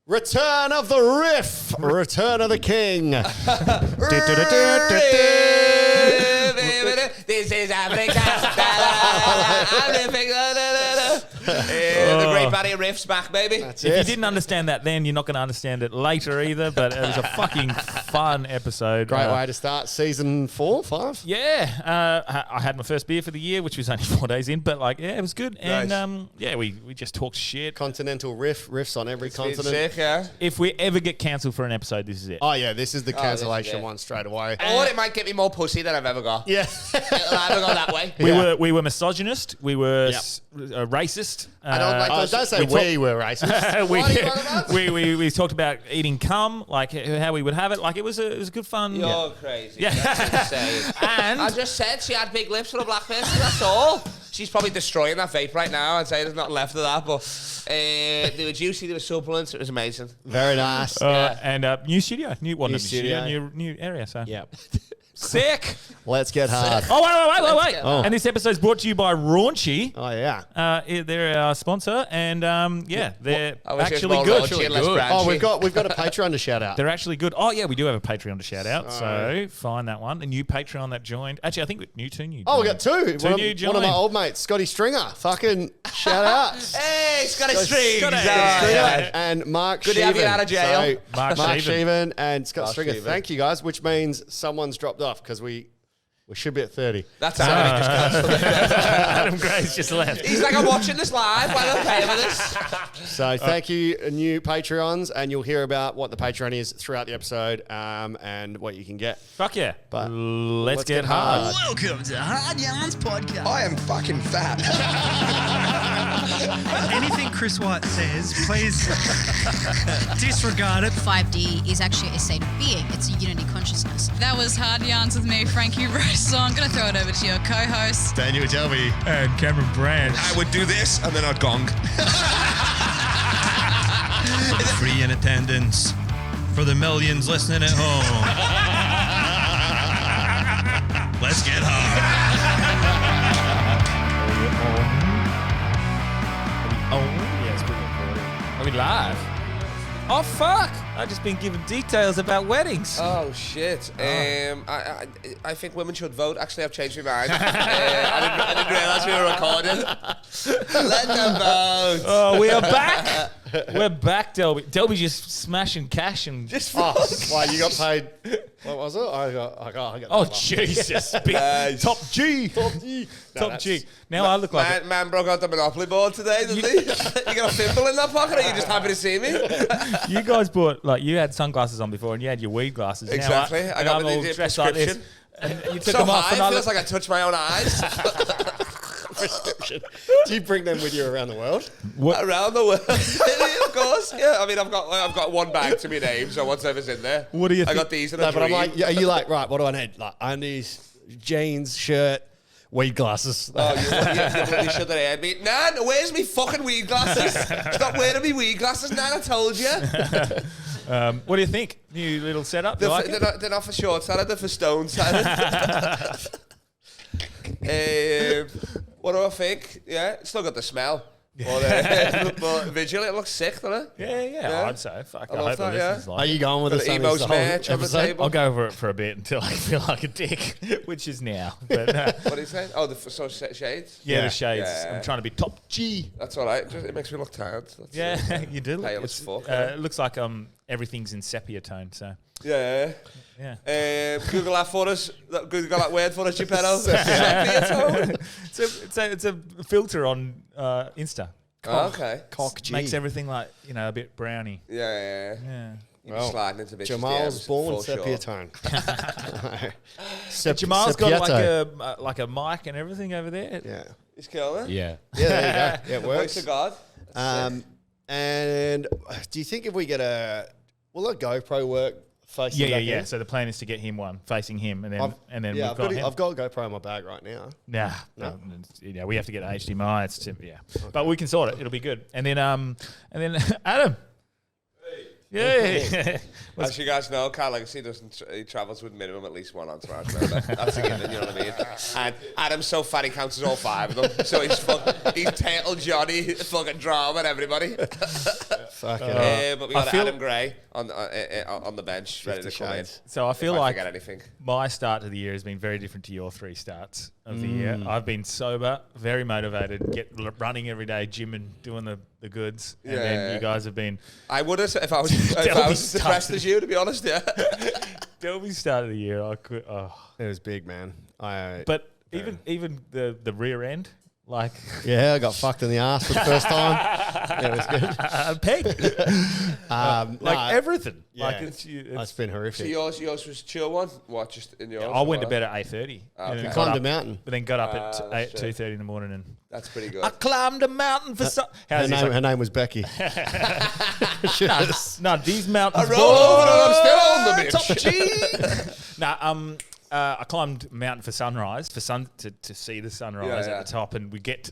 Return of the Riff. Return of the King. This is Africa. The great Barry Riff's back, baby. If you didn't understand that then, you're not going to understand it later either, but it was a fucking fun episode. Great way to start season 4, 5. Yeah. I had my first beer for the year, which was only 4 days in, but it was good. Nice. And we just talked shit. Continental riffs on every continent. Sick, yeah. If we ever get cancelled for an episode, this is it. Oh, yeah, this is the cancellation one straight away. Or it might get me more pussy than I've ever got. Yeah. It'll either go that way. We were misogynist. We were racist. I don't like those. Don't say we were racist. What are you talking about? we talked about eating cum, like how we would have it. Like it was a good fun. You're crazy. Yeah. That's insane. And I just said she had big lips for a black person. That's all. She's probably destroying that vape right now. I'd say there's nothing left of that, but they were juicy. They were supplements. It was amazing. Very nice. And new studio, new studio. new area. So Yeah. sick. Let's get hard. Oh wait! Oh. And this episode's brought to you by Raunchy. Oh, yeah. They're our sponsor, and they're I wish actually it was more good. raunchy and less Oh, branchy. we've got a Patreon to shout out. They're actually good. Oh yeah, we do have a Patreon to shout out. So find that one. A new Patreon that joined. Actually, I think two new. Oh, we got two. One new of my joined. old mates, Scotty Stringer. Fucking shout out. Hey, Scotty Strings. Scotty. Stringer and Mark Good to have you Sheevan. out of jail. So, Mark Mark Sheevan. Sheevan and Scott Mark Stringer. Sheevan. Thank you, guys, which means someone's dropped off because we should be at 30. That's Adam. He just cancelled it. Adam Gray's just left. He's like, I'm watching this live. Why don't I pay for this? So thank you, new Patreons, and you'll hear about what the Patreon is throughout the episode and what you can get. Fuck yeah. But let's get hard. Welcome to Hard Yarns Podcast. I am fucking fat. Anything Chris White says, please disregard it. 5D is actually a state of being. It's a unity consciousness. That was Hard Yarns with me, Frankie Rose. So I'm going to throw it over to your co-host. Daniel Delby. And Cameron Brand. I would do this and then I'd gong. Free in attendance for the millions listening at home. Let's get hard. Yes, we're recording. Are we live? Oh fuck! I've just been given details about weddings. Oh shit! I think women should vote. Actually, I've changed my mind. I didn't realise we were recording. Let them vote. Oh, we are back. We're back, Delby. Delby's just smashing cash and Just Why you got paid? What was it? I got oh Jesus! Big, top G. Top G. Now I look like man broke out the Monopoly board today, didn't he? You got a thimble in that pocket? Or are you just happy to see me? you guys bought you had sunglasses on before and you had your weed glasses. Exactly. Now I got I'm the all dressed like this. prescription. And you took So them off high, and I it feels look like I touched my own eyes. prescription. Do you bring them with you around the world? Around the world. Of course. Yeah, I mean, I've got one bag to my name, so whatever's in there. What do you I think? got these and a No, but I'm dream. like, are you like, right, what do I need? Like undies, jeans, shirt, weed glasses. Oh, you really should have heard me. Nan, where's me fucking weed glasses? Stop wearing me weed glasses, Nan, I told you. what do you think? New little setup. You like it? They're not for short salad, they're for stone salad. What do I think? Yeah, it's still got the smell. But visually, it looks sick, doesn't it? Yeah, I'd say. Fuck, I love hope that, the listeners Are like it. you going with Got us the on emos this whole merch on the episode? table. I'll go over it for a bit until I feel like a dick, which is now. But What do you say? Oh, shades? yeah, the shades. Yeah. I'm trying to be top G. That's all right. It makes me look tired. That's Yeah, you do. Pale It's- as fuck, it looks like everything's in sepia tone. So Yeah. Google that for us. Google that word for us, Geppetto. it's a filter on Insta. Okay. Cock G. Makes everything like a bit browny. Yeah. Yeah. You'd be sliding into bitches' Jamal's DMs born for sepia sure. tone. Jamal's got Sepieto. like a mic and everything over there. Yeah. He's killing it. Yeah. Yeah, there you go. Yeah, it Voice works. of God. And do you think if we get will a GoPro work facing back Yeah. in? So the plan is to get him one facing him, and then Yeah, we've got him. I've got a GoPro in my bag right now. Nah, no, we have to get HDMI. It's but we can sort it. It'll be good. And then Adam. Yeah. As you guys know, Carl Legacy he travels with minimum at least one entourage member. That's a given, you know what I mean? And Adam's so fat he counts as all five of them. So he's Turtle Johnny, fucking drama and everybody. Fucking But we got I feel- Adam Gray on the bench, ready to 50 come in. shades. So I feel If I like forget anything. my start to the year has been very different to your 3 starts of the year. I've been sober, very motivated, running every day, gym and doing the goods. And then you guys have been... I would have if I was as depressed as you, to be honest. Yeah. Delby start of the year, I could... Oh. It was big, man. But even the rear end, like... Yeah, I got fucked in the ass for the first time. It was good. Peg. Like everything. Yeah. Like It's been horrific. So yours was chill one? What, just in yours? I went to bed at 8:30. Okay. You climbed a mountain. But then got up that's at 2:30 in the morning and... That's pretty good. I climbed a mountain for some... Her name was Becky. No, these mountains... I roll over and I'm still on the bitch. Top G. I climbed mountain for sunrise, to see the sunrise at the top, and it's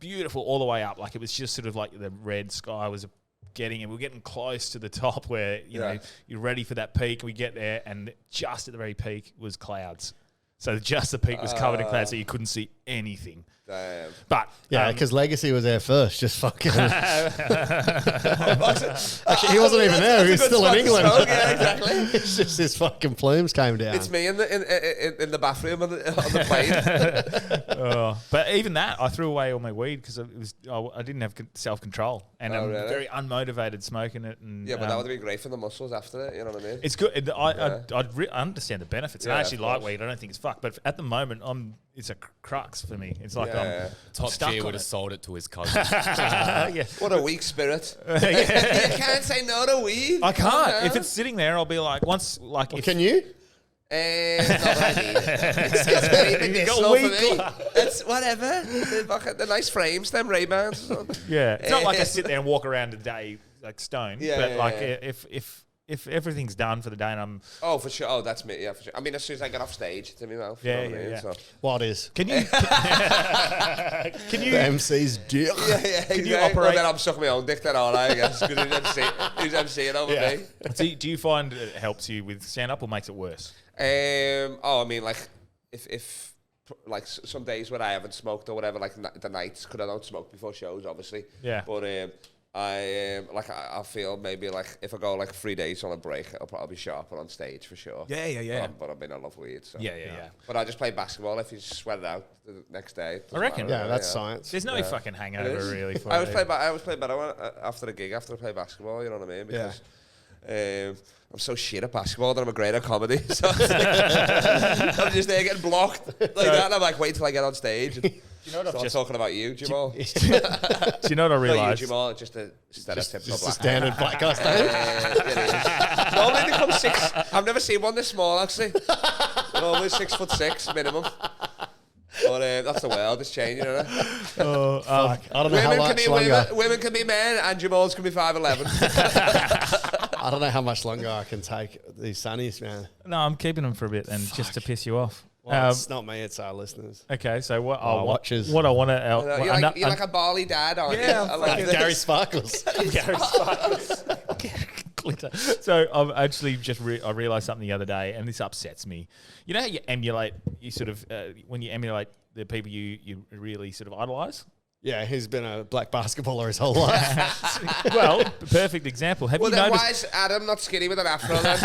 beautiful all the way up. Like it was just sort of like the red sky was getting, and we're getting close to the top where you know you're ready for that peak. We get there, and just at the very peak was clouds. So just the peak was covered in clouds, so you couldn't see anything. Damn. But Yeah, because Legacy was there first, just fucking. Actually, he wasn't even there. He was still in England. Yeah, exactly. It's just his fucking plumes came down. It's me in the bathroom on the plane. But even that, I threw away all my weed because I didn't have self-control, and I'm really? very unmotivated smoking it. And Yeah, but that would have been great for the muscles after it. You know what I mean? it's good. I understand the benefits. And I Yeah, actually of like course. weed. I don't think it's fucked. But at the moment, it's a crux for me. It's like I'm Top stuck G on would have it. sold it to his cousin. Yeah. What a weak spirit. You can't say no to weed. I can't. If it's sitting there, I'll be like, if Can you? Not what I need. It's very medicinal for me. It's whatever. The nice frames, them Ray-Bans. yeah, it's not like I sit there and walk around a day like stoned. Yeah, but yeah, like yeah. if everything's done for the day and I'm Oh, for sure. Oh, that's me. Yeah, for sure. I mean, as soon as I get off stage, it's in my mouth. Yeah, you know what I mean? yeah. So. What is? can you The MC's dick. Yeah, Can you exactly. Well, operate- then I'm sucking my own dick then, all right, I guess, because who's MCing over me? do you find it helps you with stand up or makes it worse? I mean, like, if like some days where I haven't smoked or whatever, like the nights, because I don't smoke before shows, obviously. Yeah. But I feel maybe like if I go like 3 days on a break, I'll probably be sharper on stage for sure. Yeah. But I mean, I love weed. So. Yeah. But I just play basketball if you sweat it out the next day. It doesn't I reckon. matter, Yeah, that's science. There's no fucking hangover really. For I always it. play better after a gig, after I play basketball, you know what I mean? Because I'm so shit at basketball that I'm a great at comedy. So I'm just there getting blocked like that. And I'm like, wait till I get on stage. And You know what start talking about you, Jehmal. Do you know what I Not realised? you, Jehmal, just a stereotypical Just a black standard black guy stand. Normally they come 6. I've never seen one this small, actually. They're always 6'6" minimum. But that's the world. It's changing, isn't it? I don't know how much longer. Women can be men, and Jehmal's can be 5'11". I don't know how much longer I can take these sunnies, man. No, I'm keeping them for a bit and just to piss you off. Well, it's not me; it's our listeners. Okay, so what? Watchers. What I want to. You're like a Bali dad, aren't you? Yeah, I like this. Gary Sparkles. Gary Sparkles. Glitter. So I've actually I realised something the other day, and this upsets me. You know how you emulate, when you emulate the people you really sort of idolise? Yeah, he's been a black basketballer his whole life. Well, perfect example. Have Well, you then noticed? why is Adam not skinny with an afro then?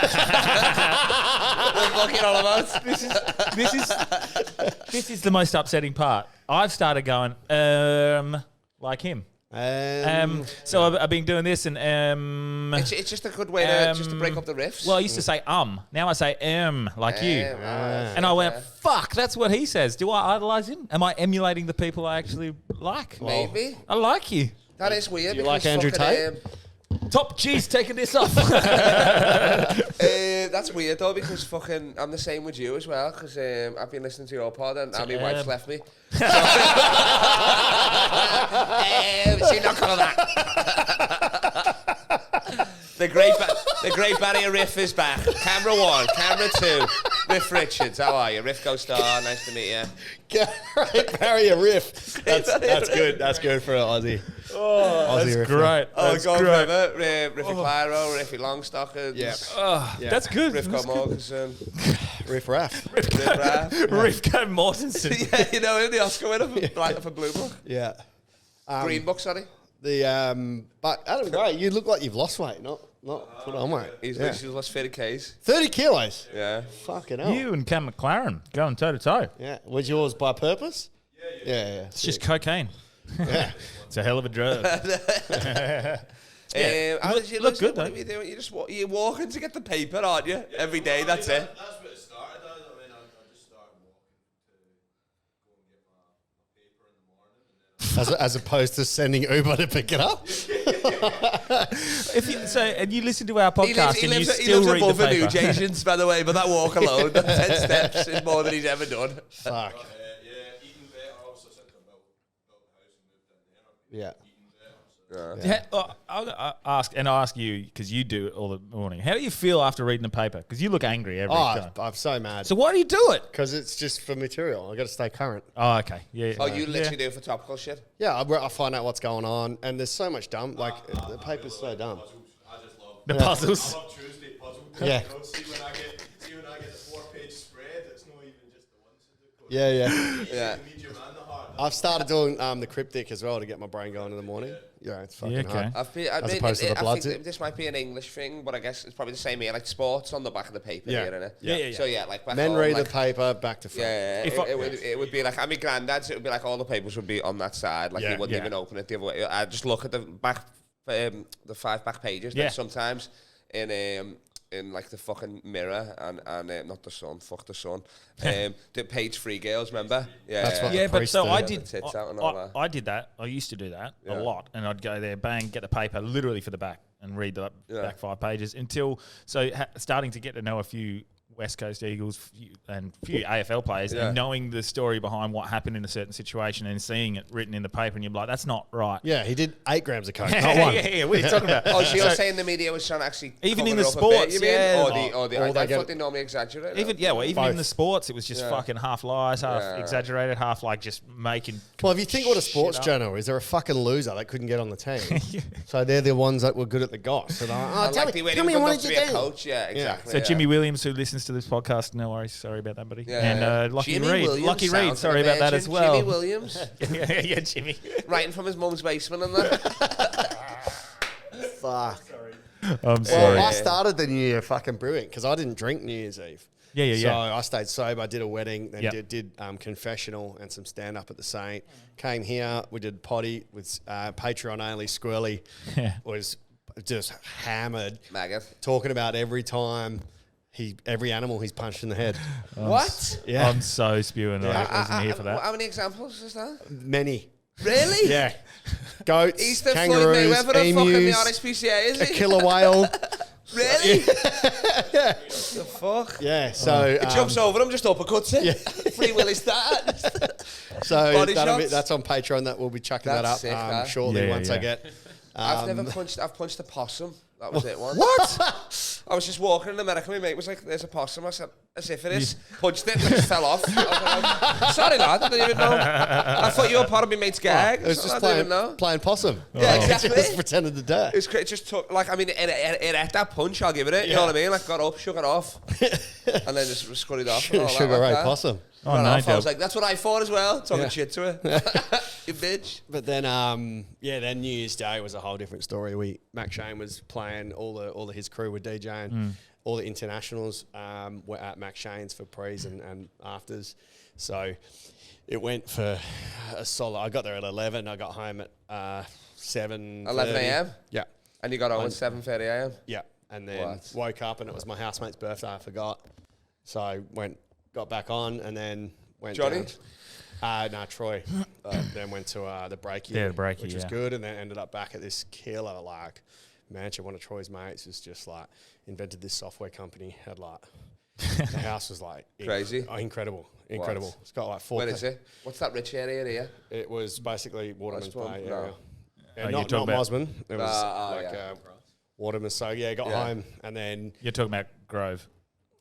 We're fucking all about. This is the most upsetting part. I've started going, like him. So I've been doing this and It's just a good way to break up the riffs. well, I used to say Now I say like you. And I went, fuck, that's what he says. Do I idolise him? Am I emulating the people I actually like? Maybe. I like you. That is weird. Do you like because Andrew fucking, Tate? Top G's taking this off. That's weird though, because fucking I'm the same with you as well, because I've been listening to your pod and my wife's left me. So, she's not coming back. The great Barrier Riff is back. Camera 1, camera 2. Riff Richards, how are you? Riff Go Star, nice to meet you. Great Barrier Riff. That's good. That's good for an Aussie. Aussie That's riff. great. That's great. Riffy Clyro, Riffy Longstockers. Yeah. That's good. Rifko Morganson. Riff Raff. Riff Raff. Rivko Mortensen. Yeah, you know him, the Oscar winner for Blue Book. Yeah. Green Book, sorry. But Adam Gray, you look like you've lost weight, not put on weight. He's lost 30 Ks. 30 kilos? Yeah. Fucking hell. You and Cam McLaren going toe to toe. Yeah. Was yours by purpose? Yeah. It's just cocaine. Yeah. It's a hell of a drug. Look good, what though. are you doing? You're walking to get the paper, aren't you? Every day, that's it. That's what it started as. I mean, I just started walking to go and get my paper in the morning. And then As opposed to sending Uber to pick it up? And you listen to our podcast He and you lives still read the above a new paper. Asians, by the way, but that walk alone, that 10 steps is more than he's ever done. Fuck. eating better. Also, since I built the house and moved in there, Yeah. eating better. So. I'll ask you, because you do it all the morning. How do you feel after reading the paper? Because you look angry every time. I'm so mad. So why do you do it? Because it's just for material. I got to stay current. Oh, okay. Yeah. Oh, you literally do it for topical shit? Yeah, I find out what's going on, and there's so much dumb. Like, the paper's so dumb. I just love The puzzles. I love Tuesday puzzle. Yeah. You know, see when I get the 4-page spread, it's not even just the ones. Yeah. Yeah. Medium and the hard. I've started doing the cryptic as well to get my brain going in the morning. Yeah, it's fucking hard. As opposed to the blood think tip. this might be an English thing, but I guess it's probably the same here. Like sports on the back of the paper Yeah. here, innit? Yeah. So yeah, like back Men home, read like, the paper back to front. Yeah, it would be like, I mean, granddad's, it would be like all the papers would be on that side. Like, Yeah, you wouldn't yeah. even open it the other way. I just look at the back, the 5 back pages. Yeah. Then sometimes in like the fucking mirror and not the sun, fuck the sun. The page 3 girls, remember? Yeah, That's what- Yeah, but priest so do. I Yeah, did. the tits out and all that. I did that. I used to do that a Yeah. lot, and I'd go there, bang, get the paper, literally for the back, and read the back 5 pages until starting to get to know a few West Coast Eagles and a few AFL players, Yeah. and knowing the story behind what happened in a certain situation and seeing it written in the paper, and you're like, that's not right. Yeah, he did 8 grams of coke, not one. yeah. What are you talking about? Oh, so you're saying the media was trying to actually Even cover in it the up a bit, sports, you mean? yeah. I thought they normally exaggerate. Even in Both. the sports, it was just fucking half lies, half Yeah. exaggerated, half like just making. Well, if you think what a shit sports up. journal is, they're a fucking loser that couldn't get on the team. So they're the ones that were good at the goss. So they're like, And tell like, me, they tell weren't me even what good did enough you to be a do? coach. Yeah, exactly. So yeah. Jimmy Williams, who listens to this podcast, no worries, sorry about that, buddy. Yeah, and yeah. Lucky Jimmy Reed, Williams Lucky Reed, sounds sorry like a about that as virgin. well. Jimmy Williams, yeah, Jimmy. writing from his mum's basement and that. Fuck. I'm Well, sorry. I started the New Year fucking brewing because I didn't drink New Year's Eve. Yeah. So I stayed sober. I did a wedding, then Yep. did confessional and some stand up at the Saint. Came here, we did potty with Patreon only. Squirrely was just hammered, Maggot. talking about every time every animal he's punched in the head. What? Yeah, I'm so spewing. I wasn't here for that. How many examples is that? many. Really? Yeah, goats, He's the Floyd kangaroos, Mayweather of fucking the emus, RSPCA, is a he? killer whale. Really? The fuck? Yeah, so He jumps over him, just uppercuts it. Free Willy start. So Body that'll be, shots? that's on Patreon. That we'll be chucking that up That's sick, that. shortly Yeah, once I yeah. get. I've punched a possum. That was it once. What? I was just walking in America. My mate was like, "There's a possum." I said, "As if it is." Punched it, and it just fell off. I was like, "Sorry, lad. I didn't even know. I thought you were part of my mate's gag." It was just I didn't even know. playing possum. Yeah, exactly. Just pretended to die. It just took, like, I mean, it ate that punch. I'll give it. You know what I mean? Like, got up, shook it off, and then just scurried off. and all that Sugar like Ray that. possum. Oh, Ran no, off. I was Del. like, "That's what I thought as well." Talking Yeah. shit to her. You bitch. But then, then New Year's Day was a whole different story. Mac Shane was playing, all of his crew were DJing, all the internationals were at Mac Shane's for pre's and afters. So it went for a solid. I got there at 11. I got home at 7. 11 a.m. Yeah, And you got home at 7:30 a.m. yeah. And then What? woke up and it was my housemate's birthday. I forgot, so I got back on and then went. Johnny? No, Troy. Then went to the breakie, Yeah, the breakie, which was yeah. good, and then ended up back at this killer mansion. One of Troy's mates is just like invented this software company. Had like the house was like Crazy. incredible. What? It's got like 4. Where is it? What's that rich area here? It was basically Waterman's Westbourne? Bay No. area. Oh, Yeah, you're not talking about- Mosman. It was like yeah. Waterman. So yeah, got Yeah. home and then You're talking about Grove,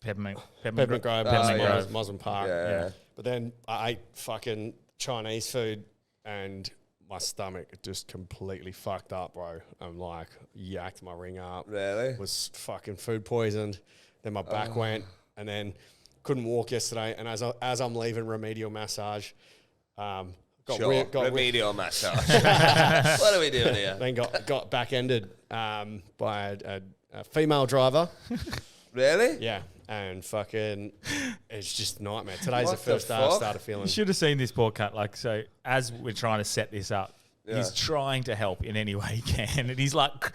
Peppermint Peppermint Grove, Peppermint Mosman, Grove. Mosman Park. Yeah. But then I ate fucking Chinese food and my stomach just completely fucked up, bro. I'm like, yacked my ring up. Really? Was fucking food poisoned. Then my back went and then couldn't walk yesterday. And as I'm leaving remedial massage, got Sure. weird, got remedial massage. What are we doing here? then got back-ended by a female driver. Really? Yeah, and fucking, it's just a nightmare. Today's What the first the day I fuck? started feeling. You should have seen this poor cut. Like, so as we're trying to set this up, he's trying to help in any way he can, and he's like,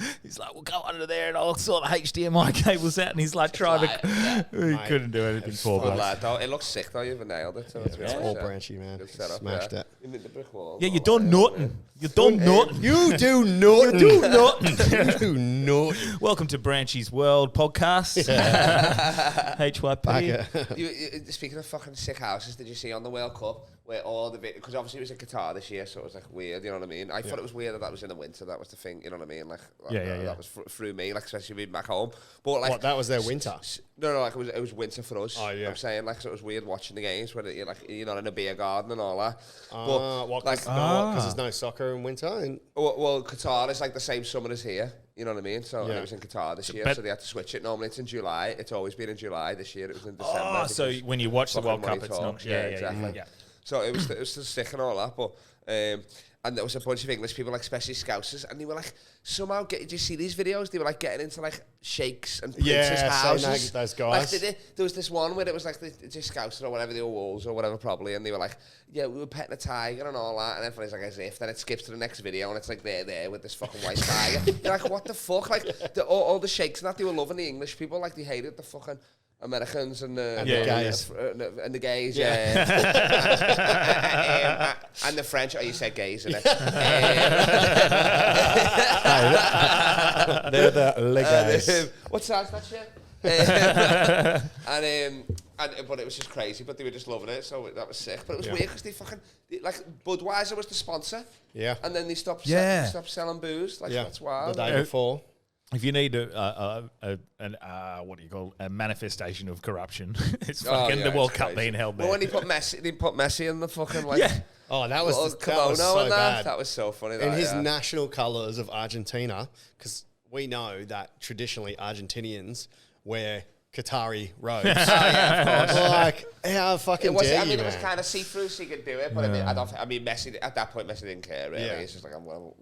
we'll go under there and I'll sort the HDMI cables out, and he's like trying to. He couldn't do anything for Good me. lad, though. It looks sick though. You've nailed it. So It's all branchy, man. Good setup, Smashed yeah. it. You need the brick wall. Yeah, you done nothing. You done nothing. You do not. You do nothing. You do not. Welcome to Branchy's World podcast. HYP. Speaking of fucking sick houses, did you see on the World Cup where all the because obviously it was in Qatar this year, so it was like weird, you know what I mean? I thought it was weird that was in the winter. That was the thing, you know what I mean? Like that was through me, like especially being back home. But like What, that was their winter? No, like it was winter for us. Oh, yeah. I'm saying like so it was weird watching the games where you're like you're not in a beer garden and all that. Because there's no soccer in winter. And Well, Qatar is like the same summer as here. You know what I mean? So and it was in Qatar this year, but- so they had to switch it. Normally it's in July. It's always been in July. This year it was in December. Oh, so because when you watch the fucking World Cup, money it's talks. not. Yeah, exactly. Yeah. So it was still sick and all that, but and there was a bunch of English people, like especially Scousers, and they were like somehow did you see these videos? They were like getting into like sheiks and princes' houses. those guys. Like, there was this one where it was like the Scouser or whatever, they were wolves or whatever probably, and they were like, yeah, we were petting a tiger and all that, and everybody's like, as if. Then it skips to the next video and it's like they're there with this fucking white tiger. You're like, what the fuck? Like all the sheiks and that, they were loving the English people, like they hated the fucking Americans and the gays. and the gays, and the French. Oh, you said gays, innit? they're the legays. What size that shit? But it was just crazy. But they were just loving it, so that was sick. But it was weird because they fucking like Budweiser was the sponsor. Yeah. And then they stopped. Stopped selling booze. Like that's wild. The day before. If you need what do you call a manifestation of corruption, it's fucking the World Cup being held there. Well, when they put Messi in the fucking like. Oh, that was kimono so and that. bad. That was so funny. In his national colours of Argentina, because we know that traditionally Argentinians wear Qatari robes. Of course. Like, how fucking dare you, it was man? kind of see-through, so you could do it. But I mean, Messi at that point, Messi didn't care really. Yeah. He's just like, I'm well.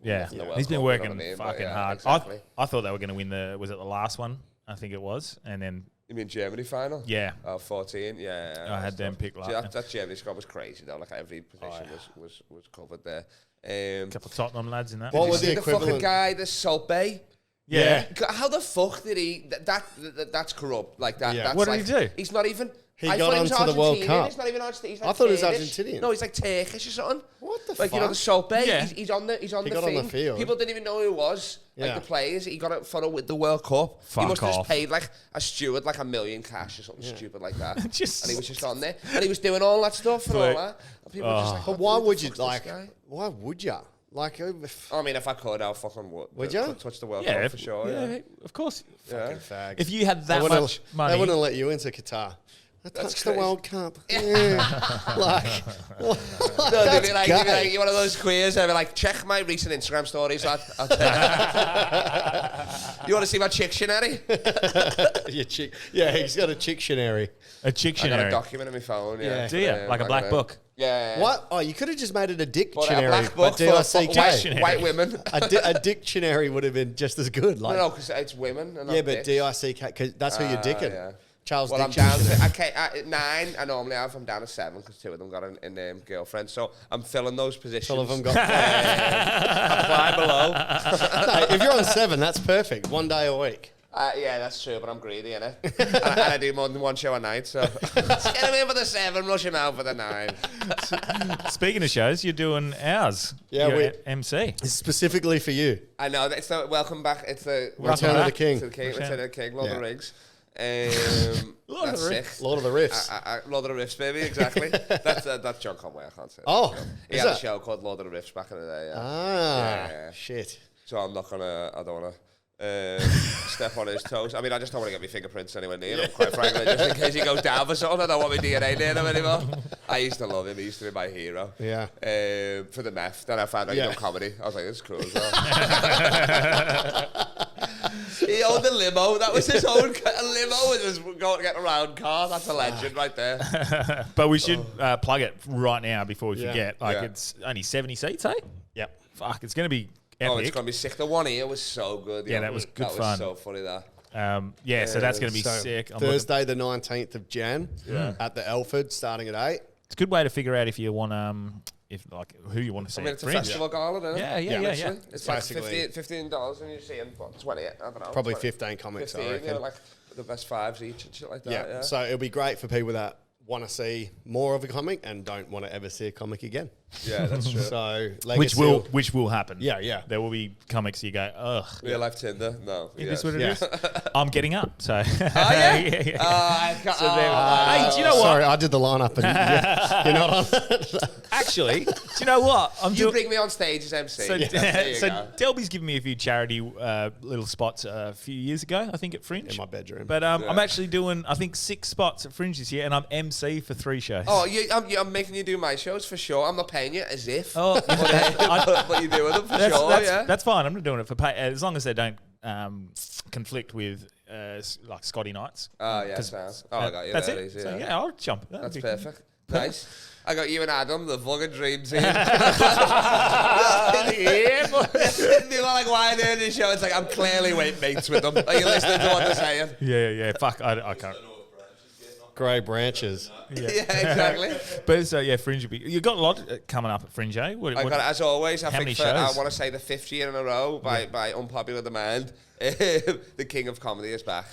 He's been working fucking hard. Exactly. I thought they were going to win was it the last one? I think it was, and then You mean Germany final? Yeah. 14. Yeah. I had them picked like that Germany squad was crazy though. Like every position was covered there. A couple of Tottenham lads in that. What was the the fucking equivalent? guy, the Salt Bay? Yeah. How the fuck did he? That's corrupt. Like that. Yeah. That's What did like, he do? He's not even. He I got thought was onto the World Argentinian. Cup. He's not even Argentinian. He's like I thought he was Turkish. Argentinian. No, he's like Turkish or something. What the Like fuck? you know the Salt Bay. Yeah. He's on the He thing. got on the field. People didn't even know who he was. Like Yeah. the players, he got a photo with the World Cup. Fuck he must have off. just paid like a steward like $1 million cash or something stupid like that. and Just- he was just on there, and he was doing all that stuff and all that. And people were just like, But why who the would you fuck's this like? guy? Why would you like? I mean, if I could, I'll fucking Would ya? touch the World Yeah, Cup for sure. Yeah. of course. Yeah. Fag. If you had that They much They money, wouldn't let you into Qatar. I touched the crazy. World Cup. Yeah. Like, No, they'd be like, you're one of those queers. They'd be like, check my recent Instagram stories, lad. You want to see my Chicktionary? your chick. Yeah, he's got a Chicktionary. a I got a Chicktionary. document on my phone. Yeah. Do you? Like a back black then. book? Yeah. What? Oh, you could have just made it a But a dictionary. black book But for D-I-C-K. white women. A dictionary would have been just as good. Like, No, because it's women. And yeah, not but dicks. D-I-C-K, because that's who you're dicking. Yeah. Charles Well, I'm Dick. down to at 9. I normally have. I'm down to 7 because 2 of them got an girlfriend. So I'm filling those positions. All of them got. Apply below. No, if you're on 7, that's perfect. 1 day a week. Yeah, that's true, but I'm greedy, innit? and I do more than one show a night, so just get him in for the 7, rush him out for the 9. Speaking of shows, you're doing ours. Yeah, You're we- MC. It's specifically for you. I know, it's the welcome back. It's the Return of the King. To the King. Return of the King, Lord of the Yeah. Rings. Lord of That's the sick. Lord of the Riffs. Lord of the Riffs, baby, exactly. That's John Conway, I can't say it. Oh, He is had a that? show called Lord of the Riffs back in the day, yeah. Yeah. Shit. So I'm not gonna, I don't wanna step on his toes. I mean, I just don't want to get my fingerprints anywhere near him, quite frankly, just in case he goes down for something. I don't want my DNA near him anymore. I used to love him. He used to be my hero. Yeah. For the meth. Then I found out he done comedy. I was like, this is cool as well. He owned a limo. That was his own a limo with his going to get around car. That's a legend right there. But we should plug it right now before we forget. Like, Yeah. it's only 70 seats, eh? Yep. Fuck, it's going to be epic. Oh, it's going to be sick. The one here was so good. Yeah, that was good That fun. was so funny, that. So that's going to be So sick. I'm Thursday, the 19th of Jan, at the Elford, starting at 8. It's a good way to figure out if you want who you want to see. I mean, at it's a Fringe. festival gala, isn't it? Yeah. Literally. It's like Basically. $15 and you're seeing, what, 20, I don't know. Probably 20, 15 comics, 15, I reckon. like the best fives each and shit like that. Yeah. So it'll be great for people that want to see more of a comic and don't want to ever see a comic again. Yeah, that's true. So Which will happen. Yeah. There will be comics you go, ugh. Real life Tinder? No. Is this what it is? I'm getting up, so. Oh, yeah? Hey, do you know what? Sorry, I did the lineup and you're not on it. Actually, do you know what? You bring me on stage as MC. So, There you so go. Delby's given me a few charity little spots a few years ago, I think, at Fringe. In my bedroom. But I'm actually doing, I think, 6 spots at Fringe this year, and I'm MC for 3 shows. Oh, I'm making you do my shows for sure. I'm not paying you as if. Oh, But you do with them for sure, yeah. That's fine. I'm not doing it for pay, as long as they don't conflict with like Scotty nights. Oh, yeah, 'Cause, sounds. Oh, I got you. That's there, it. easy, So, yeah. I'll jump. That's perfect. Nice. I got you and Adam, the fucking dream team. People are like, why are they doing this show? It's like, I'm clearly mates with them. Are you listening to what they're saying? Yeah. Fuck, I can't. Grey branches. Yeah, exactly. But so Fringe will be. You got a lot coming up at Fringe, eh? I got it, as always. I how think many I shows? want to say the 5th year in a row by unpopular demand. The king of comedy is back.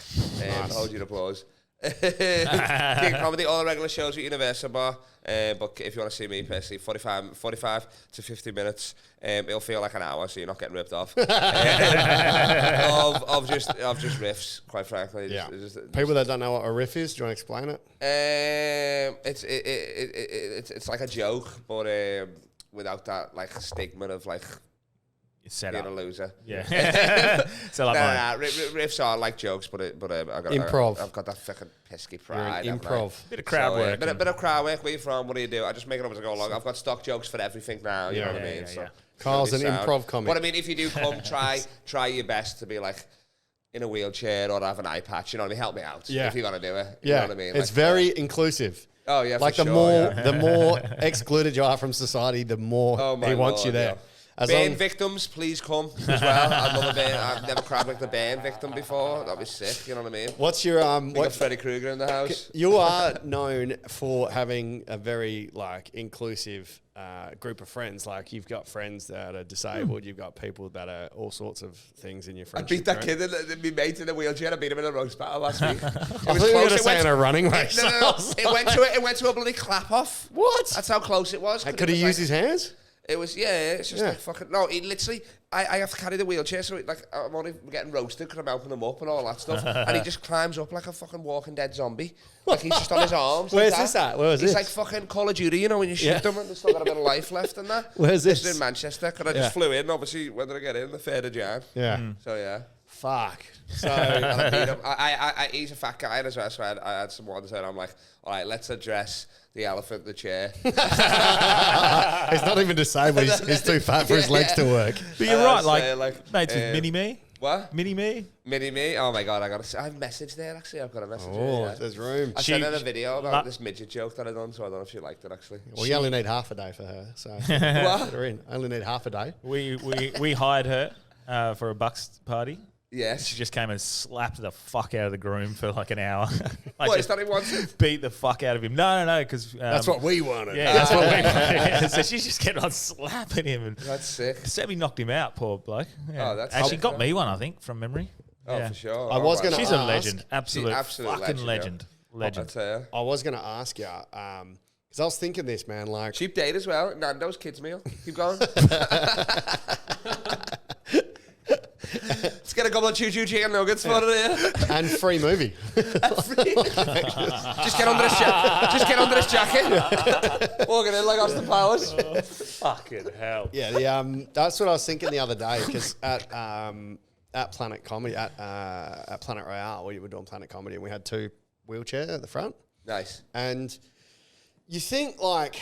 Hold your applause. King of comedy, all the regular shows at Universal Bar. But if you want to see me personally, 45 to 50 minutes. It'll feel like an hour, so you're not getting ripped off. of just riffs, quite frankly. Yeah. Just People that don't know what a riff is, do you want to explain it? it's like a joke, but without that like stigma of like set being up. a loser. Yeah. So like mine. Riffs are like jokes, but I got Improv. I've got that fucking pesky You're an pride. haven't I? improv. Bit of crowd work. Bit of crowd work. Where you from? What do you do? I just make it up as I go along. I've got stock jokes for everything now. You know what I mean? Yeah. Carl's an it's gonna be improv sound. comic. But I mean, if you do come, try your best to be like in a wheelchair or have an eye patch. You know what I mean? Help me out. Yeah. If you're gonna do it. You Yeah, know what I mean? it's Like, very inclusive. Oh yeah. Like for the sure, more the more excluded you are from society, the more Oh my he wants you Lord, there. yeah. As Burn long- victims, please come as well. I'd love a burn. I've never cried like the burn victim before. That'd be sick. You know what I mean? What's your We got Freddy Krueger in the house. You are known for having a very like inclusive group of friends. Like you've got friends that are disabled. You've got people that are all sorts of things in your I friendship. beat that kid, my mate in a wheelchair. I beat him in a roast battle last week. I thought you were going to say in a running race. No. It went to a bloody clap off. What? That's how close it was. Could he use his hands? It was, it's just like fucking, no, he literally, I have to carry the wheelchair, so like, I'm only getting roasted because I'm helping him up and all that stuff, and he just climbs up like a fucking Walking Dead zombie, like he's just on his arms. Where's like this at? Where was he's this? like fucking Call of Duty, you know, when you shoot them and they've still got a bit of life left and that. Where's this? This is in Manchester, because I just flew in, obviously, when did I get in? The 3rd of Jan. Yeah. So, yeah. Fuck. So And I beat him. He's a fat guy as well, so I had some ones and I'm like, all right, let's address the elephant in the chair. he's not even disabled. He's too fat for his legs to work. But you're right, say, mates with Mini-Me. What? Mini-Me? Mini-Me? Oh my God, I've messaged there actually. I've got a message Oh, there. there's room. I sent her a video about this midget joke that I done, so I don't know if she liked it actually. Well, you only need half a day for her, so What? get her in. Only need half a day. We hired her for a Bucks party. Yes. She just came and slapped the fuck out of the groom for like an hour. What, is that he wanted? Beat the fuck out of him. No, because... That's what we wanted. Yeah, that's what we wanted. So she just kept on slapping him. And That's sick. Semi knocked him out, poor bloke. Yeah. Oh, that's Actually sick, got man. me one, I think, from memory. Oh, Yeah. for sure. I was Oh, gonna She's a ask- legend. Absolute absolute fucking legend, legend. I'll tell you. I was going to ask you, because I was thinking this, man, like... Cheap date as well. Nando's kids meal. Keep going. Let's get a couple of choo-choo chicken nuggets for it here. And free movie. Just get under this jacket. Walking in like Austin Powers. Fucking hell. Yeah, that's what I was thinking the other day, because at Planet Comedy, at Planet Royale, we were doing Planet Comedy, and we had 2 wheelchairs at the front. Nice. And you think, like,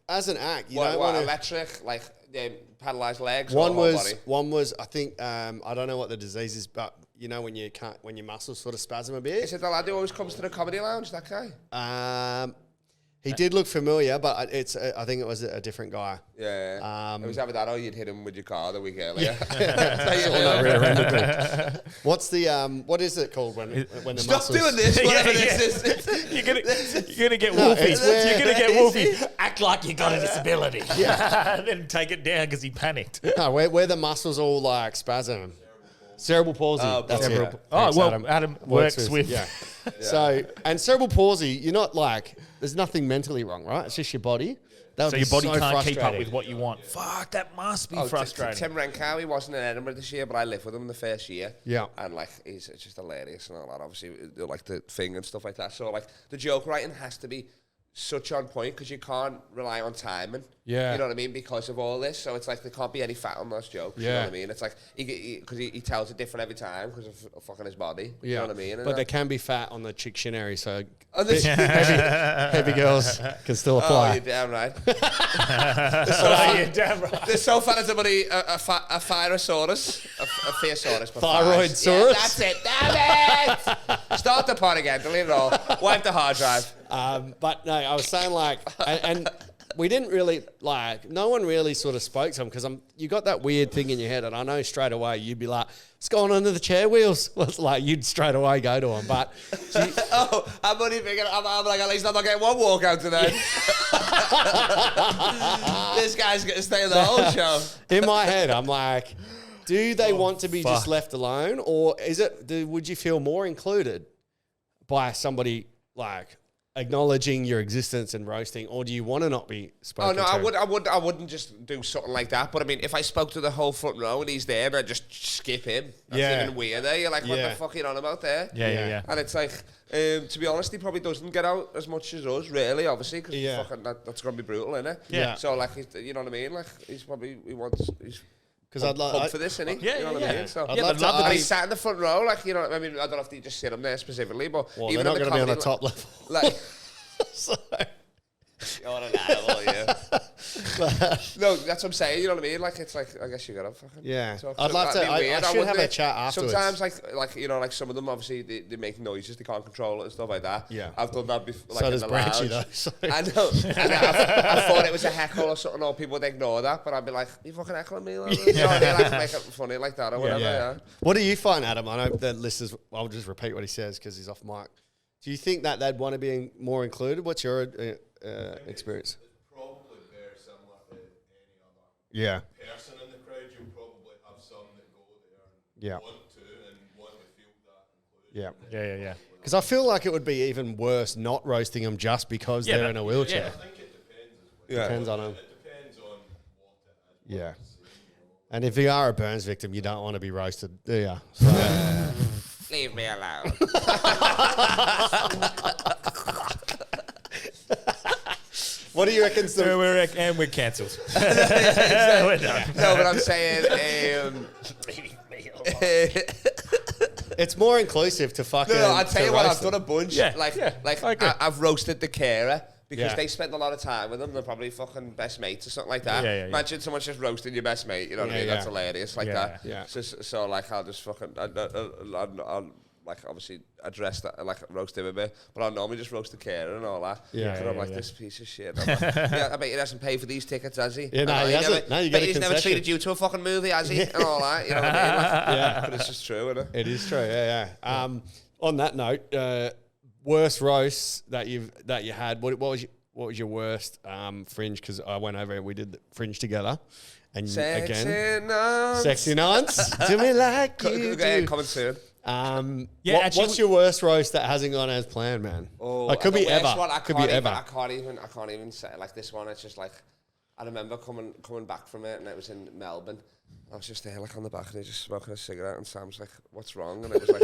as an act, you What, don't want to... electric, like pedalized legs? One or whole body? was, I think, I don't know what the disease is, but you know, when your muscles sort of spasm a bit. Is it the lad who always comes to the comedy lounge, that guy? He did look familiar, but I think it was a different guy. Yeah. It was either that or you'd hit him with your car the week earlier. What's the what is it called when the Stop muscles... doing this, whatever this is. You're gonna get wolfy. You're gonna get wolfy. Act like you got a disability. Yeah. Then take it down because he panicked. No, where the muscles all like spasm. Cerebral palsy. That's it. Oh, Thanks, well, Adam works with. Yeah. So, and cerebral palsy, you're not like, there's nothing mentally wrong, right? It's just your body. So your body can't keep up frustrating. with what you want. Fuck, that must be frustrating. Tim Renkow, he wasn't in Edinburgh this year, but I lived with him the first year. Yeah. And like, he's just hilarious and all that. Obviously, like the thing and stuff like that. So like, the joke writing has to be such on point because you can't rely on timing. Yeah. You know what I mean? Because of all this. So it's like, there can't be any fat on those jokes. You know what I mean? It's like, because he tells it different every time because of fucking his body. Yeah. You know what I mean? But there can be fat on the Chictionary, so heavy girls can still Oh, apply. you're damn right. You're damn right. There's so fat as a Thyrosaurus. A Theosaurus. Thyroidsaurus? Yeah, that's it. Damn it! Start the pod again. Delete it all. Wipe the hard drive. But no, I was saying like, and we didn't really like, no one really sort of spoke to him because you got that weird thing in your head, and I know straight away you'd be like, what's going on under the chair wheels? Well, it's like you'd straight away go to him, but I'm only thinking, I'm like, at least I'm not getting one walkout today. This guy's going to stay in the whole show. in my head, I'm like, do they want to be just left alone, or would you feel more included by somebody like acknowledging your existence and roasting, or do you want to not be spoken to? I wouldn't just do something like that. But I mean, if I spoke to the whole front row and he's there, I'd just skip him. That's even weirder. You're like, what the fuck are you on about there? Yeah. And it's like, to be honest, he probably doesn't get out as much as us, really, obviously, because that's going to be brutal, isn't it? Yeah. So like, you know what I mean? Like, he's because I'd like for this, isn't he? Yeah, you know what I mean? So I'd love to. and he's sat in the front row, like, you know, I mean, I don't know if they just sit him there specifically, but They're not going to be on the top level. Like, So, you're an animal, yeah. No, that's what I'm saying. You know what I mean? Like, it's like, I guess you gotta fucking talk I'd love to. that'd be I weird, should have wouldn't a it? chat afterwards. Sometimes, like you know, like some of them obviously they make noises, they can't control it and stuff like that. Yeah. I've done that before. Like So in does the Branchy, lounge. though, so- I know. And I thought it was a heckle or something, or people would ignore that, but I'd be like, "You fucking heckling me?" Like, you know, they like to make it funny like that or whatever. Yeah. What do you find, Adam? I know the listeners. I'll just repeat what he says because he's off mic. Do you think that they'd want to be more included? What's your experience? It's probably very similar to any other Yeah. person in the crowd. You'll probably have some that go there and Yeah. want to feel that inclusion. Yeah. Because I feel like it would be even worse not roasting them just because they're in a wheelchair. I think it depends as well. Depends on them. It depends on what it is. Yeah. And if you are a burns victim, you don't want to be roasted, do you? So, Leave me alone. what do you reckon? And we're cancelled. We're done. No, but I'm saying. It's more inclusive to fucking. No, I'll tell you what, I've roast them. done a bunch. Yeah, I've roasted the carer because Yeah. they spent a lot of time with them. They're probably fucking best mates or something like that. Yeah. Imagine someone's just roasting your best mate. You know what I mean? That's hilarious, like that. Yeah. So like, I'll just fucking, I'll like obviously address that, like roast him a bit, but I'll normally just roast the carer and all that. Yeah, And I'm like, this piece of shit. I'm like, I bet he doesn't pay for these tickets, has he? Yeah, no, he hasn't. No, you bet get a he's never concession. treated you to a fucking movie, has he? And all that. You know what I mean? Like, but it's just true, isn't it? It is true. Yeah. On that note, worst roasts that you had. What was your worst fringe? Because I went over and we did the fringe together. And sexy nuns. Do me like you do. Coming soon. What's your worst roast that hasn't gone as planned, man? It could be ever. I Could be ever. can't even say it. Like this one. It's just like I remember coming back from it, and it was in Melbourne. I was just there, like on the back, and he's just smoking a cigarette, and Sam's like, "What's wrong?" And it was like,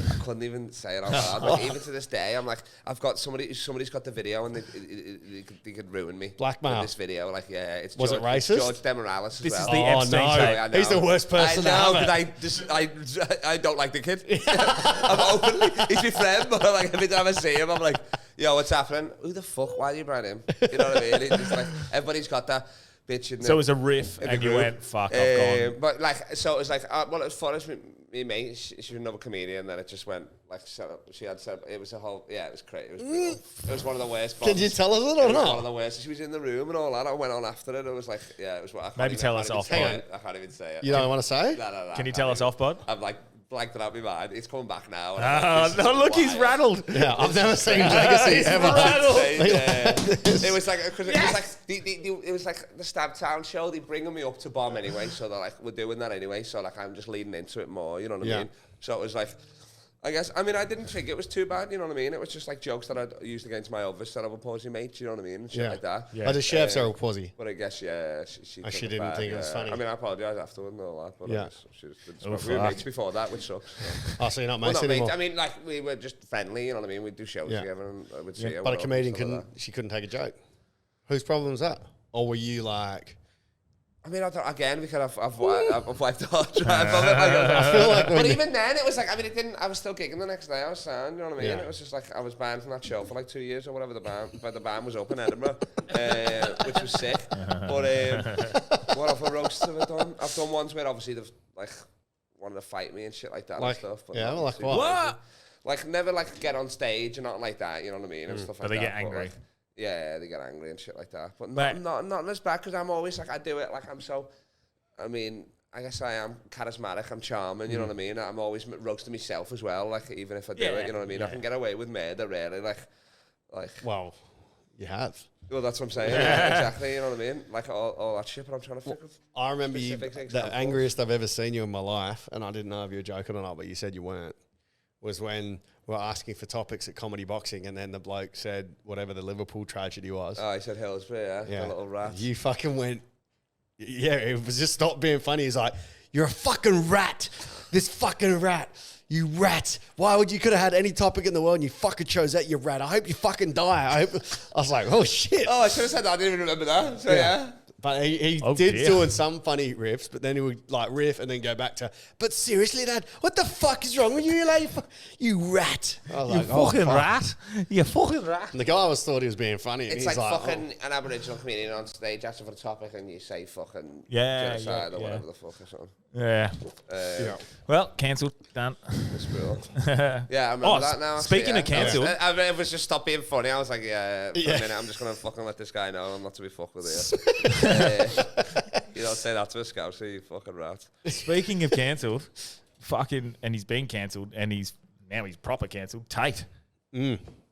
I couldn't even say it out loud. Like, even to this day, I'm like, I've got somebody's got the video, and they could ruin me. Blackmail. With this video, like, yeah, it's Was George, it racist? George Demorales as This well. is the Epstein tape. I know. He's the worst person I know, ever. because I don't like the kid. I'm openly, he's my friend, but like every time I see him, I'm like, yo, what's happening? Who the fuck? Why are you bringing him? You know what I mean? It's just like, everybody's got that. bitching. So it was a riff, in the and you group. went, fuck, I've gone. But like, so it was like, well, it was fun as me mate. She was another comedian, and then it just went like set up. She had set up. It was a whole, it was crazy. It was brutal. It was one of the worst. Can you tell us it or It was not? one of the worst. She was in the room and all that. I went on after it. It was like, it was. Maybe tell us off, I can't even say it. You don't want to say? No. Can you tell us off, bud? I'm like blanked it out of my mind. It's coming back now. No, look, he's rattled. Yeah, I've never seen Legacy ever. It was like, because it was like it was like the Stab Town show. They bringing me up to bomb anyway, so they're like, we're doing that anyway. So like, I'm just leading into it more. You know what I mean? So it was like, I guess, I mean, I didn't think it was too bad. You know what I mean? It was just like jokes that I'd used against my other set of opposing mates. You know what I mean? And shit like that. Yeah. Oh, the chefs are all pussy. But I guess, she Oh, she took didn't bad, think it was funny. I mean, I apologise afterwards and all that, but Yeah. we were mates before that, which sucks. Oh, so you're not Well, mates not anymore? mates. I mean, like, we were just friendly, you know what I mean? We'd do shows together and I would see her. But a comedian couldn't take a joke. Whose problem was that? Or were you like... I mean, again, we could have wiped the hard drive of it. I feel like But even then, it was like, I mean, it didn't, I was still gigging the next day. I was sound, you know what I mean? Yeah. It was just like, I was banned from that show for like 2 years or whatever but the band was up in Edinburgh, which was sick. But what other roasts have I done? I've done ones where obviously they've like wanted to fight me and shit like that Like, and stuff. But yeah, not like too what? crazy. Like never like get on stage and nothing like that, you know what I mean? And stuff like But they that. get angry. Like, yeah, they get angry and shit like that. But Mate. not as bad because I'm always like, I do it like I'm so, I mean, I guess I am charismatic, I'm charming, you know what I mean? I'm always roasting myself as well, like even if I do it, you know what I mean? I can get away with murder, really, like. Well, you have. Well, that's what I'm saying. Yeah, exactly, you know what I mean? Like all that shit, but I'm trying to think of. I remember you, specific the examples. angriest I've ever seen you in my life, and I didn't know if you were joking or not, but you said you weren't, was when we were asking for topics at Comedy Boxing, and then the bloke said whatever the Liverpool tragedy was. Oh, he said Hillsbury, the little rat. You fucking went... Yeah, it was just stop being funny. He's like, you're a fucking rat. This fucking rat. You rat. Why would you could have had any topic in the world and you fucking chose that, you rat. I hope you fucking die. I was like, oh shit. Oh, I should have said that. I didn't even remember that. So yeah. But he Oh, did dear. doing some funny riffs, but then he would like riff and then go back to, but seriously, Dad, what the fuck is wrong with you, like, you rat? I was like, oh, fuck. rat. You fucking rat. And the guy always thought he was being funny. And It's he's like like, fucking an Aboriginal comedian on stage asking for a topic and you say fucking yeah, genocide or yeah. whatever the fuck or something. Yeah. yeah. Well, cancelled. Done. It's brutal. Yeah, I remember that now. Speaking of cancelled. I was just stopped being funny. I was like, for a minute, I'm just going to fucking let this guy know I'm not to be fucked with here. You don't say that to a scouser, you fucking rat. Speaking of cancelled, and he's been cancelled, and now he's proper cancelled. Tate.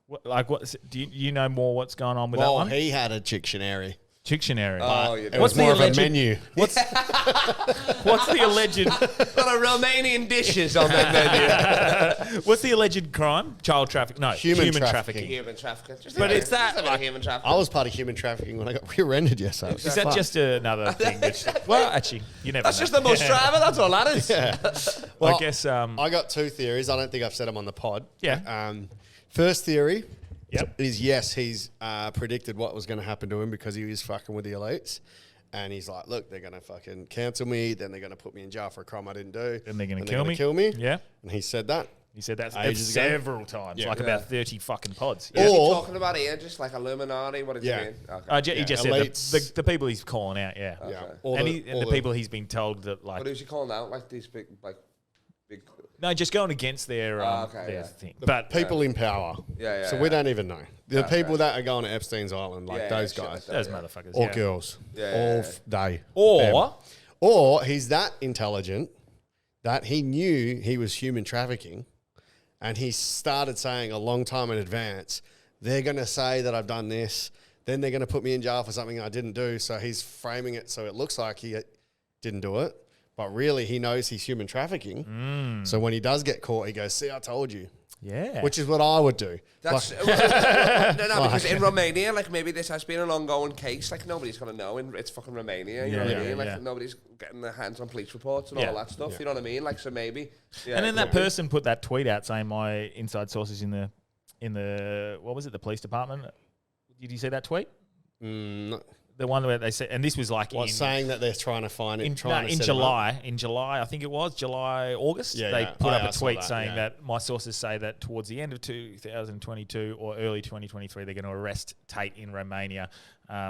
What? Do you know more? What's going on with that Well, one? he had a Dictionary. Dictionary. Oh, you It know. was more of a menu. What's the alleged? Got a Romanian dishes on that menu. What's the alleged crime? Child trafficking? No, Human human trafficking. trafficking. Human trafficking. Just But it's that, just a bit of like- human trafficking. I was part of human trafficking when I got rear-ended yesterday. Is that just another thing? Well, actually, you never. That's know. just the most driver. That's all that is. Well, I guess. I got two theories. I don't think I've said them on the pod. Yeah. First theory Yep. is yes, he's predicted what was going to happen to him because he was fucking with the elites. And he's like, look, they're going to fucking cancel me. Then they're going to put me in jail for a crime I didn't do. Then they're going to gonna kill me. kill me. Yeah. And he said that. He said that Ages ago. several times, Yeah. like Yeah. about 30 fucking pods. Is he Or- talking about here just like Illuminati? What did Yeah. you mean? Okay. He just said elites. the people he's calling out. Yeah. Yeah. Okay. All And, the, and the people he's been told that like But who's he calling out? Like these big. no, just going against their okay, their yeah. thing. the But people in power. Yeah, So yeah. we don't even know. The Okay. people that are going to Epstein's Island, like Yeah, those shit guys. like that. those yeah. motherfuckers. Or yeah. girls. Yeah, All yeah, day. Or Or he's that intelligent that he knew he was human trafficking and he started saying a long time in advance, they're going to say that I've done this, then they're going to put me in jail for something I didn't do. So he's framing it so it looks like he didn't do it, but really he knows he's human trafficking. So when he does get caught, he goes, see, I told you. yeah. Which is what I would do. That's Like- no, because in Romania, like maybe this has been an ongoing case. Like nobody's gonna know, and it's fucking Romania. You know what I Yeah, mean? Like yeah. nobody's getting their hands on police reports and Yeah. all that stuff. You know what I mean? Like so maybe. Yeah, and then that could be. person put that tweet out saying my inside sources in the what was it, the police department? Did you see that tweet? No. the one where they said, and this was like saying that they're trying to find it? in set July, I think it was August. Yeah, they yeah. put I up a saw tweet that, saying yeah. that my sources say that towards the end of 2022 or early 2023, they're going to arrest Tate in Romania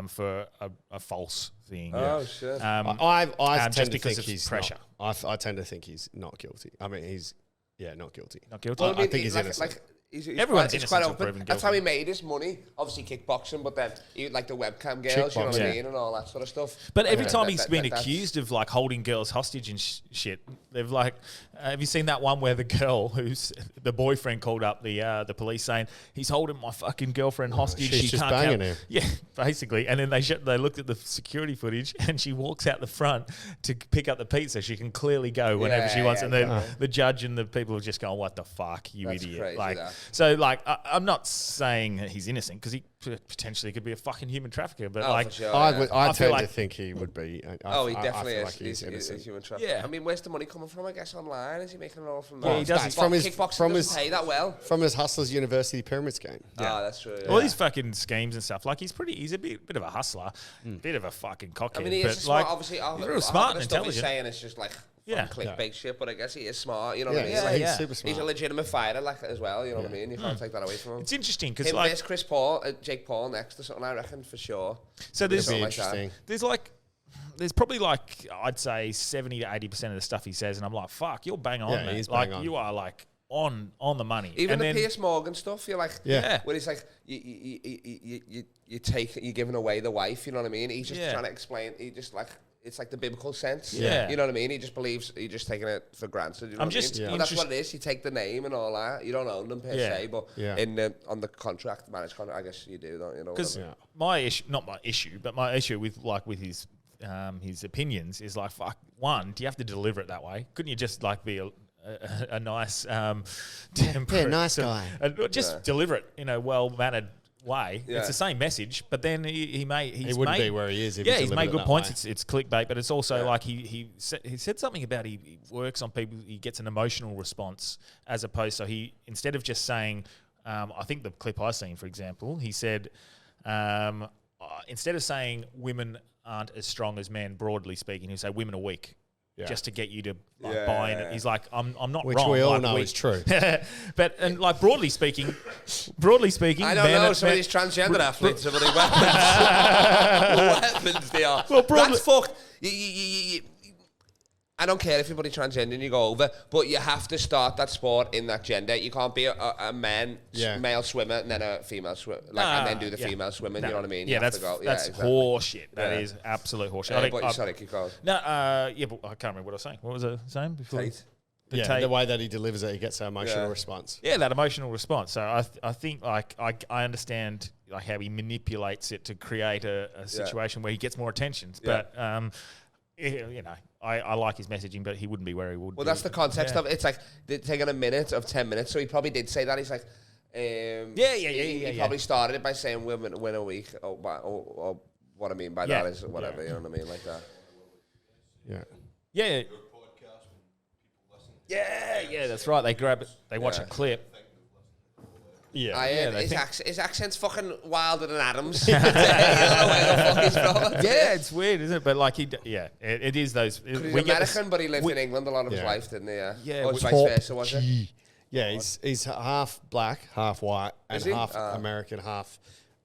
for a false thing. Oh shit! I tend just to because think of he's pressure. I tend to think he's not guilty. I mean, he's not guilty. Not guilty. I think he's innocent. Like, he's Everyone's quite innocent until open. proven That's how guilty. he made his money. Obviously kickboxing, but then he like the webcam girls, you know what I Kickboxing. mean, and all that sort of stuff. But every Yeah, time that- he's that- been that's- accused of like holding girls hostage and shit, they've like, have you seen that one where the girl who's the boyfriend called up the police saying he's holding my fucking girlfriend hostage? she's she just can't banging come." him. Yeah, basically. And then they looked at the security footage and she walks out the front to pick up the pizza. She can clearly go whenever she wants. yeah, And then yeah. the judge and the people are just going, "What the fuck, you That's idiot!" crazy, Like, that. so like, I'm not saying that he's innocent because he potentially could be a fucking human trafficker, but Oh, like. for sure, I yeah. would. I I feel tend like- to think he would be. He I definitely feel is. like he's He's innocent. human traffic. Yeah. I mean, where's the money coming from? I guess online. Is he making it all from? Yeah, he does. Kickboxing From his- doesn't his- pay that well. From his Hustlers University pyramid scheme. Ah, that's true. Yeah. All these fucking schemes and stuff. Like he's a bit of a hustler, bit of a fucking cockhead. I mean, he but is smart. like, Obviously, he's real smart and the stuff he's intelligent. saying it's just like Yeah. clickbait shit. But I guess he is smart. You know Yeah, what I mean? yeah, Like, he's super smart. He's a legitimate fighter, like as well. You know what I mean? You can't take that away from him. It's interesting because Him like, versus Chris Paul, Jake Paul next or something. I reckon for sure. so there's It'd be Something like that. interesting. there's probably like I'd say 70 to 80% of the stuff he says, and I'm like, fuck, you're bang on, Yeah, man. he's Like bang on. you are like on the money. Even and the then, Piers Morgan stuff, you're like, Yeah. where he's like, you're giving away the wife. You know what I mean? He's just Yeah. trying to explain. He just like. It's like the biblical sense. Yeah. You know what I mean? He just believes he's just taking it for granted. You know I'm what I mean? just Well, that's what it is. You take the name and all that. You don't own them per Yeah. se, but Yeah. on the contract, marriage contract, I guess you do, don't you? because Yeah. my issue, not my issue, but my issue with his opinions is like, fuck. One, do you have to deliver it that way? Couldn't you just like be a nice temperate, nice guy. just deliver it in a well mannered way. Yeah. It's the same message, but then he's He wouldn't made, be where he is if yeah, he he's delivered made it good that points. way. It's clickbait, but it's also like he said something about he works on people. He gets an emotional response as opposed. So he instead of just saying, I think the clip I seen, for example, he said instead of saying women aren't as strong as men, broadly speaking, he'd say women are weak. Yeah. Just to get you to like, Yeah. buy in it. He's like, I'm not Which wrong. we all like, know is true. But and like broadly speaking, I don't know. Some of these transgender athletes have any weapons. Weapons they are. Well, broadly- That's fucked. I don't care if you're transgender and you go over, but you have to start that sport in that gender. You can't be a male swimmer and then a female swimmer, and then do the female swimming. No. You know what I mean? Yeah, You have that's to go. that's exactly. horseshit. That Yeah. is absolute horseshit. Yeah, I think but sorry, keep going. no, yeah, but I can't remember what I was saying. What was I saying before? Tate. The The way that he delivers it, he gets an emotional response. Yeah, that emotional response. So I think like I understand like how he manipulates it to create a situation where he gets more attention. Yeah. But you know, I like his messaging, but he wouldn't be where he would. Well, be. that's the context of it. It's like they're taking a minute of 10 minutes, so he probably did say that. He's like, He probably started it by saying women win a week, or what I mean by that is whatever, you know what I mean, like that. Yeah. Yeah, that's right. They grab it, they watch a clip. Yeah. His accent's fucking wilder than Adam's. You don't know where the fuck he's from. Yeah, it's weird, isn't it? But like it is those. He's American, but he lived in England a lot of his life, didn't he? Yeah, or with vice versa, was it? Yeah, he's half black, half white, and Is he? half American, half.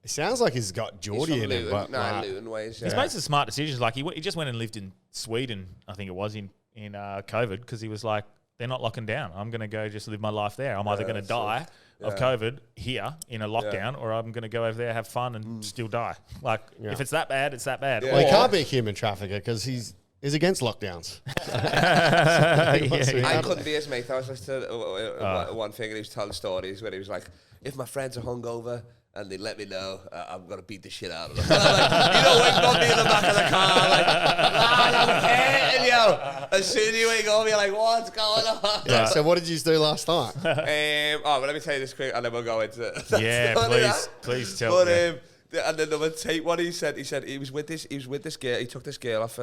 It sounds like he's got Geordie in him, but Luton ways. He's made some smart decisions. Like he just went and lived in Sweden, I think it was in COVID, because he was like, they're not locking down. I'm going to go just live my life there. I'm either going to die of COVID here in a lockdown, or I'm going to go over there, have fun, and still die. Like if it's that bad, it's that bad. Well, he can't be a human trafficker because he's against lockdowns. I couldn't be his mate. I was listening to one thing, and he was telling stories where he was like, if my friends are hungover and they let me know, I'm going to beat the shit out of them. And I'm like, you know, wake up me in the back of the car, like, I'm hating you. As soon as you wake up, you're like, what's going on? Yeah. So what did you do last night? But let me tell you this quick, and then we'll go into it. Please tell me. And then the Tate one, he said he was with this girl. He took this girl off.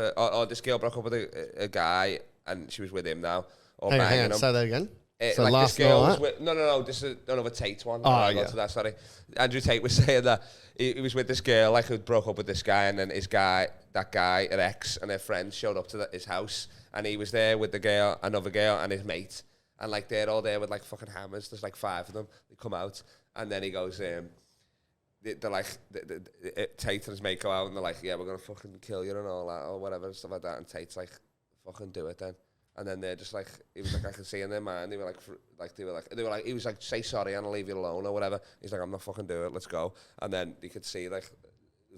This girl broke up with a guy, and she was with him now. Hang on, say that again. So like last this girl night? was with, no, this is another Tate one. Oh, I'll go yeah. to that, sorry. Andrew Tate was saying that he was with this girl, like, who broke up with this guy, and then that guy, her ex, and her friends showed up to his house, and he was there with the girl, another girl, and his mate, and like they're all there with like fucking hammers. There's like 5 of them. They come out, and then he goes, they're like, Tate and his mate go out, and they're like, yeah, we're gonna fucking kill you and all that, or whatever, and stuff like that. And Tate's like, fucking do it then. And then they're just like, he was like, I can see in their mind, they were like, he was like, say sorry and I'll leave you alone or whatever. He's like, I'm not fucking doing it, let's go. And then you could see like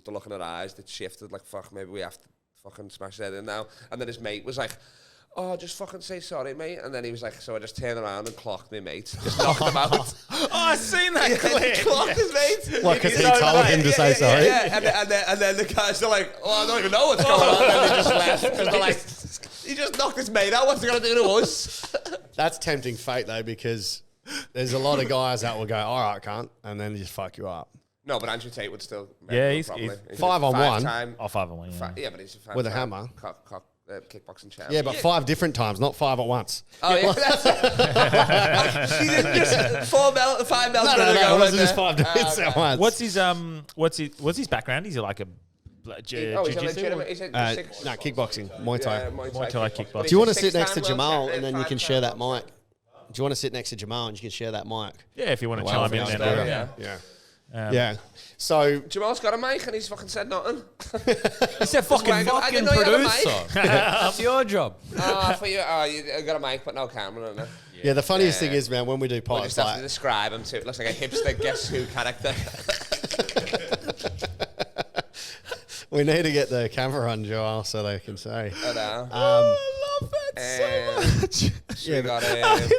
the look in her eyes, it shifted, like, fuck, maybe we have to fucking smash that in now. And then his mate was like, oh, just fucking say sorry, mate. And then he was like, so I just turned around and clocked my mate. Just knocked him out. Oh, I've seen that clip. Clocked his mate. What, because he told him to say sorry? Yeah. And then the guys are like, oh, I don't even know what's going on. And they just left. Because they're like, he just knocked his mate out. What's he going to do to us? That's tempting fate, though, because there's a lot of guys that will go, all right, cunt, and then just fuck you up. No, but Andrew Tate would still. Yeah, he's 5 on 1. Oh, 5 on 1, yeah. Yeah, but he's a 5 With a hammer. Kickboxing champ. Yeah, but 5 different times, not 5 at once. Oh, yeah, that's it. She didn't just 5 belts. No, it wasn't just 5 different at once. What's his background? Is he like a jiu-jitsu? He's a No, kickboxing, Muay Thai. Yeah, Muay Thai kickboxing. Do you want to sit next to Six-time world Jehmal champion, and then you can 5-time share that world mic? Do you want to sit next to Jehmal and you can share that mic? Yeah, if you want to Well, chime in yeah. then. Yeah. Yeah. So Jamal's got a mic and he's fucking said nothing. He's a fucking I fucking didn't know you had a producer. That's your job. For you, you got a mic but no camera on it. yeah, the funniest thing is, man, when we do We pods, just have to like, describe him too. It looks like a hipster Guess Who character. we need to get the camera on Joel so they can say. I know. I love that so much.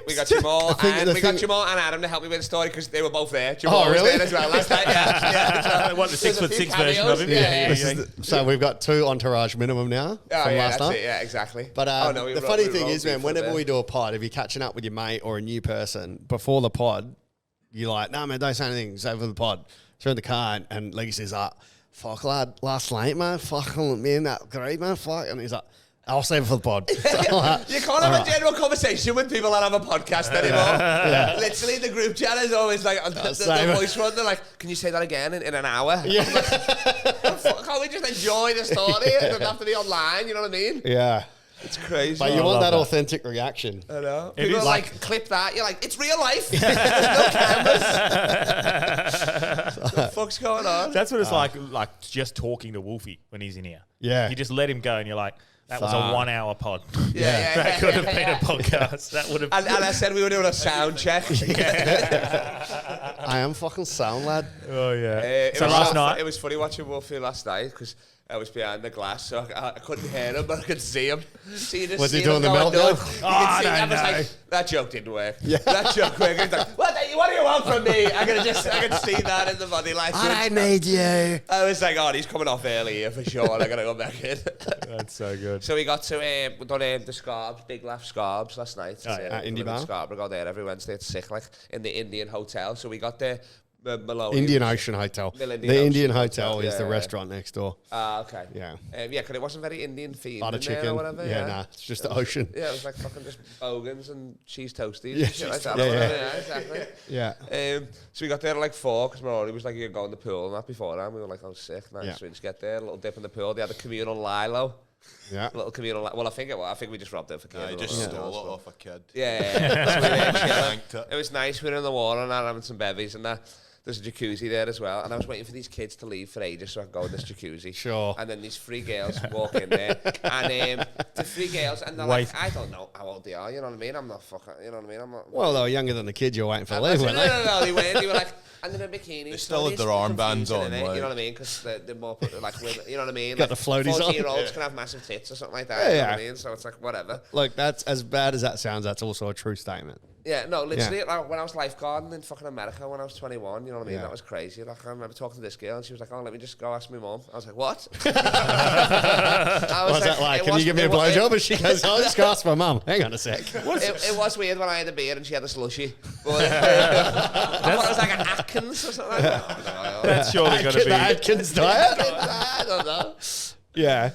We got Jamal and Jamal and Adam to help me with the story because they were both there. Jamal was really? there as well last night. Yeah. What, the There's a few 6'6" version of him? cameos. Yeah. So we've got 2 entourage minimum now from Yeah, last that's night. it. Yeah, exactly. But the funny thing is, man, whenever we do do a pod, if you're catching up with your mate or a new person before the pod, you're like, no, man, don't say anything. Say for the pod. So in the car, and Legacy's like, fuck, lad, last night, man, fucking me and that great, man, fuck. And he's like, I'll save it for the pod. So I'm like, You can't have a general conversation with people that have a podcast anymore. Literally, the group chat is always like, the same. voice one, they're like, can you say that again in an hour? Yeah. Can't we just enjoy the story? It doesn't have to be online, you know what I mean? Yeah. It's crazy. But you I want love that that. authentic reaction. I know. It People is are like, clip that. You're like, it's real life. There's no cameras. What the fuck's going on? That's what it's like just talking to Wolfie when he's in here. Yeah. You just let him go and you're like, that was a Fuck. 1 hour pod. Yeah. That could have been a podcast. That would have And I said we were doing a sound check. I am fucking sound, lad. Oh, yeah. It So was last night, it was funny watching Wolfie last night because I was behind the glass, so I couldn't hear him, but I could see him. So you just Was he see doing him the going meltdown? nuts. You could see him. I was like, that joke didn't work. That joke worked. He's like, what do you want from me? I could see that in the body language. I need you. I was like, oh, he's coming off early here for sure. I gotta go back in. that's so good. So we got to we done the Scarbs, Big Laugh Scarbs last night. At Indie Bar? Scarborough, go there every Wednesday. It's sick, like in the Indian hotel. So we got there. Maloney. Indian Ocean Hotel. The The Indian Ocean Hotel is the yeah. restaurant next door. Ah, okay. Yeah. Because it wasn't very Indian themed Butter in there chicken. or whatever. Yeah, nah, it's just the ocean. Yeah, it was like fucking just bogans and cheese toasties. Yeah, and shit like that. yeah. Exactly. Yeah. So we got there at like 4 because Maloney was like, you can go in the pool and that beforehand. We were like, oh, sick, nice. Yeah. So we just get there, a little dip in the pool. They had a communal lilo. Yeah. Little communal. Well, I think we just robbed it for kids. I just stole it off a kid. Yeah. So we were chilling. Yanked it. It was nice. We were in the water and having some bevies and that. There's a jacuzzi there as well, and I was waiting for these kids to leave for ages so I could go in this jacuzzi. Sure. And then these 3 girls walk in there, and the 3 girls, and they're like, I don't know how old they are, you know what I mean? I'm not fucking, you know what I mean? I'm not. Well, they were younger than the kid you were waiting for No, leave, weren't they? they weren't. They were like, and they're in bikinis. They still had their armbands on, you like. know what I mean? Because they're more like women, you know what I mean? Got like the floaties on. 14-year-olds can have massive tits or something like that. Yeah, you know yeah. what I mean? So it's like whatever. Look, that's as bad as that sounds. That's also a true statement. Yeah, no, literally, like, when I was lifeguarding in fucking America when I was 21, you know what I mean? Yeah. That was crazy. Like, I remember talking to this girl, and she was like, oh, let me just go ask my mum. I was like, what? What's that like? Can you give me a blowjob? And she goes, oh, just go ask my mum. Hang on a sec. It was weird when I had a beer and she had a slushie. But I thought it was like an Atkins or something like that. That's surely going to The be. Atkins diet? I don't know. Yeah.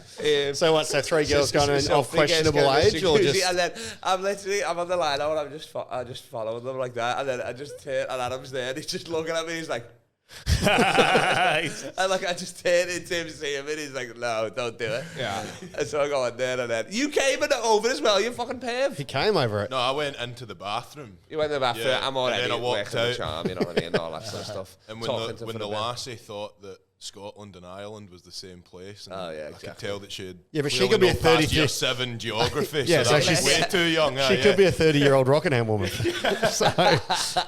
So what's that? 3 girls gone in of questionable age, or just? And then I'm on the line and I'm just following them like that, and then I just turn, and Adam's there, and he's just looking at me. He's like. And like I just turned into him, see him, and he's like, "No, don't do it." Yeah. And so I go in there, and then you came over as well. You fucking perv. He came over it. No, I went into the bathroom. You went to the bathroom. Yeah. I'm already And then I walked working the out. charm, you know what I mean, all that sort of stuff. And when the lassie thought that Scotland and Ireland was the same place, and I could tell that she had Yeah, but she could be a 30 year 7 geography. Yeah, so so that she's was way too young. She could be a 30-year-old Rockingham woman. So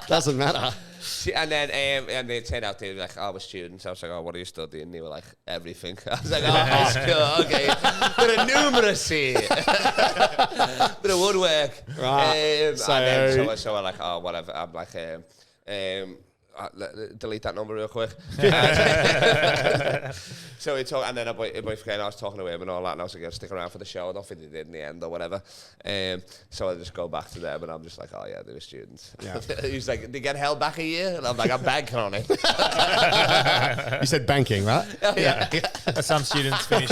doesn't matter. And then and they turned out they were like, "Oh, we're students." I was like, "Oh, what are you studying?" And they were like, "Everything." I was like, "Oh, high school, okay." Bit of numeracy, bit of woodwork. Right. And then so I'm like, "Oh, whatever." I'm like, delete that number real quick. So we talk, and then a boyfriend, I was talking to him and all that, and I was like, stick around for the show. I don't think they did in the end or whatever. So I just go back to them, and I'm just like, oh yeah, they were students. Yeah. He's like, they get held back a year, and I'm like, I'm banking on it. You said banking, right? Yeah. Some students finish.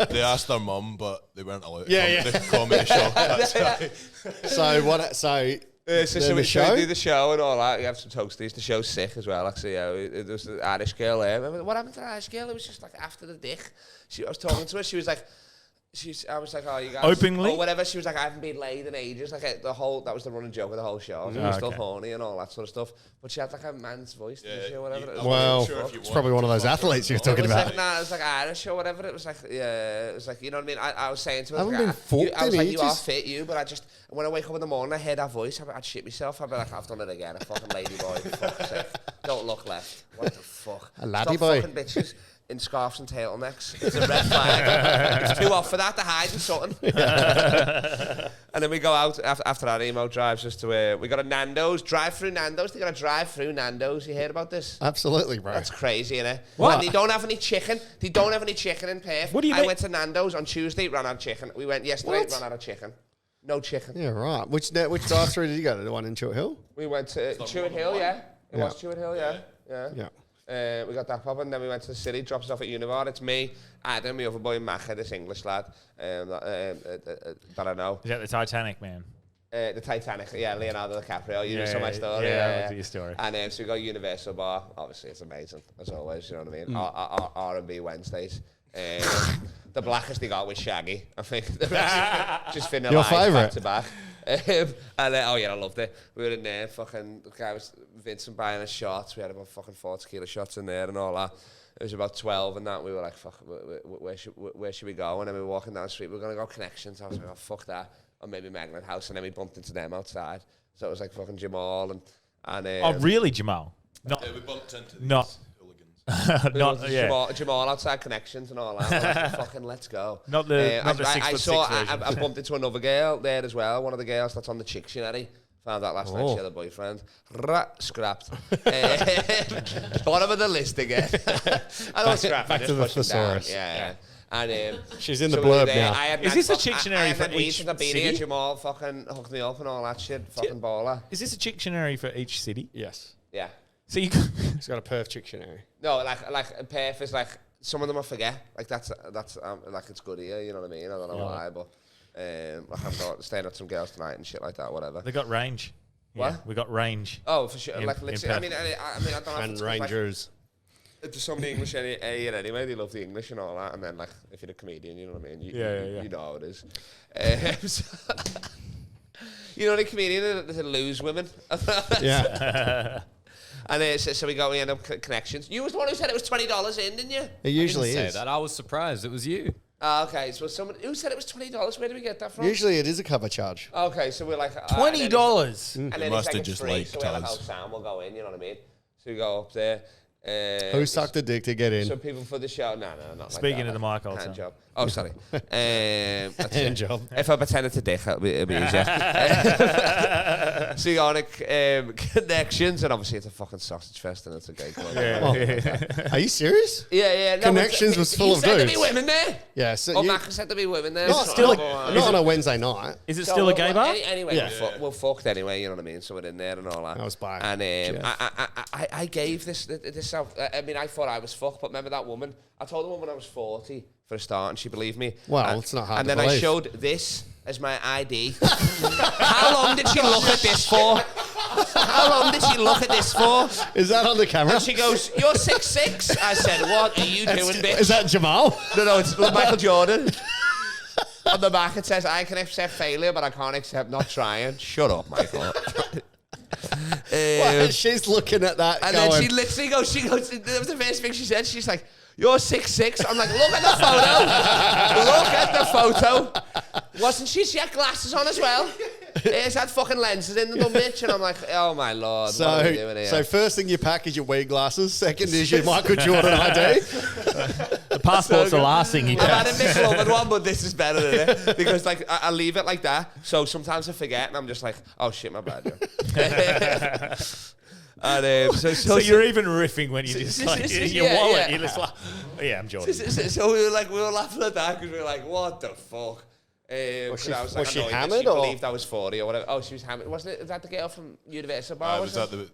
They asked their mum, but they weren't allowed to Yeah, come to the comedy show. That's right. So what? So. So we show? do the show and all that. We have some toasties. The show's sick as well, actually. Yeah, there was the Irish girl there. What happened to the Irish girl? It was just like after the dick. I was talking to her. She was like, I was like, oh, you guys. Openly? Or whatever. She was like, I haven't been laid in ages. Like, that was the running joke of the whole show. I was still horny and all that sort of stuff. But she had like a man's voice, didn't she, or whatever. Well, it's probably one of those athletes you're talking about. Like, nah, it was like Irish or whatever. It was like, yeah, it was like, you know what I mean? I was saying to her, I haven't been fucked I was in like, you are ages. fit, you, but I just, when I wake up in the morning, I hear that voice, I'd shit myself. I'd be like, I've done it again. A fucking lady boy, for fuck's sake. Don't look left. What the fuck? A laddie Stop boy. fucking bitches in scarves and turtlenecks. It's a red flag. It's too hot for that to hide in something. And then we go out after that. Emo drives us to we got a Nando's, drive-through Nando's. They got a drive-through Nando's. You heard about this? Absolutely, bro. That's crazy, innit? What? And they don't have any chicken. They don't have any chicken in Perth. What do you I mean? went to Nando's on Tuesday, ran out of chicken. We went yesterday, ran out of chicken. No chicken. Yeah, right. Which drive-through did you go to? The one in Chewett Hill? We went to Chewett Hill, yeah. It Yeah. was Chewett Hill, yeah. Yeah. We got that pop, and then we went to the city, dropped us off at Univar. It's me, Adam, my other boy, Macha, this English lad that I know. Is that the Titanic, man? The Titanic, yeah, Leonardo DiCaprio. You know my story. Yeah, I'll your story. And so we go Universal Bar. Obviously, it's amazing, as always, you know what I mean? R&B Wednesdays. The blackest they got was Shaggy. I think the rest just finna Your back favourite? to back. And oh yeah, I loved it. We were in there, fucking, the guy was Vincent buying us shots. We had about fucking 4 tequila shots in there and all that. It was about 12 and that. We were like, fuck, where should we go? And then we were walking down the street. We were going to go Connections. I was like, oh, fuck that. Or maybe Magnet House. And then we bumped into them outside. So it was like fucking Jehmal and Oh, really, Jehmal? Not, Yeah, we bumped into these Not- hooligans. not yeah. Jehmal outside Connections and all that. Like, fucking let's go. Not the 6'6" version. I bumped into another girl there as well. One of the girls that's on the Chicktionary. Found out last night she had a boyfriend. Scrapped. Bottom of the list again. I don't scrap. back I to just the push them down. thesaurus. Yeah. And She's in the so we were blurb there. now. I had Is this a Chicktionary for each I've been city? here. Jehmal fucking hooked me up and all that shit. Fucking baller. Is this a Chicktionary for each city? Yes. Yeah. So you He's got a Perth Chicktionary. No, like Perth is like some of them I forget. Like that's like it's good here. You know what I mean? I don't know why, but like I'm staying at some girls tonight and shit like that. Whatever. they got range. What? Yeah, we got range. Oh, for sure. In- Like in literally, I Perth. mean, I don't know. if And it's 'cause, like, Rangers. there's so many English here anyway. They love the English and all that. And then like if you're a comedian, you know what I mean? You know how it is. You know the comedian that lose women. Yeah. And so we end up Connections. You was the one who said it was $20 in, didn't you? It usually Say is. that. I was surprised. It was you. Okay, so someone who said it was $20. Where did we get that from? Usually it is a cover charge. Okay, so we're like $20. And They then must it's have like just free, liked so we're like, us. oh, Sam will go in. You know what I mean? So we go up there. Who sucked a dick to get in? So people for the show? No, not Speaking like of that. the mic, old Hand Sam. job. Oh, sorry. That's Hand it. job. If I pretended to dick, it'd be easier. So you go on Connections, and obviously it's a fucking sausage fest, and it's a gay club. Are you serious? Yeah. No, Connections was full you of said there'd be dudes. women there. Yeah. So Oh, you, Mac said there'd be women there. not on a Wednesday night. Is it still a gay bar? Anyway, Yeah. we're fucked anyway, you know what I mean? So we're in there and all that. I was by And Jeff. I gave this out. I mean, I thought I was fucked, but remember that woman? I told the woman I was 40 for a start, and she believed me. Well, it's not hard And to then believe. I showed this as my ID. How long did she look at this for? How long did she look at this for? Is that on the camera? And she goes, "You're 6'6". I said, "What are you doing, bitch?" Is that Jehmal? No, it's Michael Jordan. On the back it says, "I can accept failure, but I can't accept not trying." Shut up, Michael. Well, she's looking at that And going, then she literally goes, that was the first thing she said. She's like, "You're 6'6". I'm like, look at the photo. Look at the photo. Wasn't she? She had glasses on as well. She had fucking lenses in the dumb bitch. And I'm like, oh my Lord, what are we doing here? So first thing you pack is your weed glasses. Second is your Michael Jordan ID. The passport's the last thing he I've had a packs. McLovin one, but this is better than it. Because like I leave it like that. So sometimes I forget and I'm just like, oh shit, my bad. Yeah. And So you're even riffing when you just like in your yeah, wallet. yeah. You're just like, oh, yeah, I'm Jordan. So we were laughing at that because we were like, what the fuck? Was she I was like, annoyed that hammered she or? believed I was 40 or whatever. Oh, she was hammered. Wasn't it? Is that the girl from Universal Bar? Was that the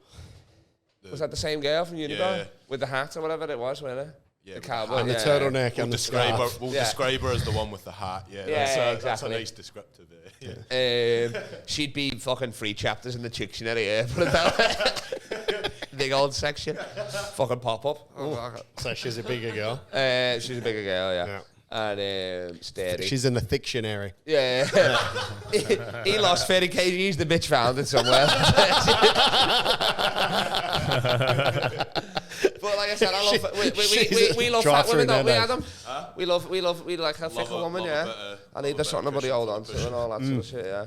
Was that the same girl from Unibar? Yeah. With the hat or whatever it was, wasn't it? Yeah, The with cowboy. And the yeah. turtleneck We'll and the describe her. scarf. We'll Yeah. describe her as the one with the hat. Yeah, Yeah, that's a exactly. nice descriptive. Yeah. She'd be fucking 3 chapters in the dictionary here. Put it that way. Big old section. Fucking pop up. So she's a bigger girl. She's a bigger girl, yeah. And steady. She's in the dictionary. Yeah. he lost 30 kgs. The bitch found it somewhere. But like I said, I love we love fat women, don't we, Adam? We like a thicker woman, yeah. I need there's something nobody hold on to and all that sort of shit, yeah.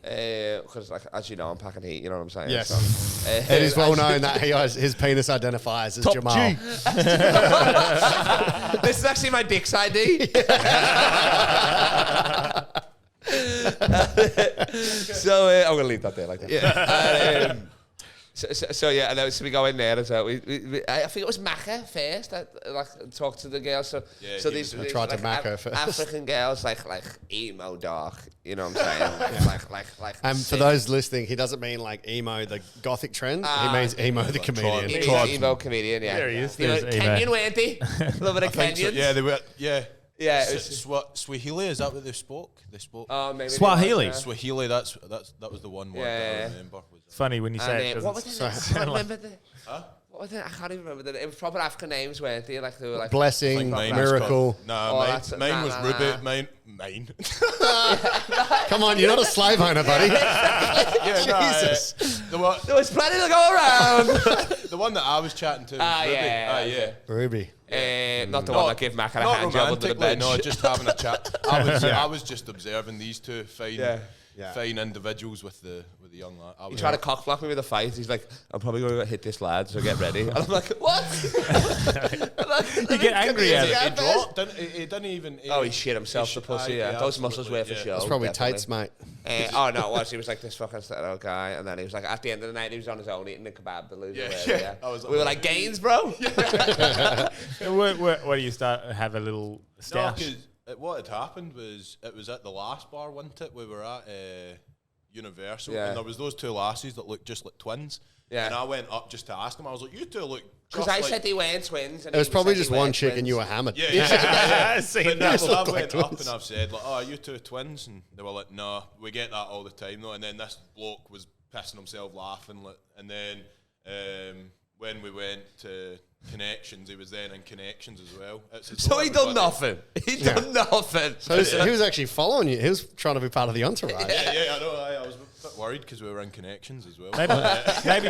Yeah. Because like as you know, I'm packing heat. You know what I'm saying? Yes. So, It is well known that his penis identifies as Jehmal. This is actually my dick's ID. So I'm gonna leave that there like that. Yeah. So yeah, and so we go in there, and so I think it was Macca first that like talked to the girls. So Yeah, so he these I tried to like, Macca first. African girls like emo dark. You know what I'm saying? Like. And for those listening, he doesn't mean like emo, the gothic trend. He means emo, the comedian. emo comedian. Yeah. There he is. You know, There's emo. Kenyan, weren't he? A little bit of Kenyan. Yeah, they were. Yeah. Yeah, it Swahili, is that what they spoke? They spoke. Oh, maybe Swahili. it was, Swahili. That was the one word that I remember. It's funny when you say it. And, what 'cause was it's- it? I can't remember the. What was it? I can't even remember the. It was proper African names, weren't they? Like they were like Blessing, Mine was miracle. called- No, Oh, mine, that's- mine nah, was nah, Ruby. nah. Mine. Come on, you're not a slave owner, buddy. Yeah, Jesus. The one, There was plenty to go around. the one that I was chatting to. Was Ah, Ruby. yeah, yeah. Ruby. Not the one that gave Mac a Not hand job under the romantically, bench. no, just having a chat. I was just observing these two fine individuals with the young lad. He tried to cock block me with a fight. He's like, "I'm probably going to hit this lad, so get ready." And I'm like, "What?" You get angry at it. He dropped. He didn't even. Oh, he shit himself, the pussy. Yeah, those muscles were for show. It's probably definitely. Tate's, mate. Oh no, it was. He was like this fucking little guy, and then he was like, at the end of the night, he was on his own eating a kebab. The loser, Yeah. We were like Gaines, bro. Where do you start have a little No, stash? 'cause what had happened was it was at the last bar, wasn't it? We were at Universal, Yeah. and there was those two lassies that looked just like twins. Yeah. And I went up just to ask them. I was like, "You two look." Because just I like said they weren't twins. And It was he probably said just they one weren't chick twins. and you were hammered. Yeah. See, But no, Just so I look like went up twins. and I've said, like, "Oh, are you two twins?" And they were like, "No, we get that all the time, though." And then this bloke was pissing himself laughing, like, and then when we went to Connections, he was then in Connections as well. So he done nothing. He done nothing. So he was actually following you. He was trying to be part of the entourage. Yeah, I know. I was a bit worried because we were in Connections as well.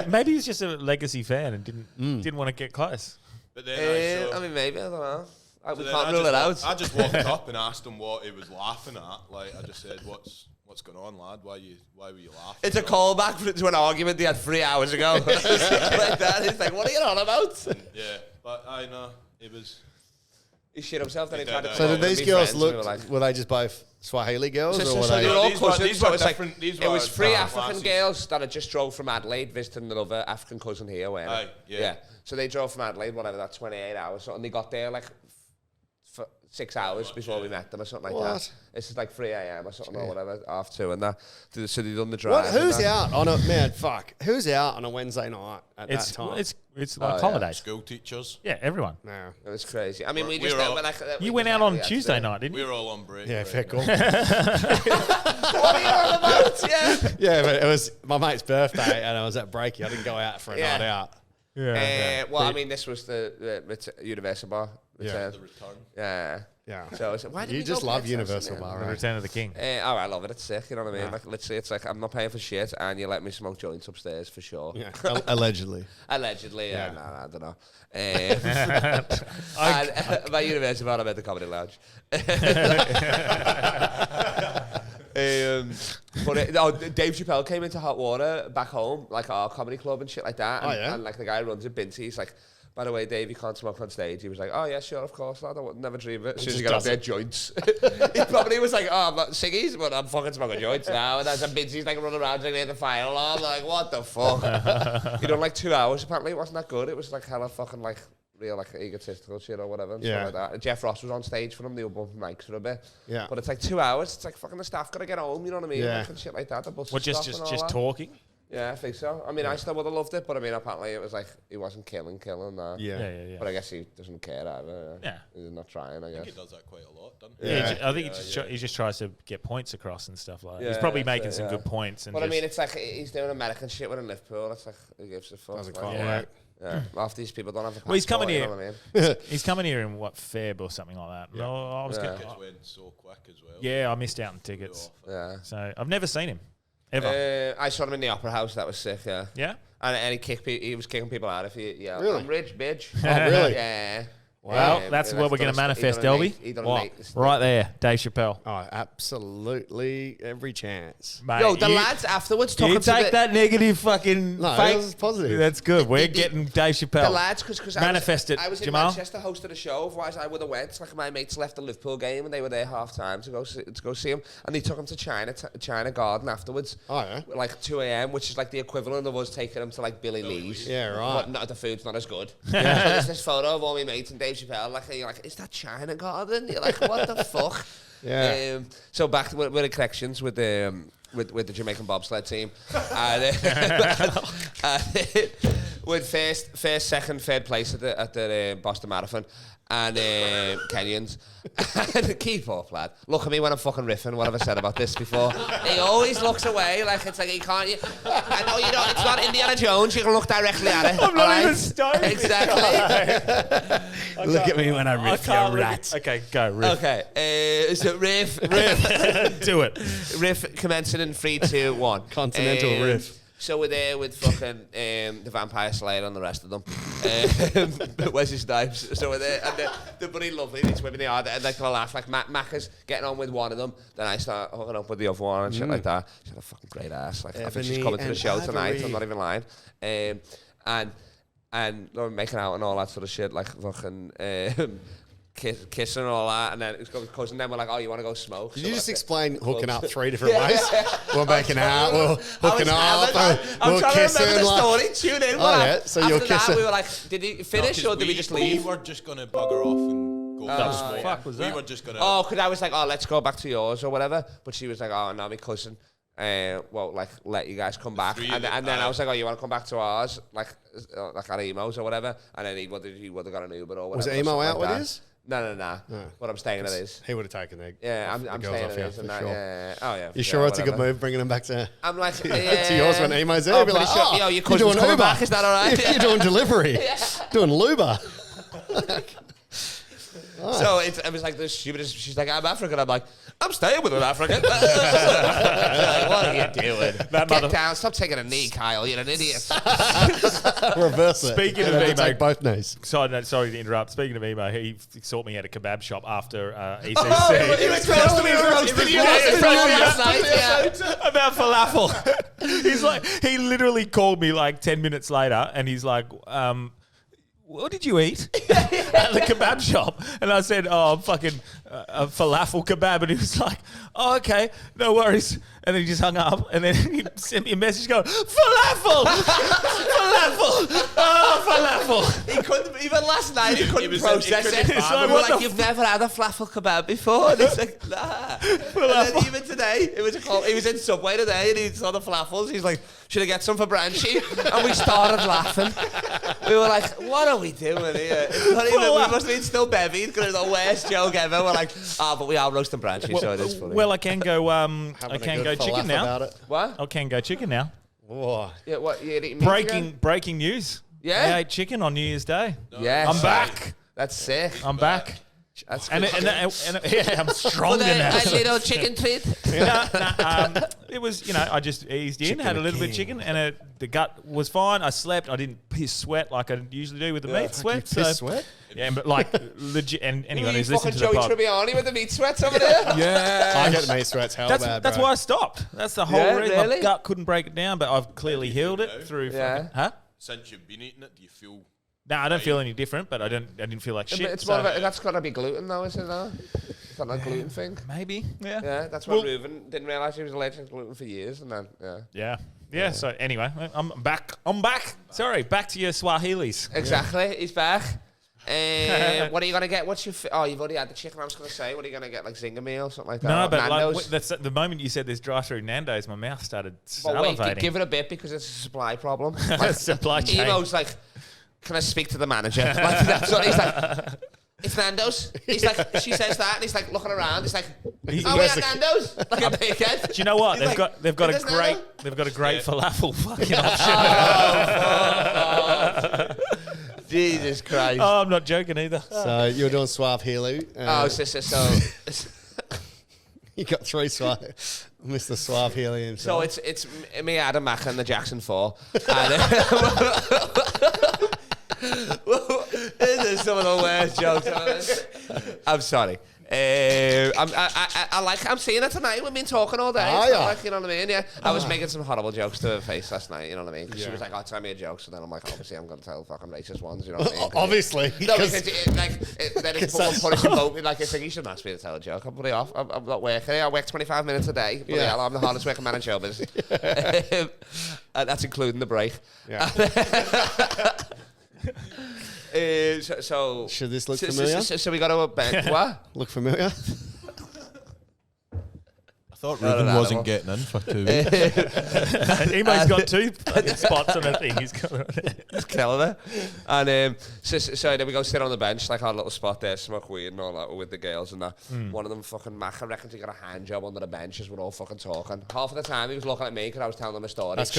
Maybe he's just a legacy fan and didn't want to get close. But then I mean, maybe I don't know. so We then can't rule it out. I just walked up and asked him what he was laughing at. Like, I just said, "What's going on, lad? Why were you laughing?" It's a callback to an argument they had 3 hours ago. Like that. It's like, what are you on about? Yeah, but I know it was. He shit himself. Then he tried to. So did these girls look? look? Were they just both Swahili girls, or were So they? they were all These were- cousins. these So were it's like different- these it was were 3 different African classes. girls that had just drove from Adelaide, visiting another African cousin here. Weren't Aye, they? yeah. So they drove from Adelaide, whatever, that 28 hours. So, and they got there like for 6 hours before we met them or something like that. It's just like 3 a.m. or something or whatever, half 2 and that. So they done the drive. Who's out on a Who's out on a Wednesday night at that time? It's like holidays. School teachers. Yeah, everyone. No. It was crazy. I mean, You went out on Tuesday night, didn't you? We were all on break. Yeah, fair call. What are you on about? Yeah, but it was my mate's birthday and I was at breaky. I didn't go out for a night out. Well, I mean, this was the Universal Bar. The return. Yeah. So I said, why did You just love Universal Bar, The right? Return of the King. Oh, I love it. It's sick. You know what I mean? Like, literally, it's like I'm not paying for shit, and you let me smoke joints upstairs for sure. Yeah, allegedly. Allegedly, Yeah. no, I don't know. And by Universal Bar, I meant the Comedy Lounge. But Dave Chappelle came into Hot Water back home, like our comedy club and shit like that. And, and like the guy who runs it, Binty, he's like, by the way, Dave, you can't smoke on stage. He was like, oh yeah, sure, of course, lad. I would never dream of it. As soon as you get up there, joints. He probably was like, oh, I'm not ciggies, but I'm fucking smoking joints now. And that's a Binty's like running around drinking the fire alarm. Like, what the fuck? He done like 2 hours. Apparently, it wasn't that good. It was like hella fucking like real like egotistical shit or whatever and stuff like that. And Jeff Ross was on stage for him. They were bumping mics for a bit. Yeah. But it's like 2 hours. It's like fucking the staff gotta get home. You know what I mean? Yeah. Like, and shit like that. The bus What, just talking? Yeah, I think so. I mean, I still would have loved it, but I mean, apparently it was like he wasn't killing. Yeah. But I guess he doesn't care either. Yeah. He's not trying, I guess. I think he does that quite a lot, doesn't he? Yeah, I think he just tries to get points across and stuff like that. He's probably making some good points. And but I mean, it's like he's doing American shit with in Liverpool. It's like, who gives a fuck? Doesn't Like, quite work. Yeah. Half these people don't have a passport. Well, he's coming you here. know what I mean? He's coming here in Feb or something like that. Yeah. No, I was Tickets went so quick as well. Yeah, I missed out on tickets. Yeah. So I've never seen him ever. I saw him in the Opera House. That was sick. Yeah. Yeah. And he was kicking people out if he. Yeah. Really? I'm rich, bitch. Oh, really? Yeah. Well, that's what we're going to manifest, Delby. Right there, Dave Chappelle. Oh, absolutely every chance. Mate, Yo, the lads afterwards took you him to take that negative fucking No, fake. that was positive. That's good. We're getting Dave Chappelle. The lads, because Manifest it, I was in Jehmal. Manchester hosting a show. Otherwise, I would have went. Like my mates left the Liverpool game and they were there half time to go see him, and they took him to China Garden afterwards. Oh yeah. Like 2 a.m., which is like the equivalent of us taking him to like Billy Lee's. Yeah, right. But not, the food's not as good. So there's this photo of all my mates and Dave Chappelle. Like, you're like, is that China Garden? You're like, what the fuck? Yeah. So back with the connections with the Jamaican bobsled team, and with first, second, third place at the Boston Marathon, and Kenyans. And keep up, lad. Look at me when I'm fucking riffing. What have I said about this before? He always looks away, like it's like he can't. I know you don't. It's not Indiana Jones. You can look directly at it. I'm not even stoned. Exactly. Look at me when I riff your rat. Okay, go, riff. Okay. So riff. Do it. Riff commencing in 3, 2, 1. Continental riff. So we're there with fucking the Vampire Slayer and the rest of them. Wesley Snipes. So we're there, and they're bloody lovely. These women, they are. They're like gonna laugh. Like Mac is getting on with one of them. Then I start hooking up with the other one and shit like that. She's got a fucking great ass. Like I think she's coming to the show tonight. I'm not even lying. And we're making out and all that sort of shit. Like fucking. Kissing and all that, and then it's got cousin. Then we're like, "Oh, you want to go smoke?" Did you just explain hooking up 3 different ways? We're making out, we're hooking up, I'm we're trying kissing. to remember the story. Tune in. So you're after kissing. that, we were like, "Did he finish or did we just leave?" We were just gonna bugger off and go. Oh, the fuck was that? We were just gonna. Oh, because I was like, "Oh, let's go back to yours or whatever," but she was like, "Oh, no, my cousin." Well, like, let you guys come back, and then I was like, "Oh, you want to come back to ours, like our emos or whatever?" And then he would have got an Uber or whatever. Was emo out with his? No. But I'm staying at his. He would have taken the. Yeah, I'm staying at his. For and sure. that, yeah. Oh yeah. You sure it's a good move bringing him back to? I'm like, to yours when emo's there. I'm Be like, pretty sure, oh, your cousin's coming back. Is that all right? You're doing delivery, doing Luba. So it was like this stupidest. She's like, I'm African. I'm like, I'm staying with an African. Like, what are you doing? Get down. Stop taking a knee, Kyle. You're an idiot. Reverse it. Speaking of emo, take both knees. Sorry to interrupt. Speaking of emo, he sought me at a kebab shop after ECC. Oh, he was supposed to be last night. About falafel. He's like, he literally called me like 10 minutes later, and he's like, what did you eat at the kebab shop? And I said, oh, fucking a falafel kebab. And he was like, oh, okay, no worries. And then he just hung up. And then he sent me a message going, falafel! Falafel! Oh, falafel! couldn't, even last night, he couldn't process it. It's like, We were what like, the you've never had a falafel kebab before? And he's like, nah. And then even today, he was in Subway today and he saw the falafels. He's like, should I get some for Branchy? And we started laughing. We were like, what are we doing here? It's not even, we must have been still bevied because it was the worst joke ever. We're like, but we are roasting Branchy, so it is funny. Well, I can go. I can go chicken now. What? I can go chicken now. Whoa. Yeah, what? You eating meat again? Breaking news. Yeah? I ate chicken on New Year's Day. Yes. I'm back. That's sick. I'm back. That's And good. yeah, I'm stronger now. A little chicken treat. It was, I just eased in, had a little bit of chicken, and the gut was fine. I slept. I didn't piss sweat like I usually do with the meat sweat. Piss sweat? Yeah, but like legit. And anyone who's listening to the Joey pod, Tribbiani with the meat sweats over there. I get the meat sweats hell bad, that's bro. why I stopped. That's the whole Yeah, reason. really? My gut couldn't break it down, but I've clearly healed it through. Yeah. Huh? Since you've been eating it, do you feel? No, I don't feel any different, but I didn't feel like shit. It's more of that's got to be gluten, though, isn't it? No? Is that not a gluten thing? Maybe. Yeah. Yeah, that's what Reuben didn't realise he was allergic to gluten for years, and then Yeah. So anyway, I'm back. Sorry, back to your Swahilis. exactly, he's back. What are you gonna get? What's your? You've already had the chicken. I was gonna say, what are you gonna get? Like Zinger meal, something like that. No, or but Nando's? like, that's the moment you said this drive-through Nando's, my mouth started But wait, salivating. give it a bit because it's a supply problem. Like, Supply chain. Emo's like, can I speak to the manager? Like, that's what he's like. It's Nando's. He's like, she says that, and he's like looking around. He's like, we at Nando's? Like a dickhead. Do you know what? He's They've like, got a "Is this great Nando's?" falafel fucking option. Jesus Christ. Oh, I'm not joking either. So you're doing Swahili. So You got 3 Mr. Swahili himself. So it's me, Adam Mack, and the Jackson 4. And, this is some of the worst jokes. I'm sorry. I'm seeing it tonight. We've been talking all day. It's not like, you know what I mean? Yeah. I was making some horrible jokes to her face last night. You know what I mean? Because she was like, tell me a joke. So then I'm like, obviously, I'm going to tell fucking racist ones. You know what I mean? Obviously. No, because then it's punishing both. Like, it's like, you shouldn't ask me to tell a joke. I'm pretty off. I'm not working. I work 25 minutes a day. Bloody hell, I'm the hardest working man in show business. And that's including the break. Yeah. So should this look familiar? So we got to bend. What? Look familiar? I thought Reuben wasn't getting in for 2 weeks. Emo's got 2 fucking spots on the thing. He's killing it. And so then we go sit on the bench, like our little spot there, smoke weed and all that with the girls and that. One of them fucking Mac, I reckon he got a hand job under the bench as we're all fucking talking. Half of the time he was looking at me because I was telling him a story. That's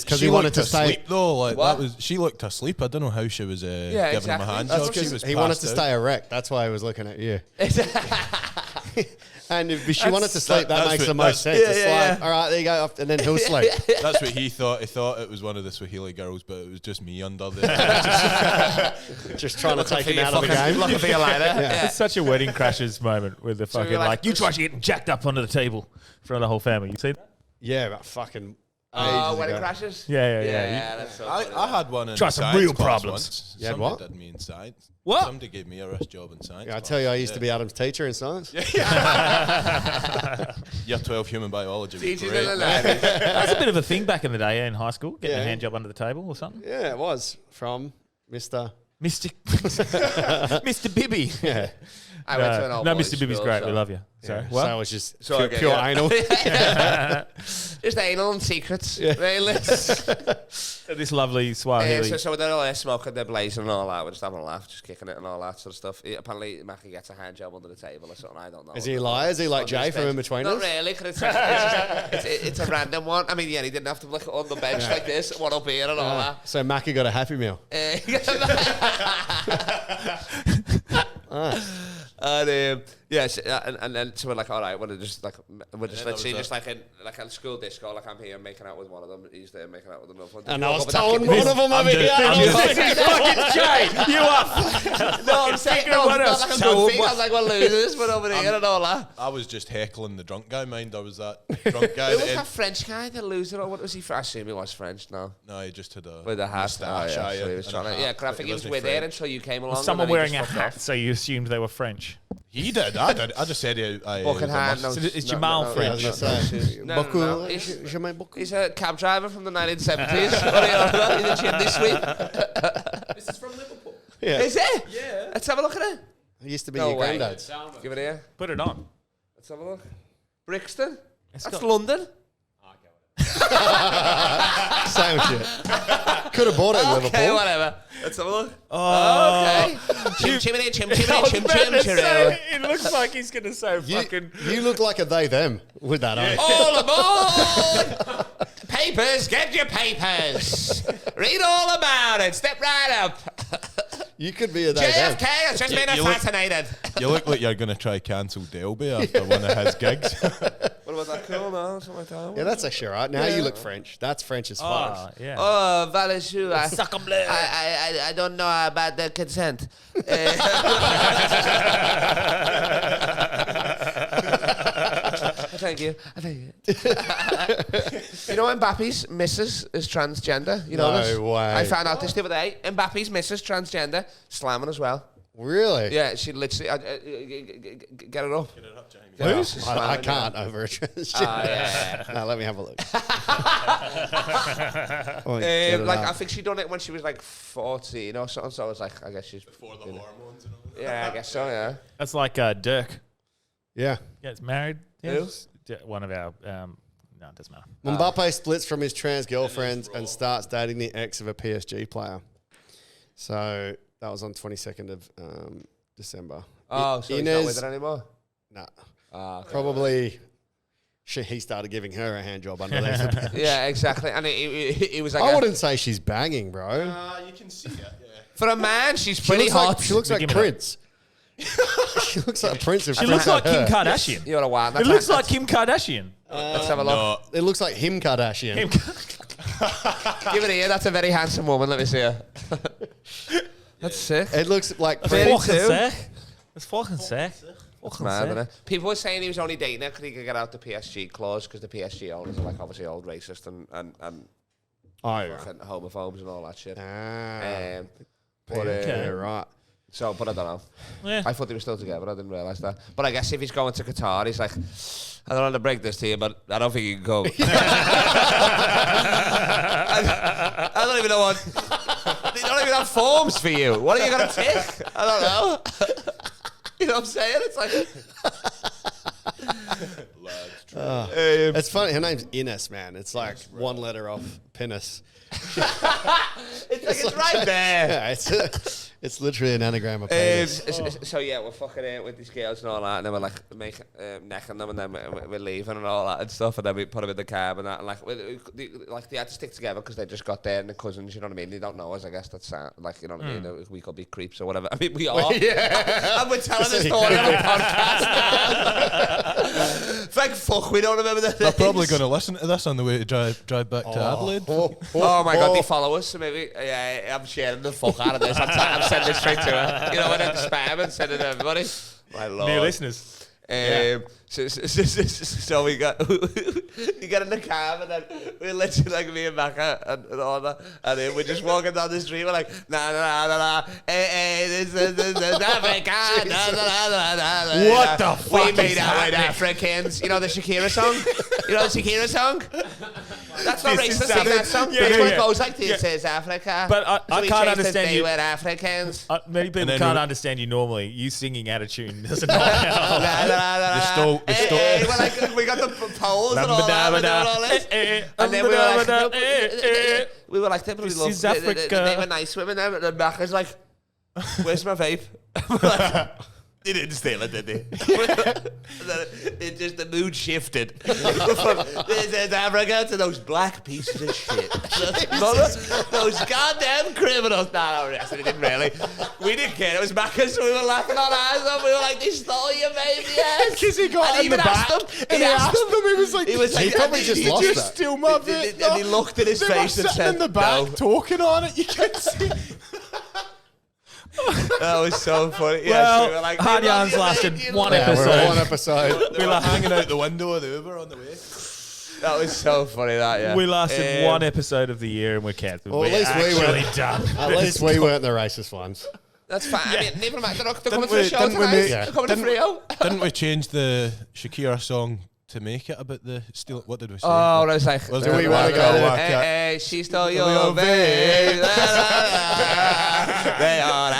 because he wanted to stay. Sleep, though. Like, What? she looked asleep. I don't know how she was giving him a hand That's job. She was because he wanted passed to out. stay erect. That's why he was looking at you. And if she wanted to sleep, that makes the most sense. It's like, all right, there you go, and then he'll sleep. That's what he thought. He thought it was one of the Swahili girls, but it was just me under there. Just trying to take him out of the game. Looking for you later. It's such a wedding crashers moment with the fucking you're like, like, you try getting jacked up onto the table in front of the whole family. You see that? Yeah, but fucking Oh, when it ago. crashes? Yeah. That's so I had one in Try some science real class problems. once. You had Somebody what? did me in science. What? Somebody gave me a wrist job in science. Yeah, I tell you, I used to be Adam's teacher in science. Year 12 human biology. Was Teachers great. in the 90s. That's a bit of a thing back in the day in high school, getting Yeah. a hand job under the table or something. Yeah, it was from Mr. Mr. Bibby. Yeah. I went to an old No, boys' Mr. Bibby's school, great. so- We love you. Sorry. So What? it was just So pure, okay, pure yeah. anal. Just anal and secrets. Really. This lovely Swahili. So they're all there smoking, they're blazing and all that. We're just having a laugh, just kicking it and all that sort of stuff. Apparently, Mackie gets a hand job under the table or something. I don't know. Is he a liar? Is he like On Jay this from bench. In Between Not Us? really, because it's a random one. I mean, yeah, he didn't have to look on the bench like this, one up here and all that. So Mackie got a Happy Meal. And yes, and then so we're like, all right, we're just literally was just like in like a school disco, like I'm here making out with one of them, he's there making out with another one. And I was telling one of them over here. Fucking Jay, you are. No, I'm saying no, not like a good thing. I was like, we're losers, we're over here and all that. I was just heckling the drunk guy. Mind I was that drunk guy. Who was that French guy, the loser, or what was he? I assume he was French. No, No, he just had a with a hat. moustache, So he was and trying a to. hat. Yeah, 'cause I think he was with it until you came along. Someone and then he wearing a just fucked hat, off. so you assumed they were French. He did. I did. I just said he. Fucking hat. No, So is no, Jehmal no, French? no, no, no, no, no. He's a cab driver from the 1970s. What are you on about? He's a chimney sweep. This is from Liverpool. Yeah. Is it? Yeah. Let's have a look at it. It used to be No your way. granddad's. Give it here. Put it on. Let's have a look. Brixton. That's got- London. Same shit. Could have bought it in Liverpool. Okay, whatever. Let's have a look. Oh. Okay. Chim. It looks like he's going to say fucking... You look like a they them with that on. All aboard! Papers, get your papers. Read all about it. Step right up. You could be a they them. JFK has just been you look- assassinated. You look like you're going to try cancel Delby after one of his gigs. What about that cool, man? Something like that. Yeah, that's actually right. Now you look French. That's French as fuck. Oh, yeah. Oh, Valeshu, I don't know about the consent. Thank you. You know Mbappe's missus is transgender? You know No this? way. I found out this the other day. Mbappe's missus transgender, slamming as well. Really? Yeah, she literally... get it up. Who's? I can't over a transgender. Yeah. No, let me have a look. Oh, get it like up. I think she done it when she was like 14 or something. So I was like, I guess she's Before the hormones and all that. yeah, I guess so. Yeah. That's like Dirk Yeah. gets married. Who? One of our... no, it doesn't matter. Mbappe splits from his trans girlfriend and starts dating the ex of a PSG player. So that was on 22nd of December. Oh, so he's not with her anymore? Nah. Okay. Probably he started giving her a hand job underneath the bench. Yeah, exactly. And it was like I wouldn't say she's banging, bro. You can see it, yeah. for a man, she's She pretty looks hot. like, she looks like Give me that. Prince. She looks like Prince. If It looks like Kim her. Kardashian. You're a wild. It looks like Kim Kardashian. Let's have a look. No, It looks like him Kardashian. Give it here. That's a very handsome woman. Let me see her. That's sick. It looks like Very Prince. too. That's fucking sick. That's mad, isn't it? People were saying he was only dating her because he could get out the PSG clause because the PSG owners are like obviously old racist and Oh, yeah. fucking homophobes and all that shit. Ah. But Yeah, right. so, but I don't know. Yeah. I thought they were still together. I didn't realise that. But I guess if he's going to Qatar, he's like, I don't want to break this to you, but I don't think you can go. I don't even know what. They don't even have forms for you. What are you going to tick? I don't know. You know what I'm saying? It's like. It's funny. Her name's Ines, man. It's like one letter off penis. It's right there. Yeah, it's literally an anagram of penis. So yeah, we're fucking it with these girls and all that, and then we're like necking them, and then we're leaving and all that and stuff, and then we put them in the cab and that, and they had to stick together because they just got there and the cousins, you know what I mean? They don't know us, I guess. That's like, you know what I mean? We could be creeps or whatever. I mean, we are. Yeah. And we're telling the story on a podcast. Thank fuck we don't remember the they're names. probably going to listen to this on the way to drive back to Adelaide. Oh my god, they follow us, so maybe I'm sharing the fuck out of this. I'm sending it straight to her. You know, I don't spam and send it to everybody. My lord. New listeners. So we got you get in the cab and then we're literally like me and Macca and all that, and then we're just walking down the street. We're like nah, hey, this is Africa. What the fuck We made is out with happening? Africans. You know the Shakira song? You know the Shakira song? That's not This is racist. Sing that song. Yeah, This yeah, one yeah. goes like this: is Africa. But I So we can't changed it, understand they you. were Africans. Many people then can't we- understand you normally. You singing out of tune doesn't help. We're like, we got the poles and all that, and all this. And then we were like, they This love, is Africa. they were nice women. And the back is like, where's my vape? We're like, they didn't steal it, did they? It just, the mood shifted. There's Africa to those black pieces of shit. those goddamn criminals. No, they didn't really. We didn't care. It was Macca's, so we were laughing our eyes off. We were like, they stole your baby, yes. Because he got And in the back. He asked them. He was like, He was like, probably just "Did lost you that." steal my bit?" And he looked at his face and said, no. talking on it. You can see. That was so funny. Well, we were like, Hard "We love Yarns you, lasted mate. one Yeah, we're episode. on one episode. We were hanging out the window of the Uber on the way. That was so funny, that, yeah. We lasted one episode of the year and we're cancelled. Well, at We're least we actually weren't. done. At least we weren't the racist ones. That's fine. I mean, never mind. They're coming to we- the show didn't we tonight. make- They're coming to didn't- Frio. Didn't we change the Shakira song to make it about the steal? What did we say? Oh, I was like, Was Do it we wanna go hey, hey, she stole your babe. They are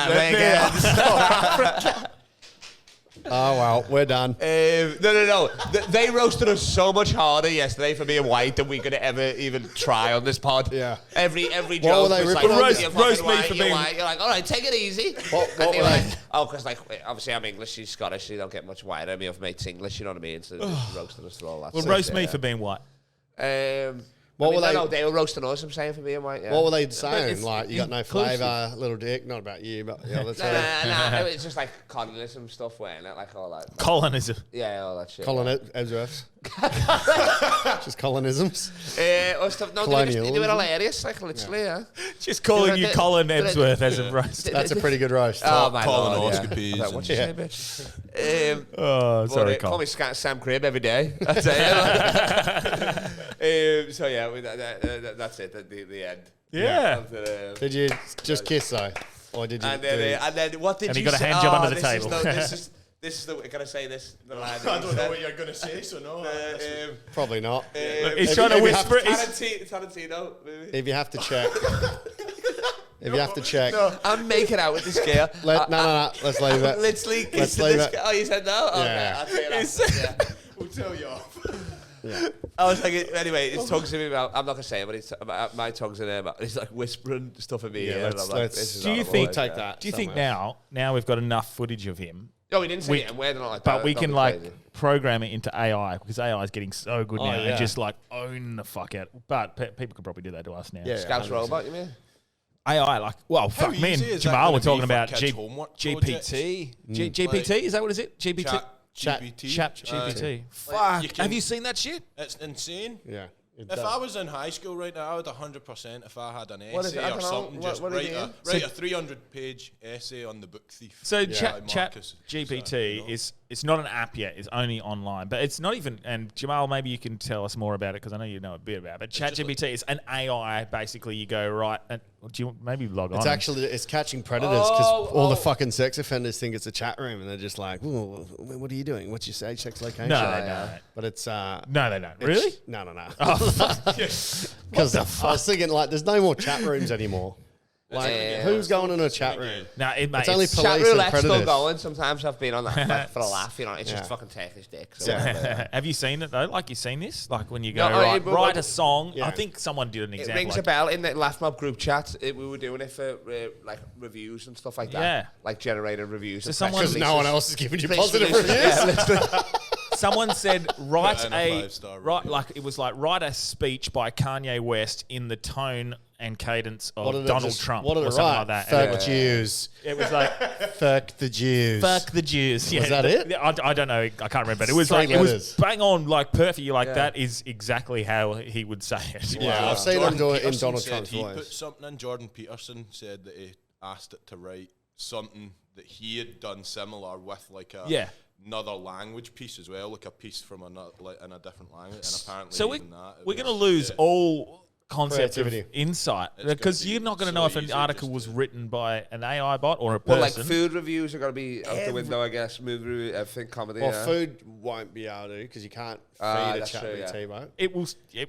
Oh, well, we're done. No. They roasted us so much harder yesterday for being white than we could ever even try on this pod. Yeah. Every What joke were they was like, ripping on? Roast me white, for you're being... white. You're like, all right, take it easy. What And they're were like, they? because like, obviously I'm English, she's Scottish, so you don't get much whiter. Me, I've mate's English, you know what I mean? So they just roasted us for all that. Well, stuff, roast me yeah. for being white. What were they? No, they were roasting us, I'm saying, for being white, yeah. What were they saying? it's Like, you got no inclusive. flavour, little dick. Not about you, but the other two. Nah, it's just like communism stuff, weren't it? Like all that. Colonism. Yeah, all that shit. Edgeworths. Just colonisms. Stuff. No, they were hilarious, like literally, yeah. Just calling you Colin Emsworth as a roast. That's a pretty good roast. Oh my lord, Colonoscopies. yeah. What you say, bitch? Oh, sorry, Call Colin. me Sam Cribb every day. I tell you. So yeah, that's it. The end. Yeah. Did you just kiss though, or did you? And then what did And you he got a say? hand job under the this is table. This is the. Can I say this? The line I don't know what you're going to say, so no. Probably not. He's trying to whisper. Tarantino, maybe. If you have to check. If you have to check. I'm making out with this girl. No. Let's leave it. Literally Let's kissing leave this it. girl. Oh, you said no? Okay, Yeah. I'll say that. We'll tell you off. I was like, anyway, his tongue's in me mouth. I'm not gonna say it, but my tongue's in there. But he's like whispering stuff in me. Yeah, and I'm like, let's. this is Do you horrible, think- like, Take yeah. that. Do you think somewhere. now we've got enough footage of him, No, we didn't say it, and we're not like that. but we Don't can be like crazy. program it into AI because AI is getting so good now yeah. and just like own the fuck out. But people could probably do that to us now. Yeah. Scouts 100%. robot, you mean? AI, like, well, fuck, me and easy is that Jehmal gonna were talking be for about kids' homework GPT. GPT, is that what is it? GPT? Chat GPT. Chat GPT. you Fuck. can- Have you seen that shit? It's insane. Yeah. It If does. I was in high school right now, I would 100% if I had an What is essay it? I or don't know. something, What- just what are you write doing? a 300-page essay on the book thief. So by Chat Marcus. GPT So, you know. is it's not an app yet. It's only online, but it's not even. And Jehmal, maybe you can tell us more about it because I know you know a bit about it. But Chat just GPT is an AI. Basically, you go right. And, do you maybe log on? It's catching predators because all the fucking sex offenders think it's a chat room and they're just like, "Ooh, what are you doing? What's your age, sex location?" No. But it's No, they don't. Really? No. Oh, Because I was thinking like, there's no more chat rooms anymore. Like, who's going in a chat room? No, it, mate, It's only it's- police Chat and roulette's still predators. going. Sometimes I've been on that for a laugh, you know. It's just Yeah. fucking Turkish dick. So whatever. Have you seen it though? Like you've seen this? Like when you go No, right, but- write a song. Yeah. I think someone did an It example. rings a like- bell in the Laugh Mob group chat. We were doing it for like reviews and stuff like that. Yeah. Like generated reviews. So of someone- press Because no releases. one else is giving you Press positive releases. reviews. Yeah, literally. Someone said write in a a 5-star right review. like it was like write a speech by Kanye West in the tone and cadence What of did it Donald just- Trump What did or it something write? like that. Fuck And it, Jews. it was like Fuck the Jews. fuck the Jews. Yeah, that it? I don't know. I can't remember. But it was Three like it was letters. bang on, like perfect. You're like Yeah. that is exactly how he would say it. Yeah, I've seen them do it in Peterson Donald said Trump's he voice. put something in. Jordan Peterson said that he asked it to write something that he had done similar with like another language piece as well, like a piece from another like in a different language, and apparently So even that, we're going to lose all concept Creativity. of insight It's gonna because be you're not going to so know if an easy article just was to- written by an AI bot or a Well, like person. food reviews are going to be out the window, I guess. Movie, everything, comedy. Well, yeah. food won't be able to because you can't feed a that's chat true, GPT, yeah. mate. It will.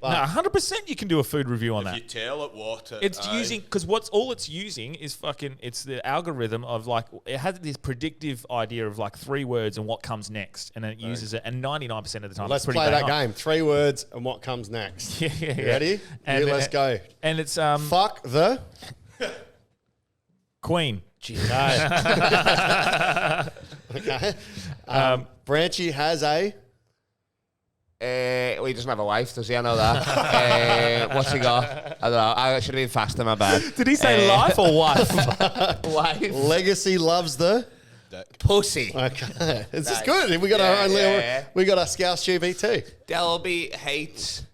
No, 100% you can do a food review on if that. you tell it what It's using because all it's using is fucking. It's the algorithm of like it has this predictive idea of like 3 words and what comes next, and then it uses it. And 99% of the time, Let's it's pretty play bang that on. game. 3 words and what comes next. Yeah. You ready? And Let's go. And it's Fuck the Queen. Okay. Branchy has a. Well, he doesn't have a wife, does he? I know that. What's he got? I don't know. I should have been faster, my bad. Did he say life or wife? Wife? Legacy loves the. Pussy. Okay. This is Nice. good. We got our own little. yeah. We got our Scouse GPT. Delby hates.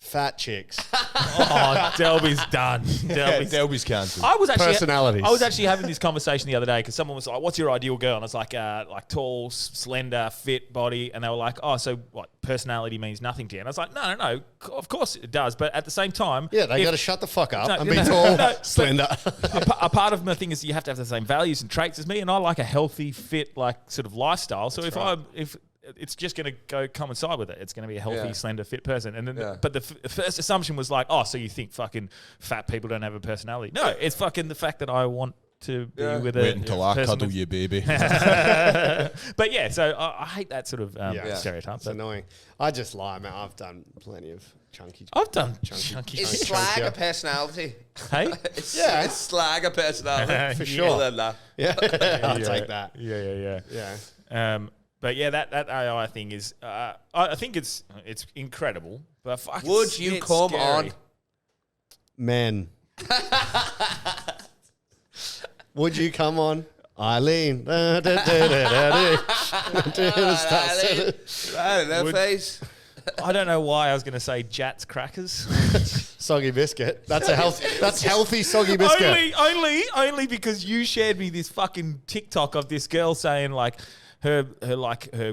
Fat chicks. Oh, Delby's done. Delby's cancelled. I was actually Personalities. I was actually having this conversation the other day because someone was like, "What's your ideal girl?" And I was like tall, slender, fit body, and they were like, "Oh, so what? Personality means nothing to you?" And I was like, "No. Of course it does, but at the same time, Yeah, they if- got to shut the fuck up No, and no, be no, tall, no, but- slender. a part of my thing is you have to have the same values and traits as me, and I like a healthy, fit, like sort of lifestyle. So if it's just going to coincide with it, it's going to be a healthy, Yeah. slender, fit person. And then, Yeah. but the first assumption was like, oh, so you think fucking fat people don't have a personality? No, it's fucking the fact that I want to be Yeah. with a Wait until I person cuddle with- you, baby. But yeah, so I hate that sort of stereotype. It's But annoying. I just lie, man. I've done plenty of chunky. I've done Chunky. chunky. Is Chunky, slag yeah. a personality? Hey, It's, Yeah. it's slag a personality. For sure. Than that. Yeah, I'll Yeah. take that. Yeah. Yeah. But yeah, that AI thing is, I think it's incredible. But fuck, Would it's you it's come scary. on? Men. Would you come on? Eileen. Right in their Would- face. I don't know why I was going to say Jats crackers. Soggy biscuit. That's healthy soggy biscuit. only because you shared me this fucking TikTok of this girl saying like her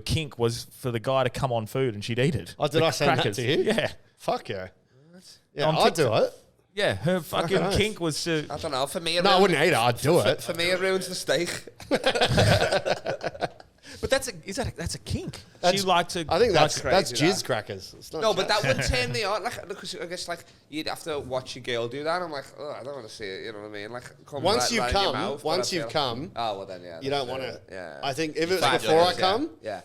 kink was for the guy to come on food and she'd eat it. Oh, did The I send that crackers. to you? Yeah. Fuck yeah. Yeah, On I'd do it. Yeah, her fucking oath. kink was to. I don't know. For me, it No, I ruins- wouldn't eat it. I'd do it. For me, it ruins the steak. But that's a kink. That's- She liked to. I think that's crazy, jizz that. crackers. It's not No, but jazz. that would turn me on. Like, because I guess like you'd have to watch your girl do that. I'm like, oh, I don't want to see it. You know what I mean? Like, come Once right, you've right in your come, mouth, but once I you've feel- come, Oh well, then yeah. you don't want to. Yeah. I think if it was Fat before I jokes, come, Yeah.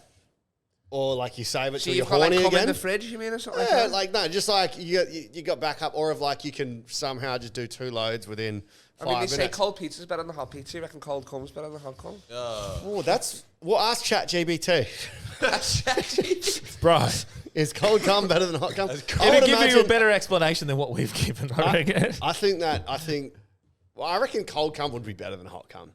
or like you save it So till you're you've got like horny come in again. the fridge, you mean, or something? Yeah, like like no, just like you got back up, or if like you can somehow just do 2 loads within 5 I mean, they say minutes. cold pizza's better than hot pizza. You reckon cold comes better than hot cum? Oh, that's ask ChatGPT. Bro, Is cold cum better than hot cum? I it'll would give you a imagine- better explanation than what we've given. I reckon. I think. Well, I reckon cold cum would be better than hot cum.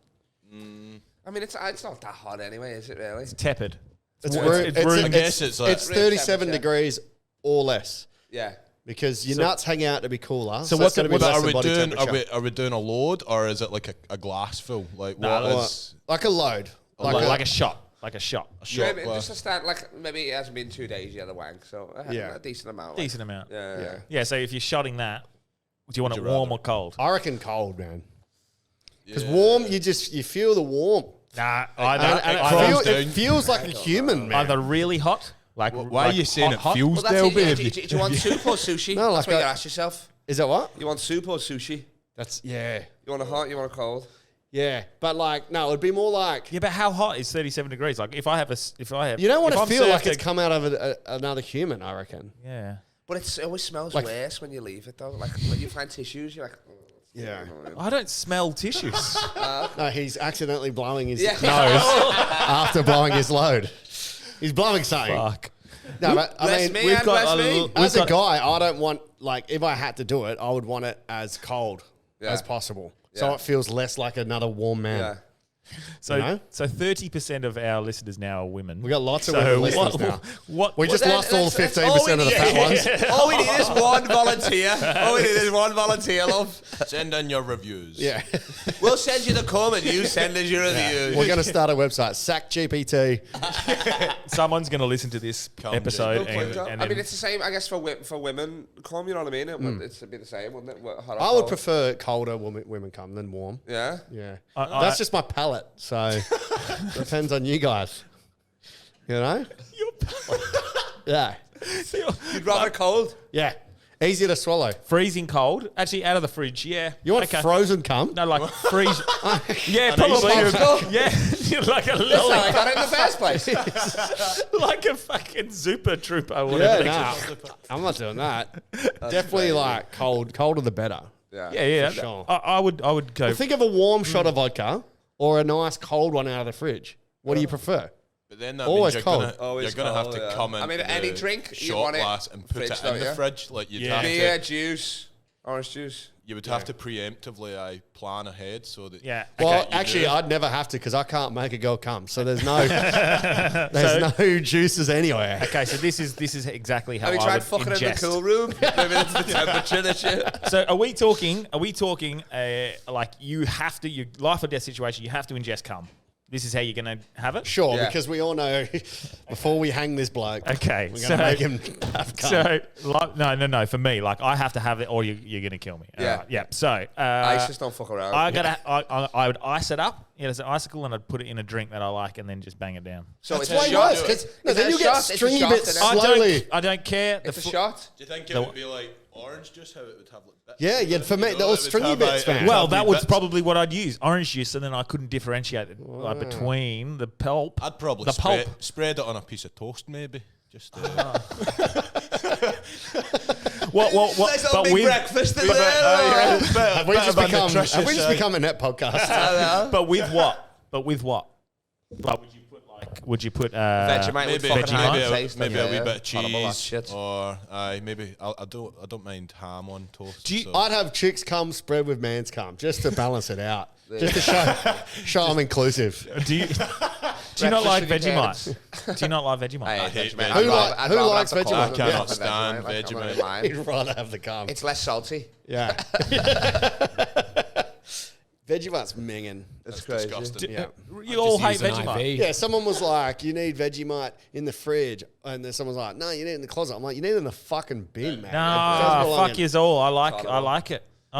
I mean, it's not that hot anyway, is it really? Tepid. It's room- guess it's like- it's 37 degrees or less Yeah. because your nuts hang out to be cooler. So So what's what's going to be it- But less are than we body doing temperature. are we doing a load or is it like a glass full? Like Nah, what Or is like a load, Like a shot. Like a shot. a shot Maybe glass? just to start, like, maybe it hasn't been 2 days you had a wank, so Yeah. a decent amount. Like, Decent amount. Yeah. Yeah. Yeah, so if you're shotting that, do you want Would it you warm rather? or cold? I reckon cold, man. Because warm, you feel the warmth. Nah, And either, it feels like a human, man. either really hot, like Why are you saying it hot? feels Well, that's it. Delby? Yeah, do you want soup or sushi? No, That's like what you I- ask yourself. Is that what? You want soup or sushi? That's yeah. You want a hot, you want a cold? Yeah, but like no, it'd be more like Yeah, but how hot is 37 degrees? Like if I have you don't want if to I'm feel like served it's come out of another human. I reckon. Yeah. But it always smells Like- worse when you leave it, though. Like when you find tissues, you're like, oh, Yeah. you know what I mean? I don't smell tissues. No, he's accidentally blowing his Yeah. nose after blowing his load. He's blowing something. Fuck. No, but I Bless mean, me we've and got bless a me. little- as we've a guy, I don't want like if I had to do it, I would want it as cold Yeah. as possible, so Yeah. it feels less like another warm man. Yeah. So You know? so 30% of our listeners now are women. We got lots of So women listeners what- now. What We just Well, lost all the that's 15% of the fat ones. All we need is one volunteer. All we need is one volunteer, love. Send in your reviews. Yeah, We'll send you the comment. You send us your review. we're going to start a website, Sack GPT. someone's going to listen to this episode and I then mean, it's the same, I guess, for women. Come, you know what I mean? It'd be the same, wouldn't it? Hot or I would cold? prefer colder women come than warm. Yeah. Yeah, I- that's just my palate. So depends on you guys. You know? Yeah, You'd rather cold? yeah. Easy to swallow. freezing cold. Actually, out of the fridge. Yeah. You want Okay. frozen cum? No, like freeze. Yeah, I know you probably. popsicle. Yeah, you're like a That's little, how I got it in the first place. like a fucking super trooper. Or Yeah, whatever. nah. I'm not doing that. Definitely like cold. Colder the better. Yeah. Yeah. For sure. I would go. Think of a warm shot of vodka or a nice cold one out of the fridge. What do you prefer? But then that Always means cold. you're Always gonna have cold, to yeah. come in. I mean, any drink, you shot want it glass and put fridge, it in don't the you? fridge. Like you'd Yeah. have Beer, to, juice, orange juice. you would have to preemptively plan ahead so that Yeah. Well, you actually, do. I'd never have to because I can't make a girl come. So there's no no juices anywhere. Okay, so this is exactly how Have you I tried would fucking in the ingest. cool room? Maybe it's the temperature that shit. So are we talking? Like you have to your life or death situation? You have to ingest cum. This is how you're gonna have it. Sure, Yeah. because we all know before we hang this bloke, Okay, we're so going to make him have cum. so like, no. For me, like I have to have it, or you're gonna kill me. Yeah. Yeah. So Ice just don't fuck around. I would ice it up. Yeah, as an icicle, and I'd put it in a drink that I like, and then just bang it down. so That's it's way a shot. worse, 'cause Is then it you a get shot? It's a stringy shot, bits isn't it? slowly. I don't care. It's a shot. Do you think it would be like orange juice, how it would have like bits. Yeah, you'd ferment You know, those it would stringy have, bits, man. Well, lovely that was bits. probably what I'd use. Orange juice, and then I couldn't differentiate it between the pulp. I'd probably the pulp. spread it on a piece of toast, maybe. Just What? Nice little But big with breakfast in there. Have we just become a net podcast? but with what? Like, would you put Vegemite with maybe fucking ham maybe taste, maybe a wee bit of Horrible, that cheese, shit. or maybe I don't mind ham on toast. so. I'd have chicks cum spread with man's cum just to balance it out, just to show I'm inclusive. Do you not like Vegemite? Do you not like Vegemite? I hate hate Vegemite. Vegemite. Who likes Vegemite? I cannot Yeah. stand Like, I'm not Vegemite. lying. You'd rather have the cum. It's less salty. Yeah. Vegemite's minging. It's That's crazy. disgusting. Yeah. You all hate Vegemite. Yeah, someone was like, you need Vegemite in the fridge. And then someone's like, no, you need it in the closet. I'm like, you need it in the fucking bin, man. It Nah, doesn't belong fuck in- you all. I like it. What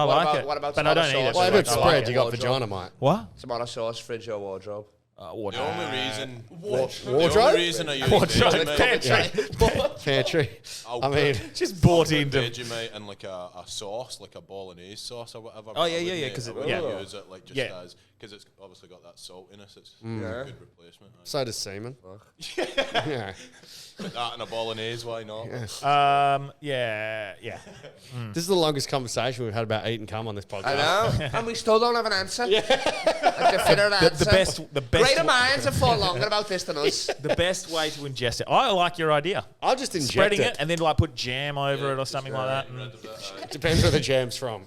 What about- it. what about but I don't tomato eat it. sauce? Well, if but it's I like spread, it. you got Wardrobe. vagina, mate. What? Tomato sauce, fridge or wardrobe. The only reason, Wardrobe? the only reason I use Wardrobe. Vegemite, Pantry. I'll I mean, put Just bought into. Vegemite and like a sauce, like a bolognese sauce or whatever. Oh, yeah, I yeah, would yeah, make- 'cause I it- would yeah. use it like just Yeah. as because it's obviously got that saltiness. It's Mm. a good replacement. so does semen. Yeah. Put that in a bolognese, why not? Yeah. This is the longest conversation we've had about eating cum on this podcast. I know. And we still don't have an answer. A definitive answer. The best. Greater minds have thought longer about this than us. The best way to ingest it. I like your idea. I'll just inject Spreading it. it and then like put jam over it or something like that. And Depends where the jam's from.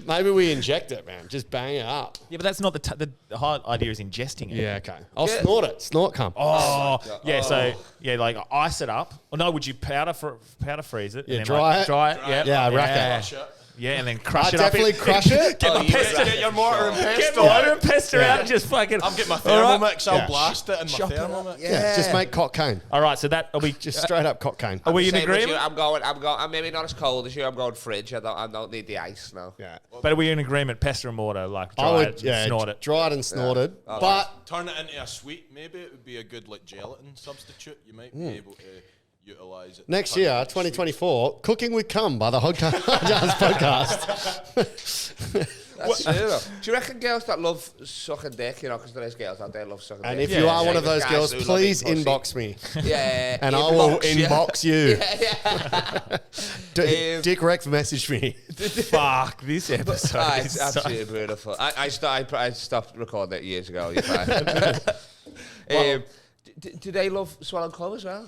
Maybe we inject it, man. Just bang it up. yeah, but that's not the whole idea is ingesting it. Yeah, okay. I'll Yeah. snort it. Snort cum. Oh, yeah. So yeah, like ice it up. Or no, would you powder freeze it? Yeah, and then, dry like, it. Dry it. Yeah, Yeah, rack yeah. it. Yeah, and then crush I'd it up. definitely crush it. Get my pester. Get your mortar and pestle. Get my mortar and pestle out and just fucking. I'll get my All right. Thermomix. I'll Yeah. blast it in my Chop it Thermomix. Yeah, just make cockcane. All right, so that are we Just straight up cockcane. Are we in Same with agreement? you. I'm maybe not as cold as you. I'm going fridge. I don't need the ice now. Yeah. But are we in agreement? Pester and mortar, like I dry would, it, yeah, snort it. dry it and snorted. Yeah. But Turn it into a sweet. Maybe it would be a good like gelatin substitute. You might be able to utilize it. next Turn it year, into sweet. 2024, Cooking with Cum by the Hodcast podcast. That's true, though. Do you reckon girls that love sucking dick, you know, because there is girls out there love sucking And dick? if you are Same one of with those guys girls, who love please eating pussy. inbox me. Yeah. And I will you. inbox you. Yeah. Dick Rex message me. Fuck this episode. Ah, is it's so- absolutely beautiful. I stopped recording it years ago. You're fine. Do they love swallowing cum as well?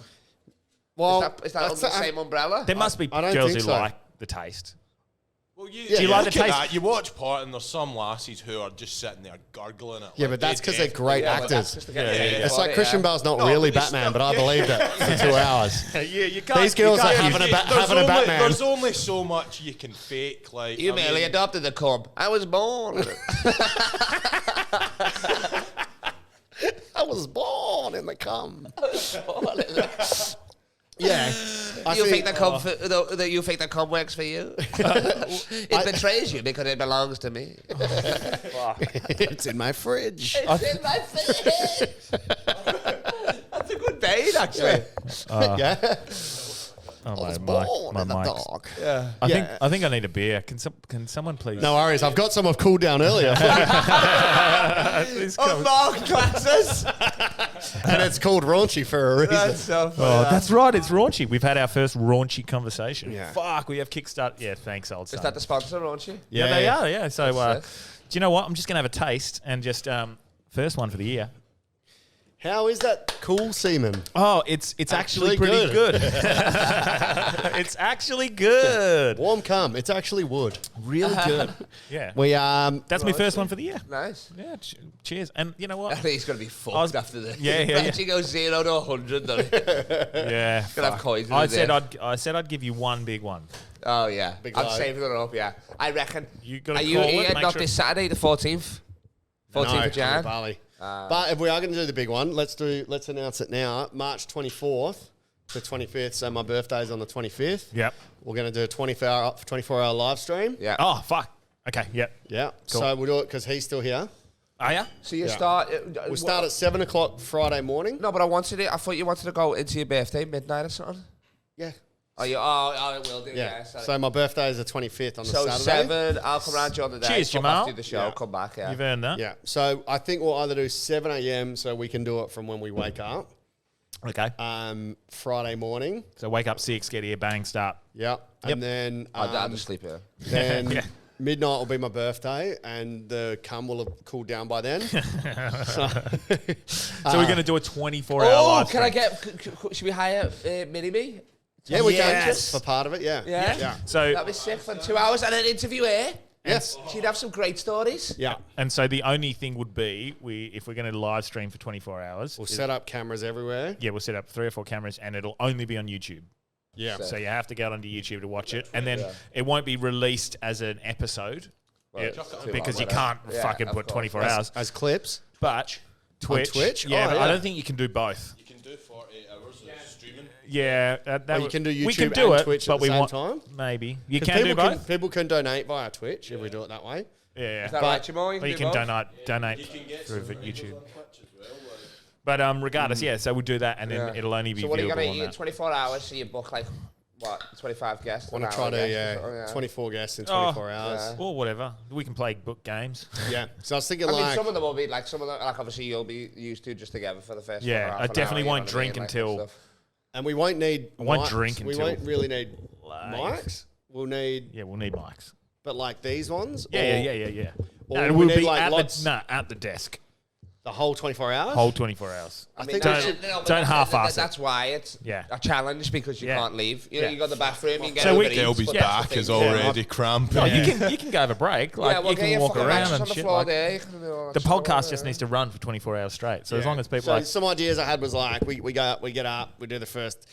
Well, Is that under the same umbrella? There must be I don't girls think who so. like the taste. Well, you, Do you like look the at taste? that, you watch part and there's some lassies who are just sitting there gargling it. Yeah, like but that's they because they're definitely- great Yeah, but that's actors. just to get the It's body, like Christian yeah. Bale's not No, really but they Batman, still- but I believed it for 2 hours. Yeah, you can't. These girls are you can't- having a There's having a only- Batman. There's only so much you can fake. Like You I merely mean, adopted the cum. I was born. I was born in the cum. Yeah. You think the cum you think the cum works for you? It betrays you because it belongs to me. it's in my fridge. It's in my face. That's a good date, actually. Yeah. Oh, I was my born in the mic's- dark. I think I need a beer. Can someone please? No worries. I've got some I've cooled down earlier. Please Oh, come. Mark classes. And it's called raunchy for a reason. That's so funny. Oh, that's right. It's raunchy. We've had our first raunchy conversation. Yeah. Fuck. We have Kickstart. Yeah. Thanks, old son. Is that the sponsor, aren't you? Yeah, they are. Yeah. So, That's do you know what? I'm just gonna have a taste and just first one for the year. How is that cool semen? Oh, it's actually pretty good. It's actually good. Warm cum. It's actually wood. Really good. Yeah. We That's my first one for the year. Nice. Yeah. Cheers. And you know I what? think he's going to be fucked was- after this. Yeah, yeah, If he goes 0 to 100, then Yeah. gonna have coins in I his said ear. I said I'd give you one big one. oh yeah, Big I'm load. saving it up. Yeah, I reckon. You gotta Are you call it, eating make not sure- this Saturday, the 14th? 14th of Jan. Bali. But if we are going to do the big one, let's announce it now. March 24th to 25th. So my birthday's on the 25th. Yep. We're going to do a 24-hour live stream. Yeah. Oh fuck. Okay. Yep. Yeah. Cool. So we'll do it because he's still here. Are ya? So you Yeah. start. We start at 7 o'clock Friday morning. No, but I thought you wanted to go into your birthday midnight or something. Yeah. Oh, it will do. Yeah. Yeah. So my birthday is the 25th on the So Saturday. 7. I'll come round you on the day. Cheers, come Jehmal. after the show. Yeah. Come back. Yeah. You've earned that. Yeah. So I think we'll either do 7 a.m. so we can do it from when we wake up. Okay. Friday morning. So wake up 6, get here, bang, start. Yeah. And then I'll just sleep here. then Yeah. midnight will be my birthday, and the cum will have cooled down by then. So we're going to do a 24-hour live can I stream. get? Should we hire Mini-Me? Yeah, we Yes. can for part of it. Yeah. Yeah. Yeah. So That'd be sick for 2 hours and an interview here. Yes. She'd have some great stories. Yeah. And so the only thing would be, if we're going to live stream for 24 hours, We'll set up cameras everywhere. we'll set up 3 or 4 cameras, and it'll only be on YouTube. Yeah. So- So you have to go onto YouTube to watch it, and then it won't be released as an episode because you can't fucking of put course. 24 hours. As clips. But Twitch, Twitch? yeah, Oh, but yeah. I don't think you can do both. You can do 48 hours of streaming. Yeah, You can do YouTube we can do and it, Twitch but at the we same want time. maybe you 'Cause can do both. People can donate via Twitch if we do it that way. Yeah, Is that right, Jehmal? or you do can both? donate You can get through some YouTube. on Twitch as well. But regardless, yeah. So we'll do that, and then Yeah. it'll only be So what are you viewable going on to eat in that. 24 hours? So you book like, what, 25 guests? I want an to try hour to, guest or something, 24 guests in Oh, 24 hours. Or whatever. We can play book games. Yeah. So I was thinking I mean, like, some of them will be like, obviously you'll be used to just together for the first Yeah, half I an definitely hour, won't you know what I drink mean, until- and stuff. and we won't need I won't mics. drink We until won't really need Like- mics. We'll need, Yeah, we'll need mics. but like these ones. Yeah, or yeah. or No, we we'll need, be like, at lots- at the desk. The whole 24 hours? Whole 24 hours. I I mean, think don't- we should, but don't half-ass it. That's why it's Yeah. a challenge because you Yeah. can't leave. You know, Yeah. you got the bathroom, you can get So we- Uber Eats, Delby's but that's the back thing. is already cramping. No, you can go have a break. Like Yeah, we'll you get can your walk fucking around mattress and on the shit. floor Like, there. You can do all that the shit podcast over just there. needs to run for 24 hours straight. So as long as people so like, some ideas I had was like, we go up, we get up, we do the first,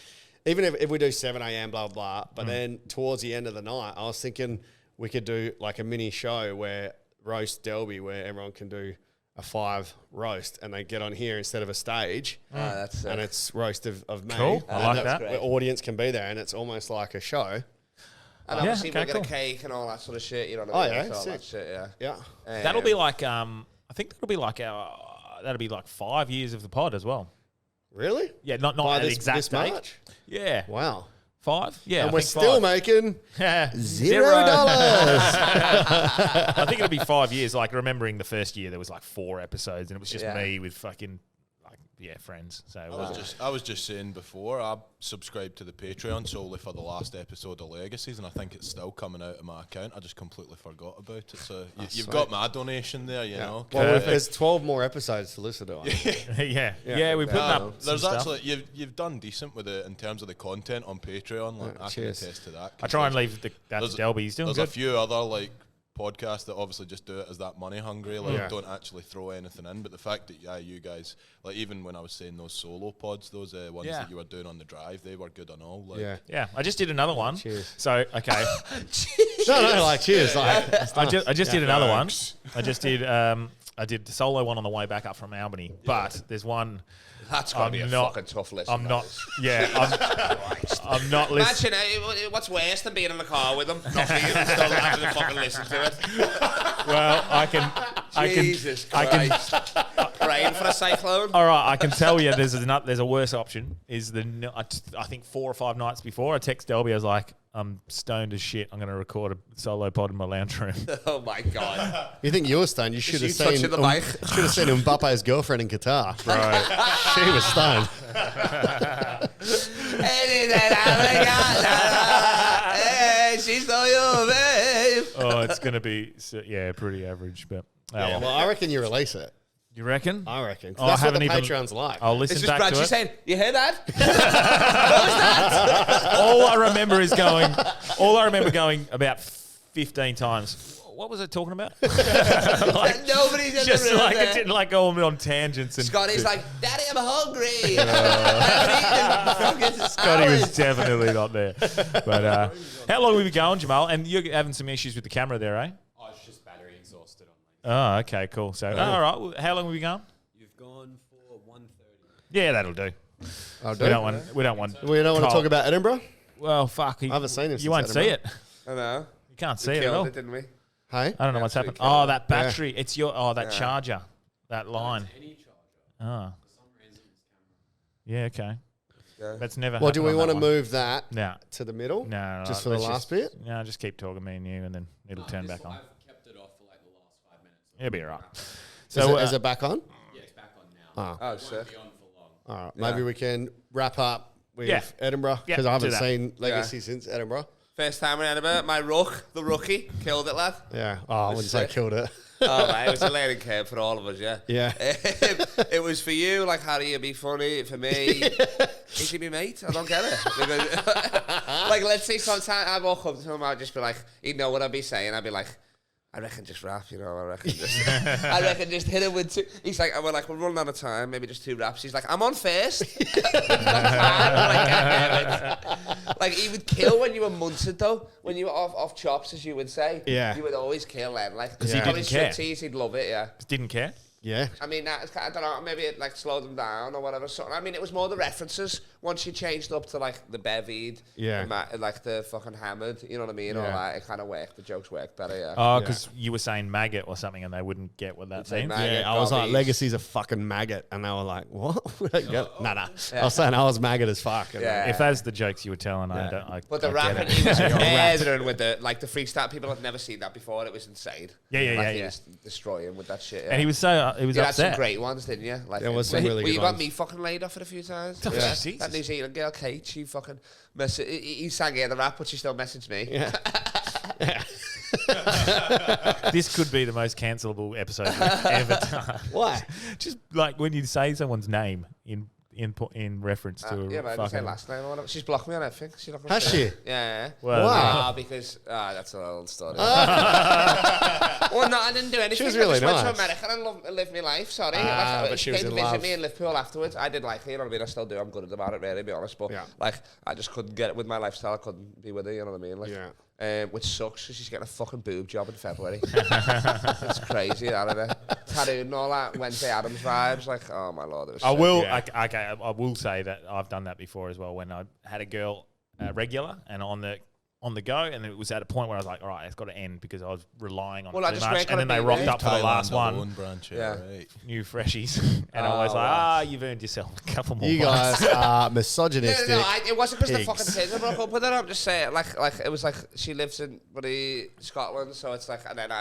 even if we do 7 a.m., blah, blah, blah. But then towards the end of the night, I was thinking we could do like a mini show where roast Delby, where everyone can do a 5 roast and they get on here instead of a stage. That's And it's roast of me. Cool. I And like that's- that. The audience can be there and it's almost like a show. And obviously okay, we'll get cool. a cake and all that sort of shit. You know what Oh, I mean? yeah, All that sick. shit, yeah. Yeah. that'll be like I think that'll be like 5 years of the pod as well. Really? Yeah, not By an this exact date. much? Yeah, Wow. 5. Yeah, And I we're think still 5. making $0. I think it'll be 5 years. Like remembering the first year, there was like 4 episodes, and it was just Yeah. me with fucking friends. So I was just saying before, I subscribed to the Patreon solely for the last episode of Legacies, and I think it's still coming out of my account. I just completely forgot about it. So you've got my donation there, you know. Well, there's 12 more episodes to listen to. yeah, we're putting up. There's some actually stuff. you've done decent with it in terms of the content on Patreon. Like I can cheers. attest to that. I try and leave that to there's- Delby. He's doing There's good. a few other like podcasts that obviously just do it as that money hungry, like Yeah. don't actually throw anything in. But the fact that you guys, like even when I was saying those solo pods, those ones Yeah. that you were doing on the drive, they were good and all. Like, Yeah. Yeah, I just did another one. Cheers. So okay, No, like, cheers. Like, I just did another one. Thanks. I did the solo one on the way back up from Albany, but there's one. That's got to be a I'm not- fucking tough listen. I'm that not. is. Yeah, I'm not listening. Imagine what's worse than being in the car with them? Nothing. And still having to fucking listen to it. Well, Jesus I can. Christ. Praying for a cyclone. All right, I can tell you there's a worse option. Is I think 4 or 5 nights before I text Delby, I was like, I'm stoned as shit. I'm going to record a solo pod in my lounge room. Oh my God. you think you were stoned? You should have you seen. touching the mic? Should have seen Mbappe's girlfriend in Qatar. She was stoned. Hey, she's so you, babe. Oh, it's going to be pretty average, but well. Well, I reckon you release it. You reckon? I reckon. 'Cause Oh, I that's what the haven't even- Patreon's like. I'll listen It's just back Brad. to She it. said, "You hear that?" All I remember going about 15 times. What was it talking about? Nobody's ever Just heard like that. it didn't like go on tangents. And Scotty's like, "Daddy, I'm hungry." Scotty was definitely not there. But how long have we been going, Jehmal? And you're having some issues with the camera there, eh? Oh, it's just battery exhausted on me. Oh, okay, cool. So, all right. Well, how long have we gone? You've gone for 1:30. Yeah, that'll do. I'll do. We don't want. We don't want. We don't want to Cole. talk about Edinburgh. Well, fuck. I haven't seen him You since won't see it. Edinburgh. I know. You can't see We it at all. killed it, didn't we? Hey, I don't know what's happened. Absolutely killed Oh, that battery. It's your. Oh, that charger. That line. Any charger. Oh. For some reason, this camera. Yeah. Okay. That's never. Well, do we want to to move that No. to the middle? No, Just for the last bit? No, just keep talking, me and you, and then it'll turn back on. I've kept it off for like the last 5 minutes. It'll be all right. So is it back on? Yeah, it's back on now. Oh, It sick. won't be on for long. All right. Maybe we can wrap up with Yeah. Edinburgh Yeah, because I haven't do that. seen Legacy since Edinburgh. First time in Edinburgh, my the rookie, killed it, lad. Yeah. Oh, I wouldn't say sick. killed it. Oh, man, it was a learning curve for all of us, yeah. Yeah. It was for you, like, Harry, you'd be funny. For me, is he my mate? I don't get it. Because, like, let's say sometimes I'd walk up to him, I'd just be like, he'd know what I'd be saying. I'd be like, I reckon just rap, you know, I reckon just hit him with two. He's like, we're running out of time, maybe just 2 raps. He's like, I'm on first. Like, he would kill when you were munted, though. When you were off chops, as you would say. Yeah. You would always kill then. Like, Because he didn't care. He'd love it, yeah. Didn't care. Yeah. I mean, I don't know, maybe it like slowed them down or whatever. So, I mean, it was more the references. Once you changed up to like the bevied, like the fucking hammered, you know what I mean? All that, it kind of worked. The jokes worked better, yeah. Oh, because you were saying maggot or something, and they wouldn't get what that say means. maggot. Yeah, I was like, Gobbies. Legacy's a fucking maggot. And they were like, what? Nah. I was saying I was maggot as fuck. And Yeah. If that's the jokes you were telling, I don't. But the I get rapping, it. he was murdering with the freestyle. People had never seen that before. It was insane. Yeah. He was destroying with that shit. Yeah. And he was so he was You had some upset. great ones, didn't you? Like, There was some really well, you good got ones. me fucking laid off it a few times. Oh, Yeah. Jesus. That New Zealand girl, Kate, she fucking he sang here the rap, but she still messaged me. Yeah. This could be the most cancelable episode we've ever done. Why? Just like when you say someone's name in reference to Yeah, a man, just say fucking. last name or whatever. She's blocked me on everything. She's not gonna Has say she? it. Yeah. Well, Wow. Because that's an old story. Well, no, I didn't do anything. She was really I just went nice. to America and lived my life. Sorry, but she was came in to visit love. me in Liverpool afterwards. I did like her, you know what I mean. I still do. I'm good about it, really, to be honest. But Yeah. like, I just couldn't get it with my lifestyle. I couldn't be with her. You know what I mean? Like, Yeah. which sucks because she's getting a fucking boob job in February. It's crazy, that isn't it? Tattoo and all that. Wednesday Addams vibes. Like, oh my lord, it was. I sick. will. Yeah. Okay, I will say that I've done that before as well. When I had a girl regular and on the go, and it was at a point where I was like, all right, it's got to end because I was relying on Well, it I too just much. work And on then it they being rocked up for the last one, Branch, Yeah. right. new freshies, and I was like, you've earned yourself a couple more. You months. guys are No, misogynistic. it wasn't because the pigs. fucking Tinder broke up with her. I'm just saying, like it was like she lives in Scotland, so it's like, and then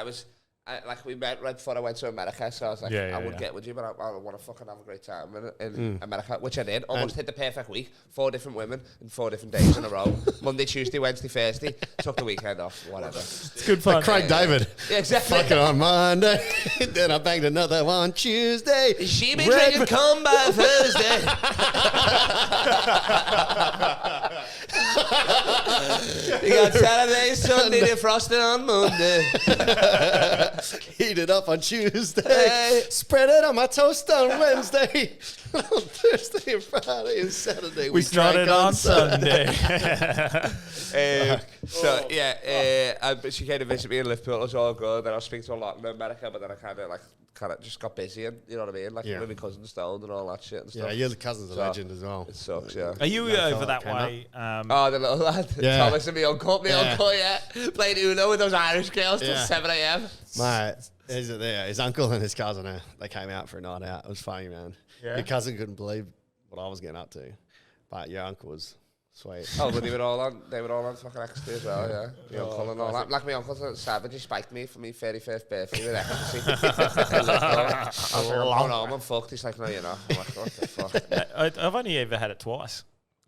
we met right before I went to America, so I was like, I would get with you, but I want to fucking have a great time in America, which I did. Almost hit the perfect week. 4 different women in 4 different days in a row. Monday, Tuesday, Wednesday, Thursday. Took the weekend off, whatever. It's good fun. Like Craig David. Yeah, exactly. Fucking on Monday. Then I banged another one Tuesday. She been Red drinking come by Thursday. You got Saturday, Sunday, defrosted on Monday. Heat it up on Tuesday. Hey. Spread it on my toast on Wednesday. On Thursday and Friday and Saturday. We started drank on Sunday. So but she came to visit me in Liverpool. It was all good. Then I was speaking to a lot in America, but then I kind of just got busy, and you know what I mean, like with my cousin stoned and all that shit and stuff. Yeah, your cousin's a So, legend as well. It sucks, yeah. Are you over that came way? Oh, the little lad, Yeah. Thomas and my uncle, yeah, played Uno with those Irish girls till Yeah. 7 a.m. Mate, is it there? His uncle and his cousin, they came out for a night out. It was funny, man. Yeah. Your cousin couldn't believe what I was getting up to, but your uncle was sweet. Oh, but they were all on fucking ecstasy as well, yeah. My uncle and all that. Like my uncle's a savage, he spiked me for my 31st birthday with ecstasy. I was like, oh no, I'm fucked. He's like, no, you're not. I'm like, what the fuck? I've only ever had it twice.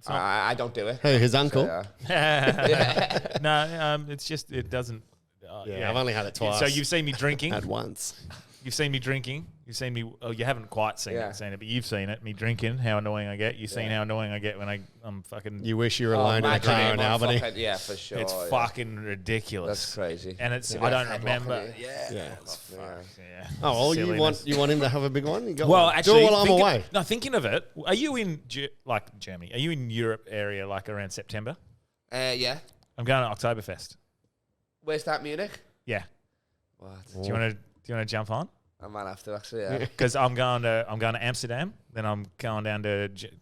I don't do it. Hey, his uncle? So, yeah. No, it's just it doesn't. Yeah, I've only had it twice. So you've seen me drinking. Had once. You've seen me drinking. You've seen me. Oh, you haven't quite seen it, but you've seen it. Me drinking. How annoying I get. You've seen how annoying I get when I'm fucking. You wish you were alone in a car in Albany. Yeah, for sure. It's fucking ridiculous. That's crazy. And it's I don't remember. Yeah. Yeah. Oh, well, Silliness. you want him to have a big one? You got Well, one. actually, do it while I'm away. No, thinking of it, are you in Germany? Are you in Europe area like around September? Yeah. I'm going to Oktoberfest. Where's that, Munich? Yeah. What? Do you want to jump on? I might have to actually. Yeah. Because I'm going to Amsterdam, then I'm going down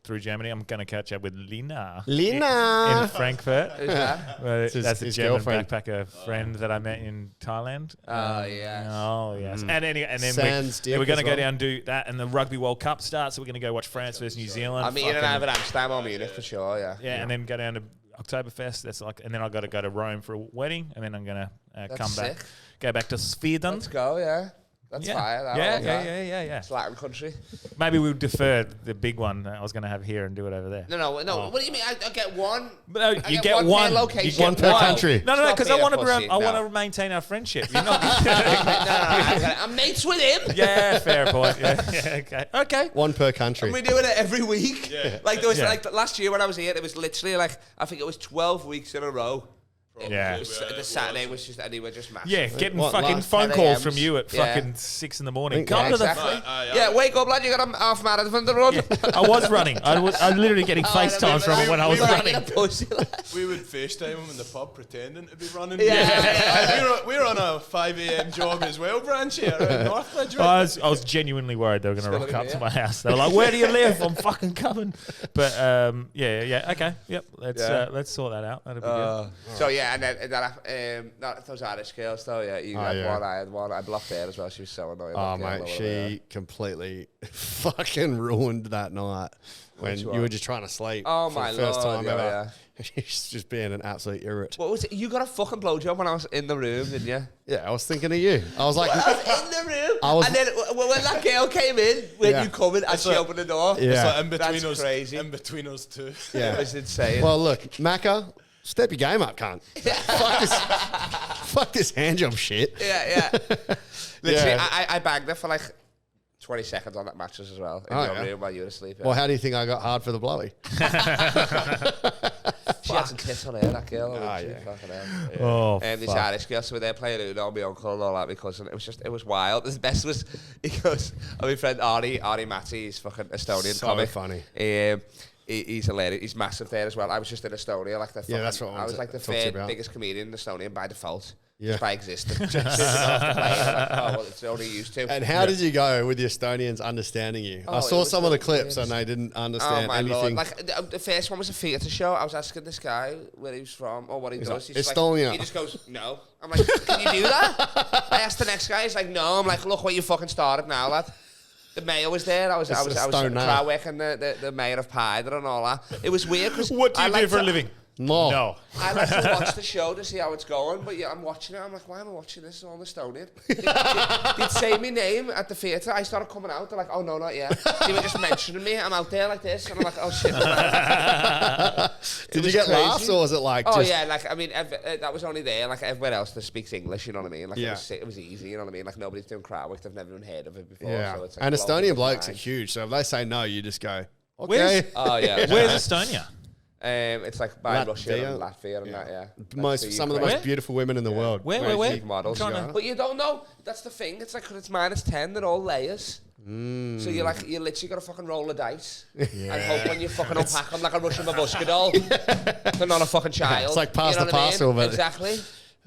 through Germany. I'm going to catch up with Lina in Frankfurt. Who's that? That's a his German girlfriend. backpacker friend that I met in Thailand. Oh, yes. Oh yes. And then Sans we're dick going to as go well. down and do that, and the Rugby World Cup starts. So we're going to go watch France versus New Zealand. I'm either either Amsterdam or Munich for sure. Yeah. Yeah, and then go down to Oktoberfest. That's like, and then I got to go to Rome for a wedding, and then I'm gonna come back, sick. go back to Sweden. Let's go. Yeah. That's fire. That, I love that. Yeah. It's Latin country. Maybe we'll defer the big one that I was going to have here and do it over there. No. What do you mean? I get one. No, I you get per one. location. You get One per country. No, Stop because I being want a to. pussy. I No. want to maintain our friendship. You're not. I'm mates with him. Yeah, fair point. Yeah, okay. One per country. And we're doing it every week. Yeah. Like there was Yeah. like last year when I was here, it was literally like I think it was 12 weeks in a row. Yeah. It was, the Saturday was just, and they were just massive. Yeah, getting What, fucking last phone 10 calls AMs? from you at Yeah. fucking 6 in the morning. Yeah, Come to the. exactly. Yeah. Yeah, wake up, lad. You got a half marathon to run. I was running. I was literally getting FaceTimes from him when I was running. We would FaceTime him in the pub pretending to be running. Yeah. We're on a 5 a.m. job as well, branch here around Northbridge. I was genuinely worried they were going to rock looking up at to me, my house. They were like, "Where do you live? I'm fucking coming." But yeah, okay, yep. Let's sort that out. That'll be good. So yeah, and then those Irish girls though. Yeah, you had yeah. one. I had one. I blocked her as well. She was so annoying. Oh, that girl, mate, lower she there. completely fucking ruined that night when Which you one? were just trying to sleep. Oh, for my the first Lord, time yeah, ever. yeah. She's just being an absolute irrit. What was it? You got a fucking blowjob when I was in the room, didn't you? Yeah, I was thinking of you. I was like, I was in the room, I was- and then when that girl came in, when Yeah. you come in, and she like- opened the door. Yeah. It's like in between That's us, crazy. in between us two. It yeah. was insane. Well, look, Macca, step your game up, cunt. Fuck this handjob shit. yeah. Literally, Yeah. I banged her for like 20 seconds on that mattress as well in Oh, your yeah. room while you were asleep. Well, how do you think I got hard for the blowy? She had some tits on her, that girl. Oh, She yeah. fucking hell. Oh, And these fuck. Irish girls, so we were there playing Uno, my uncle and all that, because it was wild. The best was, he goes, my friend Ari Matty, he's fucking Estonian So comic. funny. He's hilarious. He's massive there as well. I was just in Estonia, like the fucking, that's what I I was wanted like the to talk to you third about. biggest comedian in Estonia by default. Yeah. Just by existing. Just sitting off the plane, like, oh, well, it's only used to. And how did you go with the Estonians understanding you? I Oh, saw it was some of the so clips weird. and they didn't Oh understand my anything. lord! Like the first one was a theatre show. I was asking this guy where he was from or what he does. like, He's Estonia. Like, he just goes, "No." I'm like, "Can you do that?" I asked the next guy. He's like, "No." I'm like, "Look what you fucking started now, lad." The mayor was there. I was Estonia. crowd working the mayor of Pyder and all that. It was weird because What do you do for a living? No. I like to watch the show to see how it's going, but yeah, I'm watching it. I'm like, why am I watching this? It's all Estonian. They'd say my name at the theatre. I started coming out. They're like, oh, no, not yet. They were just mentioning me. I'm out there like this. And I'm like, oh, shit. Did you was get crazy. laughs or was it like Oh, just... yeah. Like, I mean, that was only there. Like, everywhere else that speaks English, you know what I mean? Like, Yeah. it was easy, you know what I mean? Like, nobody's doing crowd work. They've never even heard of it before. Yeah. So it's like And Estonian blokes are mind. huge. So if they say no, you just go, okay. Where's- Oh, yeah. Where's Estonia? It's like by Latvia. Russia and Latvia and that, yeah. Some of the Where? most beautiful women in the world. Where? Big models. Trying to- But you don't know. That's the thing. It's like 'cause it's -10. They're all layers. So you literally got to fucking roll the dice and hope when you fucking unpack them like a Russian babushka doll, they're not a fucking child. It's like pass You know the what I mean? parcel, but- exactly.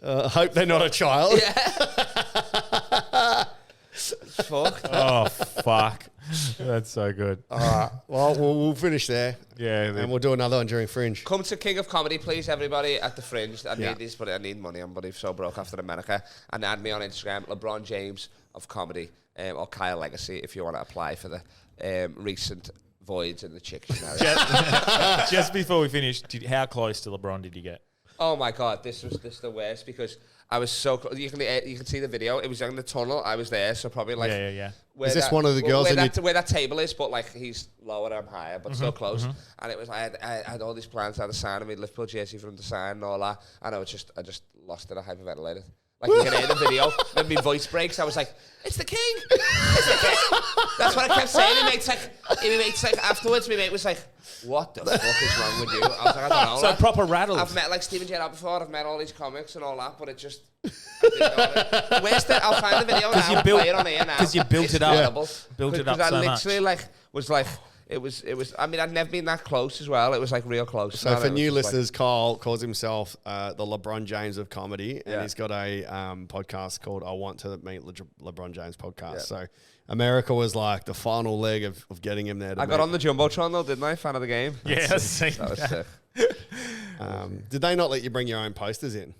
Hope they're not a child. Fuck. Oh fuck, that's so good. All right. Well, we'll finish there. Yeah, And we'll do another one during Fringe. Come to King of Comedy, please, everybody, at the Fringe. I Yeah. need this, but I need money. I'm bloody so broke after America. And add me on Instagram, LeBron James of Comedy, or Kyle Legacy, if you want to apply for the recent voids in the Dictionary. Just before we finish, how close to LeBron did you get? Oh my god, this was the worst because I was so close. You can see the video. It was in the tunnel. I was there, so probably like Yeah. where Is this that- one of the girls where in where that table is, but like he's lower, I'm higher, but still close. And it was I had all these plans. I had a sign of me Liverpool jersey for him to sign and all that. And I just lost it. I hyperventilated. Like you can hear the video when my voice breaks. I was like, "It's the king! It's the king!" That's what I kept saying. My mate's like afterwards. My mate was like, "What the fuck is wrong with you?" I was like, "I don't know." So lad." proper rattled. I've met like Stephen Gerrard before. I've met all these comics and all that, but it just. I didn't know it. Where's the? I'll find the video now. you built- Play it on here now. 'cause you built It's it up. incredible. Built it up Because I so much. literally was like, It was. I mean, I'd never been that close as well. It was like real close. So for new listeners, Kyle calls himself the LeBron James of comedy, and he's got a podcast called "I Want to Meet LeBron James" podcast. Yeah. So America was like the final leg of getting him there. I got on the Jumbotron though, didn't I? Fan of the game. Yeah, that was sick. Did they not let you bring your own posters in?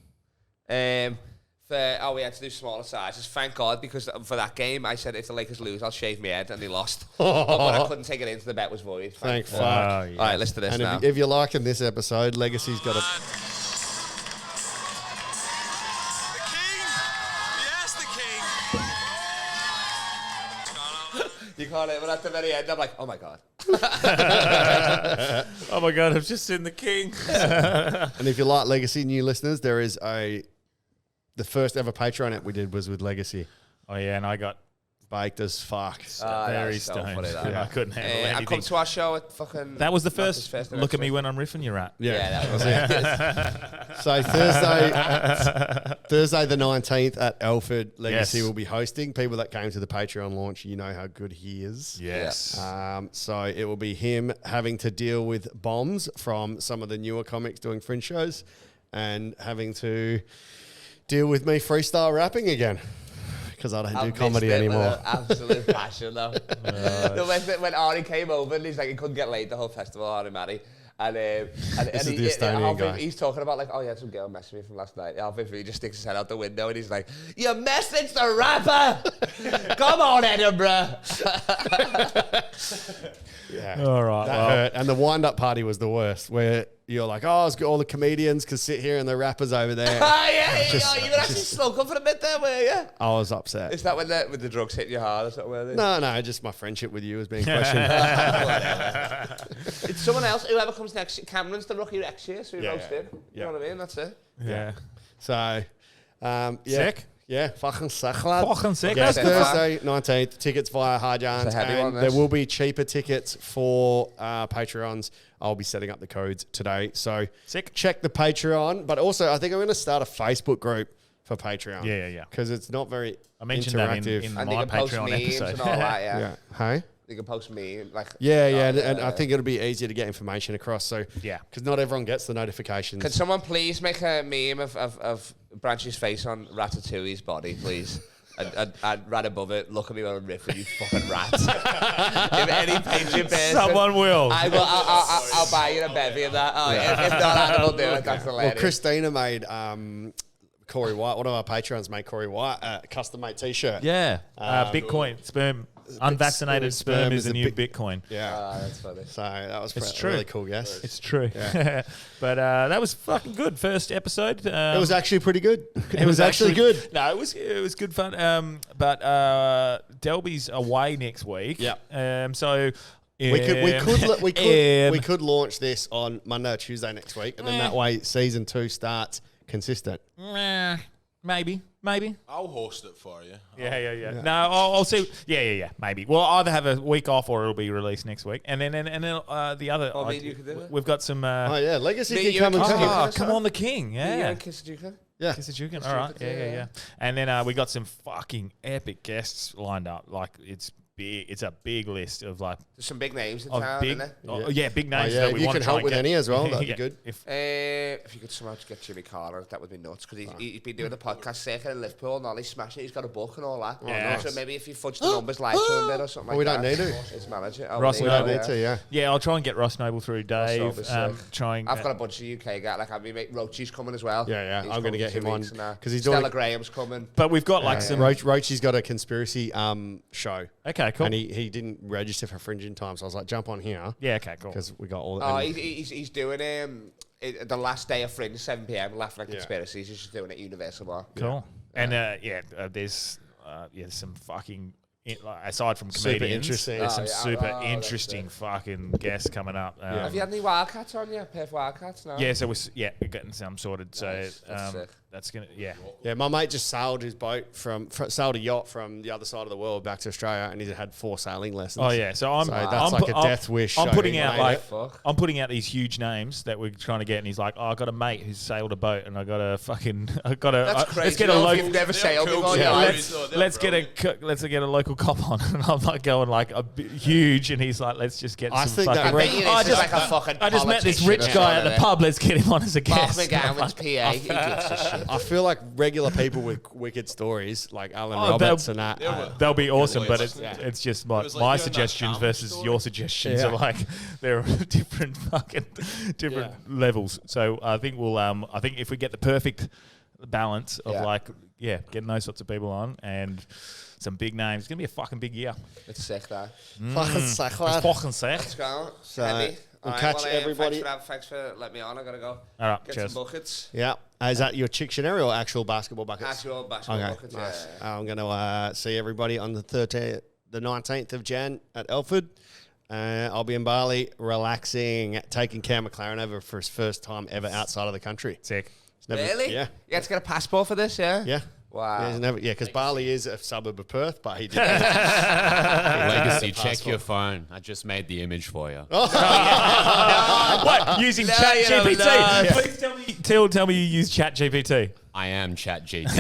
We had to do smaller sizes. Thank God, because for that game, I said if the Lakers lose, I'll shave my head, and they lost. But I couldn't take it in, so the bet was void. Thank fuck. All right, let's do this and now. If you're liking this episode, Legacy's got a... The king! Yes, the king! You can't even at the very end. I'm like, oh my God. Oh my God, I've just seen the king. And if you like Legacy, new listeners, there is the first ever Patreon app we did was with Legacy. Oh yeah, and I got baked as fuck. Very stoned. I couldn't handle anything. I come to our show at fucking... That was the first look at me when I'm riffing you at. Yeah, that was it. So Thursday the 19th at Alford, Legacy will be hosting. People that came to the Patreon launch, you know how good he is. Yes. So it will be him having to deal with bombs from some of the newer comics doing fringe shows and having to deal with me freestyle rapping again. Because I don't do comedy anymore. Absolute passion, though. When Ari came over and he's like, he couldn't get laid the whole festival, Ari Matty. And he's talking about like, oh yeah, some girl messaged me from last night. He just sticks his head out the window and he's like, you messaged the rapper! Come on, Edinburgh! Yeah. All right. That hurt. And the wind-up party was the worst, where you're like, oh, it's got all the comedians can sit here and the rappers over there. You were actually smoking for a bit there, were you? I was upset. Is that when the drugs hit you hard or something? No, just my friendship with you was being questioned. It's someone else, whoever comes next. Cameron's the rookie next year, so he roast in. You know what I mean? That's it. Yeah. So, Sick? Yeah, fucking sick, lad. Fucking sick. Yes, Thursday, 19th. Tickets via Hard Yarns. And there will be cheaper tickets for Patreons. I'll be setting up the codes today. So check the Patreon. But also, I think I'm going to start a Facebook group for Patreon. Yeah. Because it's not very I mentioned that in my Patreon episode. And all that, yeah. Hey? You can post me like and I think it'll be easier to get information across. So yeah, because not everyone gets the notifications. Can someone please make a meme of Branch's face on Ratatouille's body, please? and right above it, look at me when I'm riffing, you fucking rats. If any Patreon person, someone will. I'll buy you a bevy of that. If not, I'll do it. That's hilarious. Well, Christina made Corey White, one of our patrons made Corey White a custom made t-shirt. Yeah, Bitcoin sperm. Unvaccinated sperm is the new Bitcoin. Yeah, that's funny. So that was it's a really cool guess. It's true. Yeah. But that was fucking good. First episode. It was actually pretty good. It was actually good. No, it was good fun. But Delby's away next week. Yeah. So. We could launch this on Monday or Tuesday next week, and then that way season 2 starts consistent. Maybe. I'll host it for you. Yeah. No, I'll see. Yeah. Maybe. We'll either have a week off or it'll be released next week. And then the other. I mean, you could do it. We've got some. Legacy can come and come on, the king. Yeah. Kiss the Duke. Yeah. Kiss the Duke. All right. Yeah. And then we got some fucking epic guests lined up. Like it's big. It's a big list of like. There's some big names in town, isn't there? Big names. That we can help with any as well. That'd be good. If you could somehow get Jimmy Carter, that would be nuts. Because he's been doing the podcast circuit in Liverpool and all. He's smashing it. He's got a book and all that. Yeah. So maybe if you fudge the numbers like to a bit or something we like don't that. need to. His manager. We don't need to, yeah. Yeah, I'll try and get Ross Noble through Dave. I've got a bunch of UK guys. Like, my mate Rochi's coming as well. Yeah. I'm going to get him on. Because he's Stella Graham's coming. But we've got like some... Rochi's got a conspiracy show. Okay, cool. And he didn't register for Fringe in time, so I was like, jump on here. Yeah, okay, cool. Because we got all... He's doing the last day of Fringe, 7 p.m, laughing at conspiracies. He's just doing it Universal Bar. Cool. And there's some fucking... aside from comedians, there's some super interesting fucking guests coming up. Have you had any Wildcats on yet? Perth Wildcats now? Yeah, so we're getting some sorted. Nice. So That's gonna, yeah. Yeah, my mate just sailed his boat sailed a yacht from the other side of the world back to Australia, and he had 4 sailing lessons. Oh yeah, so that's like a death wish. I'm so putting he out made like it. I'm putting out these huge names that we're trying to get, and he's like, "Oh, I got a mate who's sailed a boat, and I got a fucking, That's crazy. let's get a local. You've never sailed cool before. stories. Yeah, Let's get a local cop on," and I'm like going like huge, and he's like, "Let's just get I some think that fucking." I bet you I this is just, like a fucking I just met this politician rich or guy at something, the pub. Let's get him on as a Mark guest. McGowan's PA. He gives a shit. I feel like regular people with wicked stories, like Alan Oh, Roberts and that. They'll be awesome, but Yeah. it's just It like was like my you and that suggestions Charm versus story. your suggestions Yeah. are like they're different levels. So I think I think if we get the perfect balance of getting those sorts of people on and some big names, it's gonna be a fucking big year. It's sick, that. Fucking sack, It's lad. fucking sick. Let's go. So, Heavy. we'll Alright, catch everybody. Thanks for letting me on. I gotta go. All right, Get cheers. some buckets. Yeah. Is that your Chictionary or actual basketball buckets? Actual basketball Okay, buckets. nice. Yeah. I'm going to see everybody on the 19th of Jan at Elford. I'll be in Bali, relaxing, taking Cam McLaren over for his first time ever outside of the country. Sick. It's never- Really? Yeah. You had to get a passport for this, yeah? Yeah. Wow. Because Bali is a suburb of Perth, but he did. Legacy, check your phone. I just made the image for you. What? Using No, Chat you don't GPT? know. Please tell me you use Chat GPT. I am ChatGPT.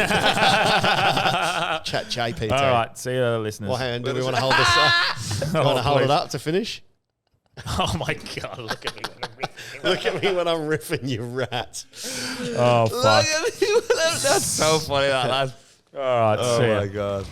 Chat JPT. All right, see you later, listeners. Well, hand, do we want to hold this up? You want to hold it up to finish? Oh my god! Look at me. Look at me when I'm riffing, you rat. Oh fuck! That's so funny, that lad. All right, see ya. God.